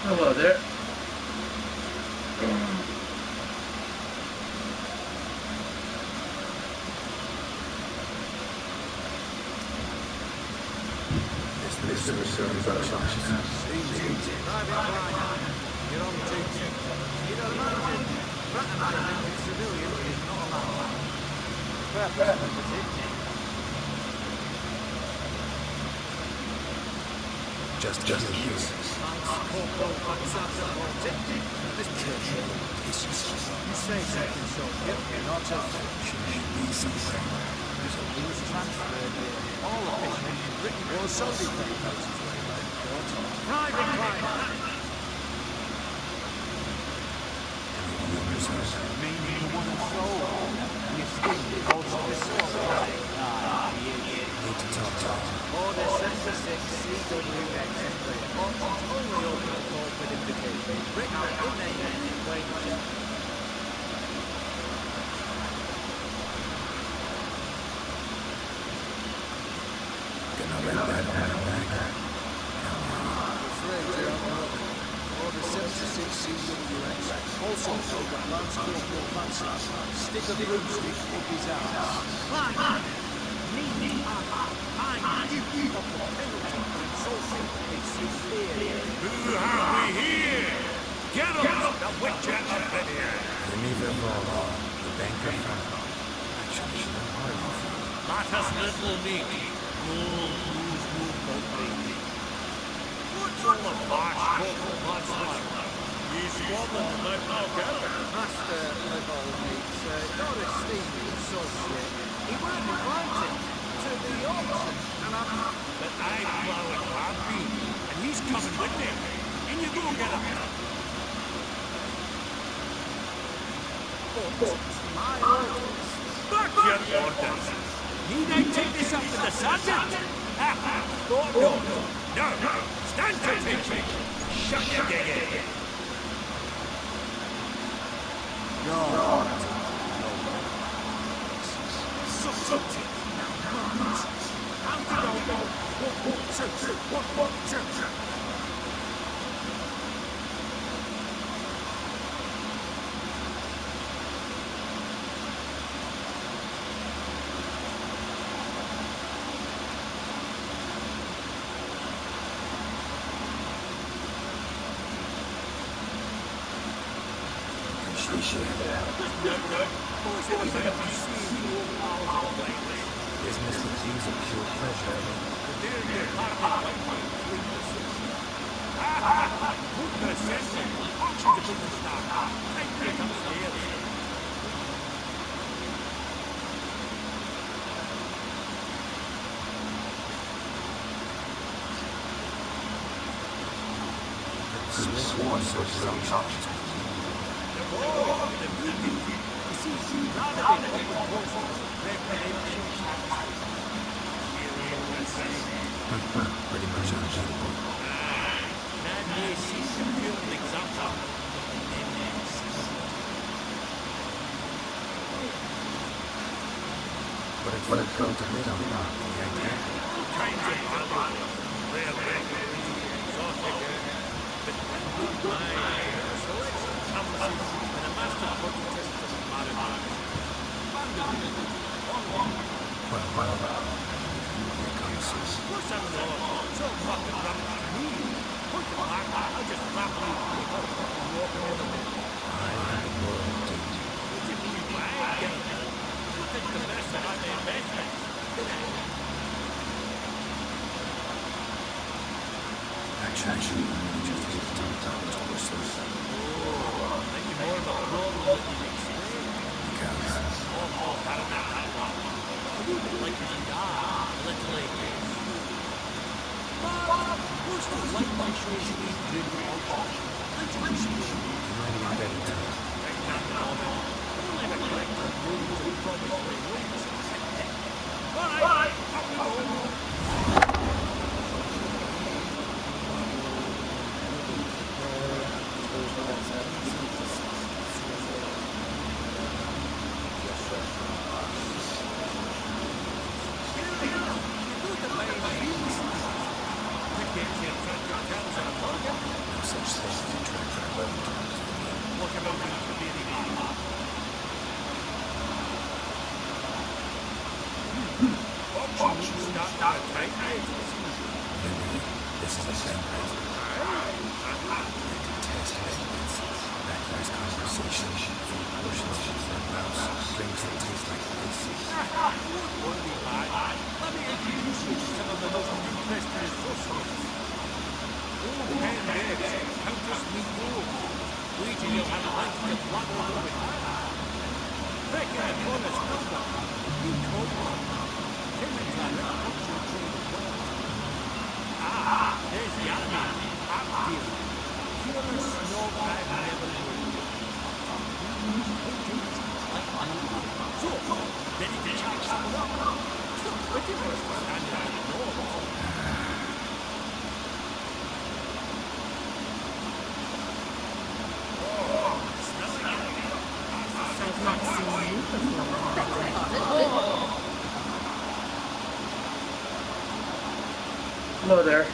Hello there. This is the You're on duty. You don't imagine. Fraternising with civilians is not allowed. Purpose limited. Just use. Corporal this you say something, soldier. Not a Be something. He was transferred here. All officials written or Sunday papers. Private client. Meaning the one who sold. The estate also the soul. Need to talk to him. Order 76 CWX is clear. Options only open to corporate indication. Written in English. Wait. Gonna let that matter back. Order 76 CWX. Also told that Lance Corporal Fancy stick a broomstick up his ass. Fine. Need I give up the penalty for insulting a superior. Who have we here? Get up, the Witcher of Lydia. Remy Vervola, the banker from... Actually, she went hard off. Matters little meek. What's all the fast corporal much like? You squabbling about no girl. Master Level meets Doris Stevens, associate. He weren't invited to the auction, and But I'm plowing Bambi, and he's coming with me. And you go get him. my orders. Back your orders. Need I take this up to the sergeant? Thought not. No, stand to attention. Shut your gig. Business with you is a pure pleasure. Sworn searches on charges. Pretty much unbeatable. But it's come to bid on the idea. Actually, just hit the top to push this. Like my show should be start to time agents. This is a banquet. I detest banquets. Backwards conversation, food portions of their mouse, drinks that taste like piss. Won't worry, man. Let me introduce you to some of the most interesting associates. Old Hen Babes, Countess Mignon. Wait till you'll have plenty to blather them with her. Reckon the Cornish Wilbur. You told me. Him and Clement cultural trade of wealth. There's Yanni, art dealer. Pure snob I've never known. Paintings like no. So, ready to chat someone up? It's not pretty for us to stand there and ignore. I've not seen you before. Beg your pardon. Hello there.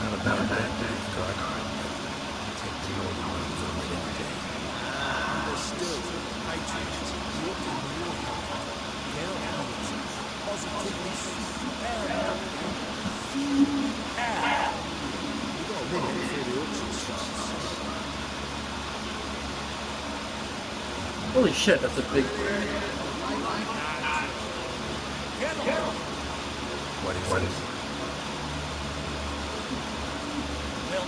Not a bad bet, Nilfgaard. I'll take the older ones over any day. Understood. Patriots, look in the war helmet. Get on it. Positively superb. Superb. We've got a minute before the auction starts. Holy shit, that's a big bird. What is it?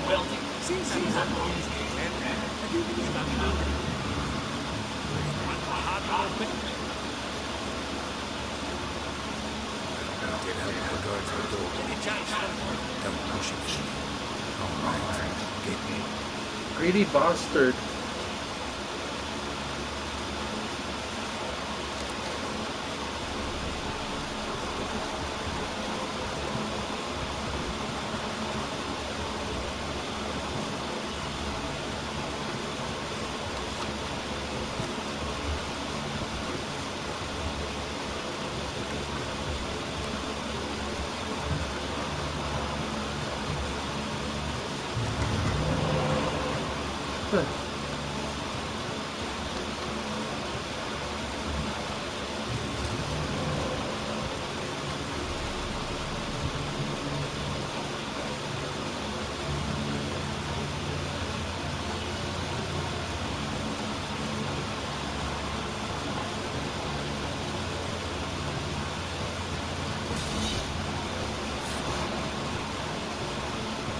Well, since I'm not used to it, I do believe I'm not. A hard little bit. We did help the guards at the door. Any chance for Don't push it. All right. Get me. Greedy bastard.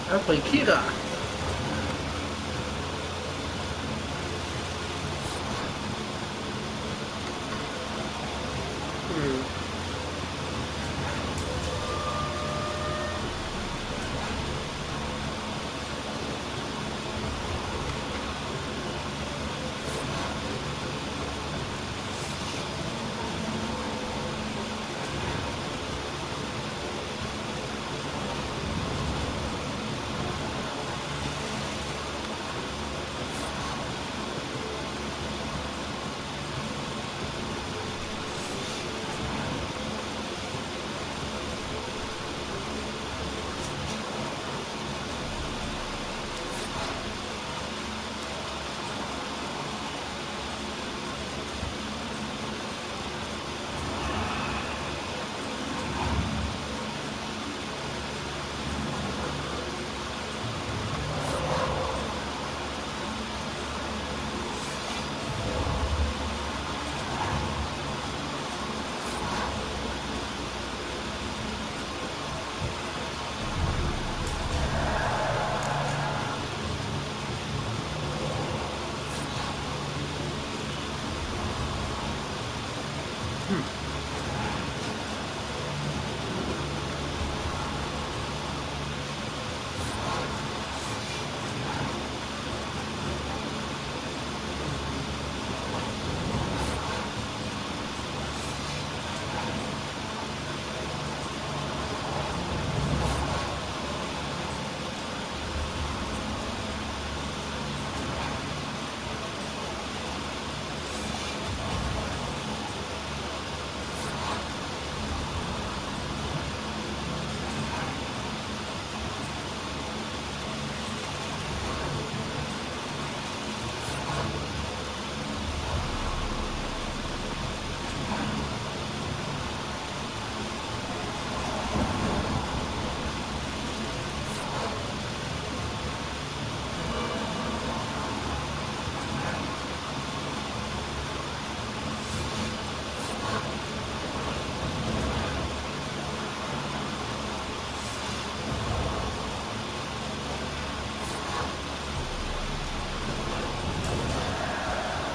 I play Kira.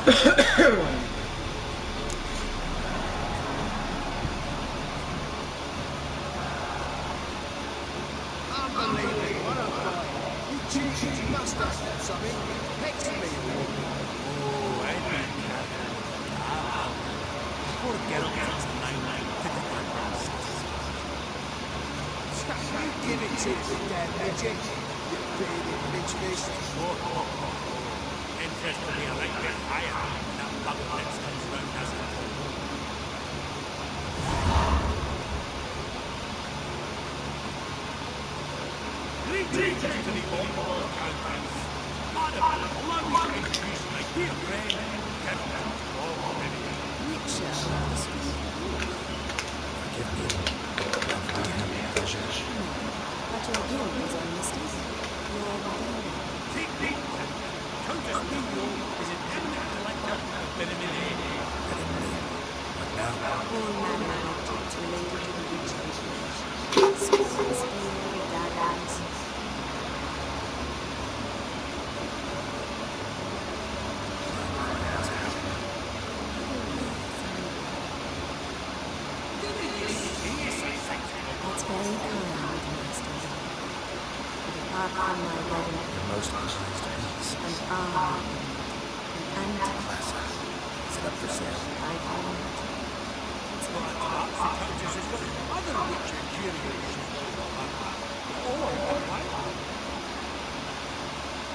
Unbelievable, what a fight. You cheaters, you must have something. Next me or what? Oh, I'd be careful with the car. Poor girl takes a line to the princess. You give it to me, damn midget. You bearded midge fist. Interest will be a right bit higher when that bug of lips comes round, doesn't it? Greetings to the Honourable Countess. Madam, allow me to introduce my dear friend, Count Olivia. Witcher of the Street. Forgive me, but have we any pleasure? But your guild is unmistakable. Your Madonna. Take note, Countess Mino is an eminent collector of memorabilia. But now, All manner of objects related to the Witcher. Swords, steel, daggers. That's very kind, Master. But apart from my wedding, the most prized piece. and armor, and Classic. Is it up for sale? I found it. It's But perhaps the Countess has got other Witcher curios she's going to have. Or why?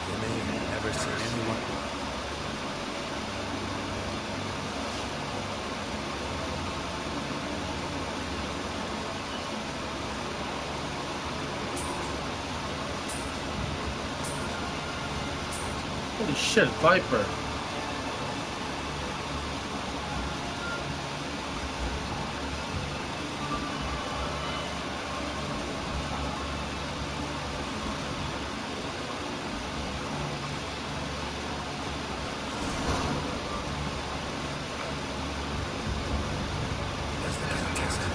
You may have never seen anyone. Holy shit, Viper. Does the Countess have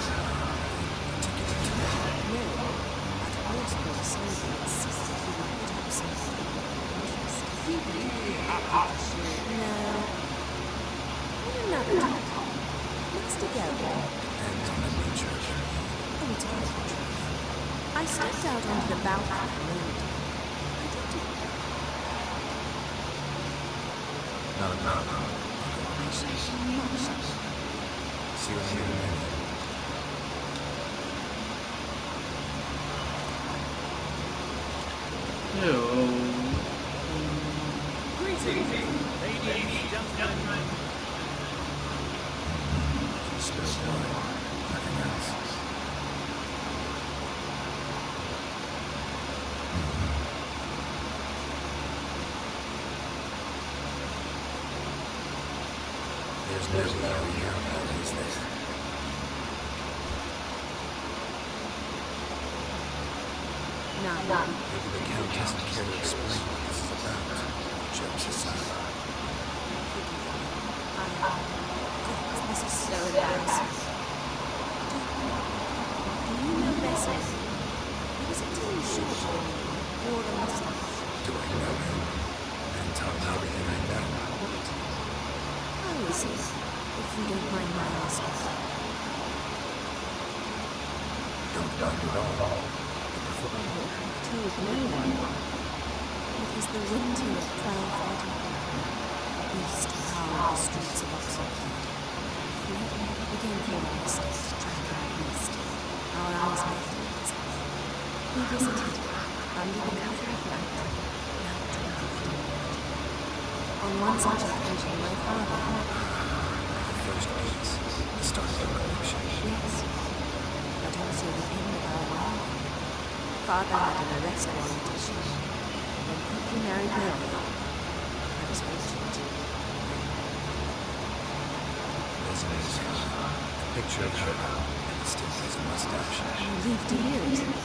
particular to me? no. But also something insisted he would put up something interest. He'd be happy to see. No. On another topic. Master Gelder. Depends on the nature of your need. Oh, it's very true. I stepped out onto the balcony a moment ago. I did Not a problem. See what I mean? Greetings, ladies and gentlemen. Spill blood. Nothing else. There's no way here about is there? None. Maybe the Count doesn't care to explain what this is about. Jokes aside. This is so embarrassing. Do you know Bessie? He was a tiny short one, wore a mustache. Do I know him? And tell me everything I know. How is he, if you don't mind my asking? Don't mind at all. I told no one. It was the winter of 1281. A beast prowled the streets of Oxford. Fled, became furious, striking the beast. Our eyes met. We visited, under the cover of night, night and night. On one such occasion, my father had... The first piece. The start of the collection. Yes, but also the end of our life. Father had an arrest warrant issued, and when quickly married Mary, I was fortunate. Resume is fine. A picture of her, and it still has a mustache. You lived years, and...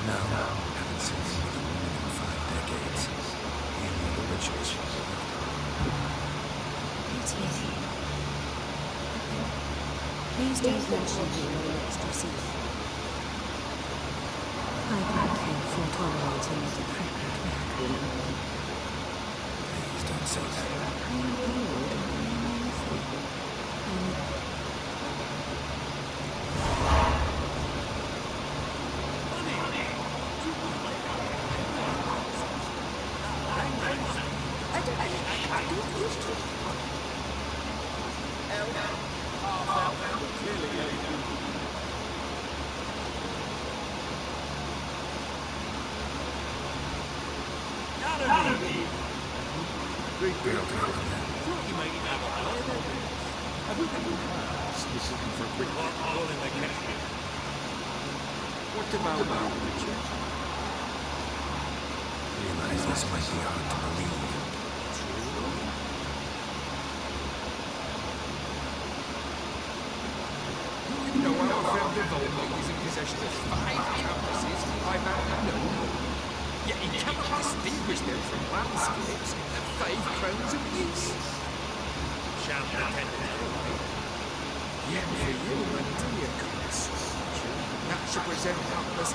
No, haven't seen him with a woman in 5 decades. Any of the rituals. Please don't mention me in your next receipt. I thank you for tolerating the decrepit madwoman. Please don't say that. pale gold at the enemy's What about Richard? Realize this might be hard to believe. You know our friend the Volney is in possession of 5 canvases by Van Noble. Yet he cannot distinguish them from landscapes at 5 crowns apiece. Shan't pretend it's otherwise. Yet for you, my dear Chris, that should present countless.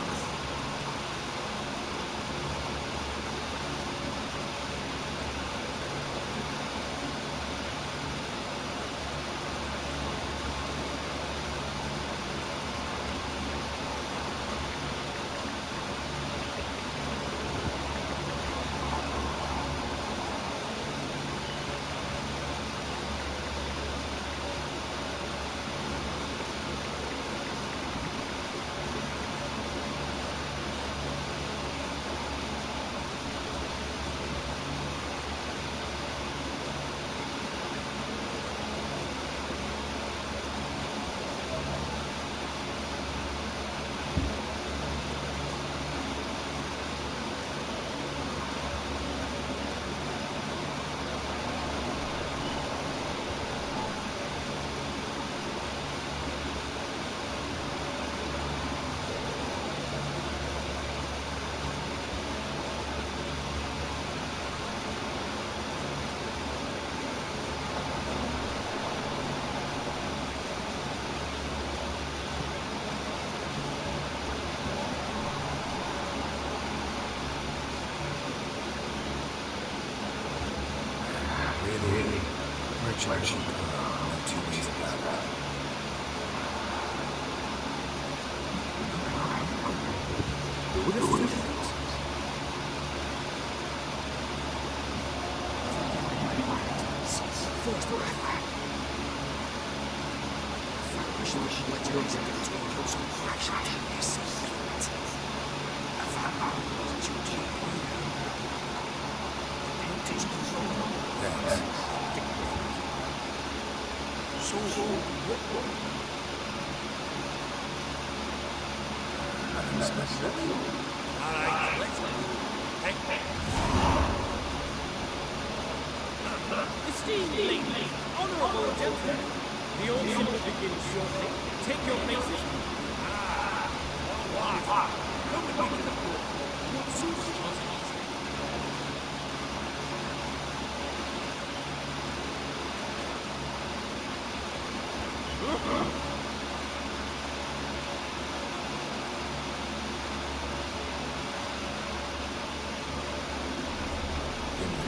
Merchant, no 2 ways about it. Who would have thought it? First I should let you into the table so I shall take this seat. Thanks. So, All right, let's go. Esteemed ladies, honourable gentlemen, the auction will begin shortly. Take your places. Come with me to the court.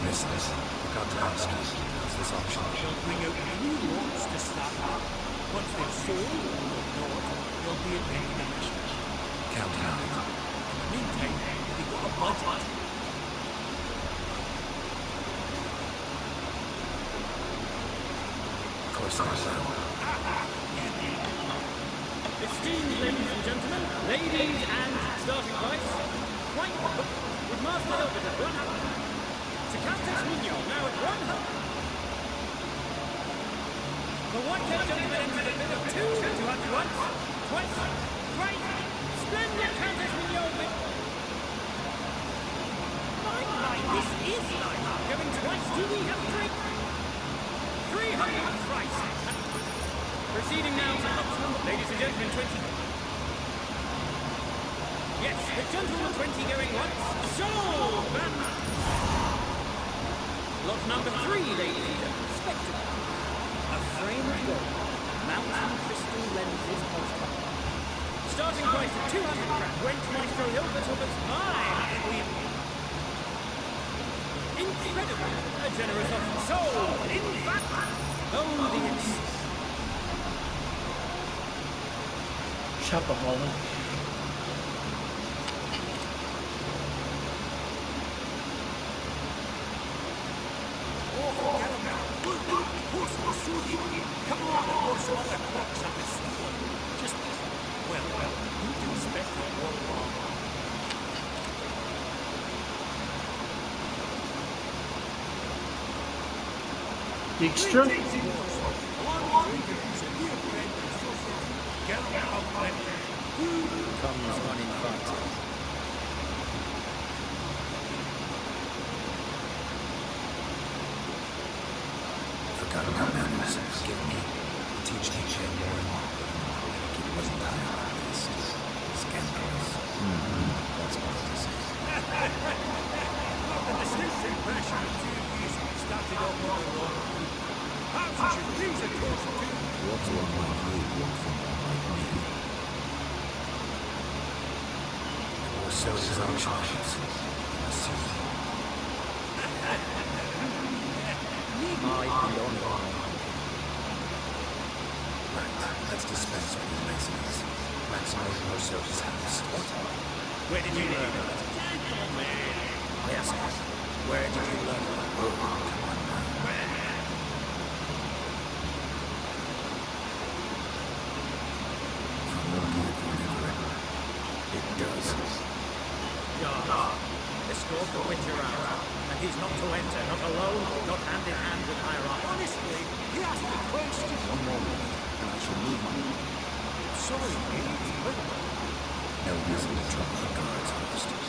Business. Forgot to ask you. How's this auction? They'll bring out new lots to start with. Once they've sold or not, they'll be at the end of the mission. Counting on it. In the meantime, they've got a budget. Of course I will. Esteemed ladies and gentlemen, ladies and starting price, white with Master Hilbert at 100. To Countess Mignon now at 100. The white-haired gentleman enters a bid of 200 once, twice, thrice. Splendid Countess Mignon with... My, this is nice. Going twice, do we have 300 thrice. Proceeding now to lot number... Ladies and gentlemen, 20. Yes, the gentleman 20 going once. Sold! Lot number 3, ladies and gentlemen. Spectacle. A frame of gold. Mountain crystal lenses postcard. Starting price of 200 crowns. Went Maestro Hilbert of us. My! Incredible. incredible. A generous offer. So, in fact, though the Shopaholic. Come on, I've got some other clocks up his store. Just, well, who'd expect it one wrong? Extra? Comes uninvited. Forgotten how manners. Forgive me. Teach teacher more and more. It wasn't high on our list. Scandalous. That's what to say. Got the distinct impression that you started off on the wrong foot. Perhaps you should raise a toast to... What's one like you? What's one like me? Or so his own choices. Right, let's dispense with these niceties. Maximize Rousseau's house. What? Where did you learn that? Gentleman! Yes, where did you learn that? Oh, come on now. From looking at whatever it does. escort the Witcher out. And he's not to enter, not alone, not hand in hand with Hierarch. Honestly, he asked the question. One more word, and I shall move on. Sorry, but... No reason to trouble the guards, Hollister.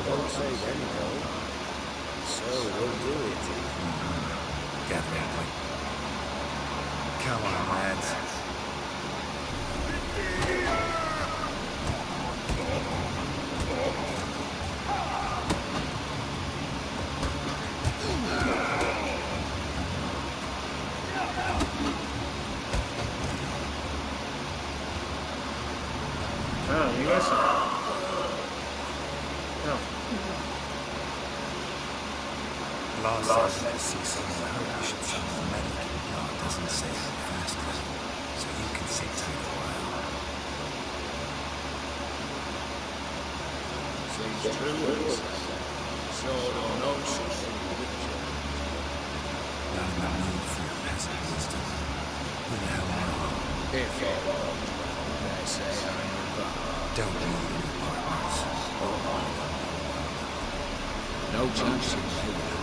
Don't say then, no. So we'll do it. Gather up. Come on, lads. Oh, you guys are... Law says to see someone hurt, you should summon a medic. Law doesn't say how fast, so you can sit tight a while. Seems true. Sword or no sword. Not in the mood for your peasant wisdom. Who the hell are you? If I dare say I'm involved. Don't need any partners. No chance in hell.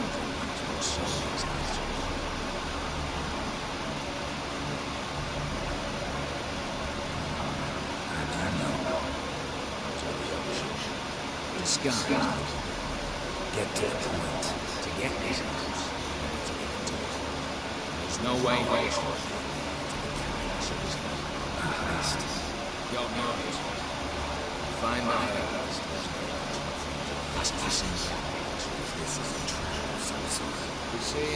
Disguise. Get to the point. To get this house. There's no way he's A heist. Don't know it. Find the heist. Must be some this is a trap of some sort. We see.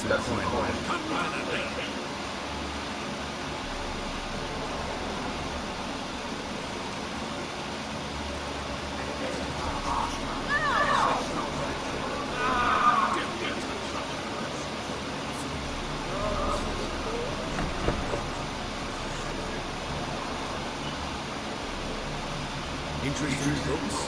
Got some coin. Come to the lake. Interesting books.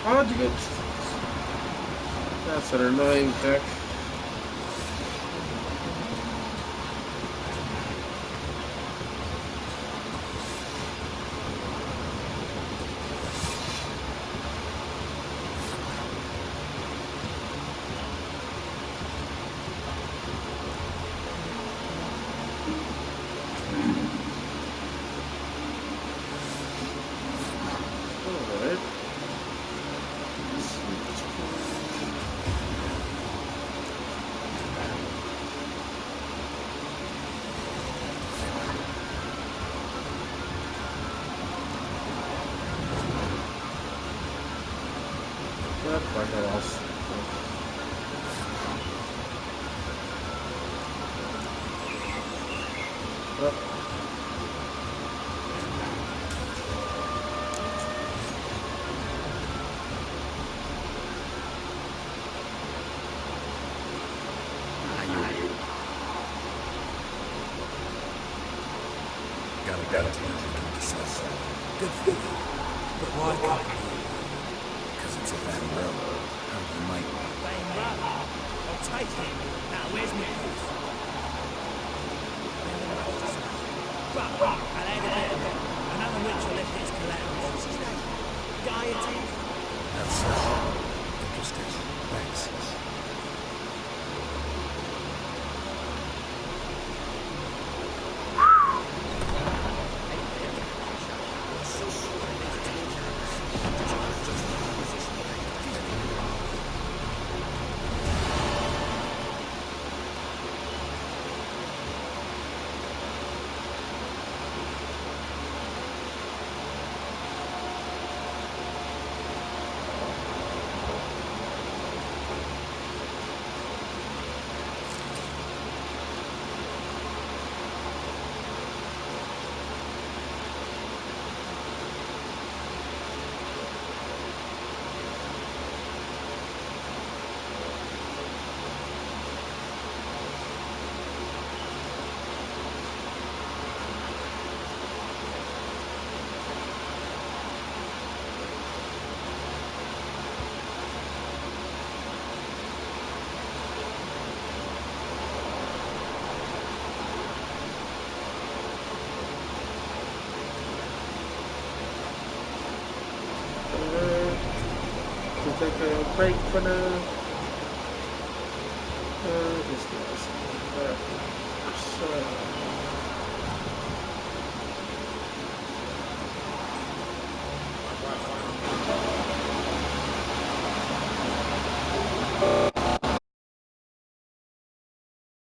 How'd you get... That's an annoying deck. Got it. Good for you. But why can't you? Because it's a bad road. How you might... Bang road. I'll take it. Now, where's my proof? But, I'll add a bit of it. Another ritual left its calamity. What was his name? Gaiety? That's interesting. Thanks. take a break for now. This guy's so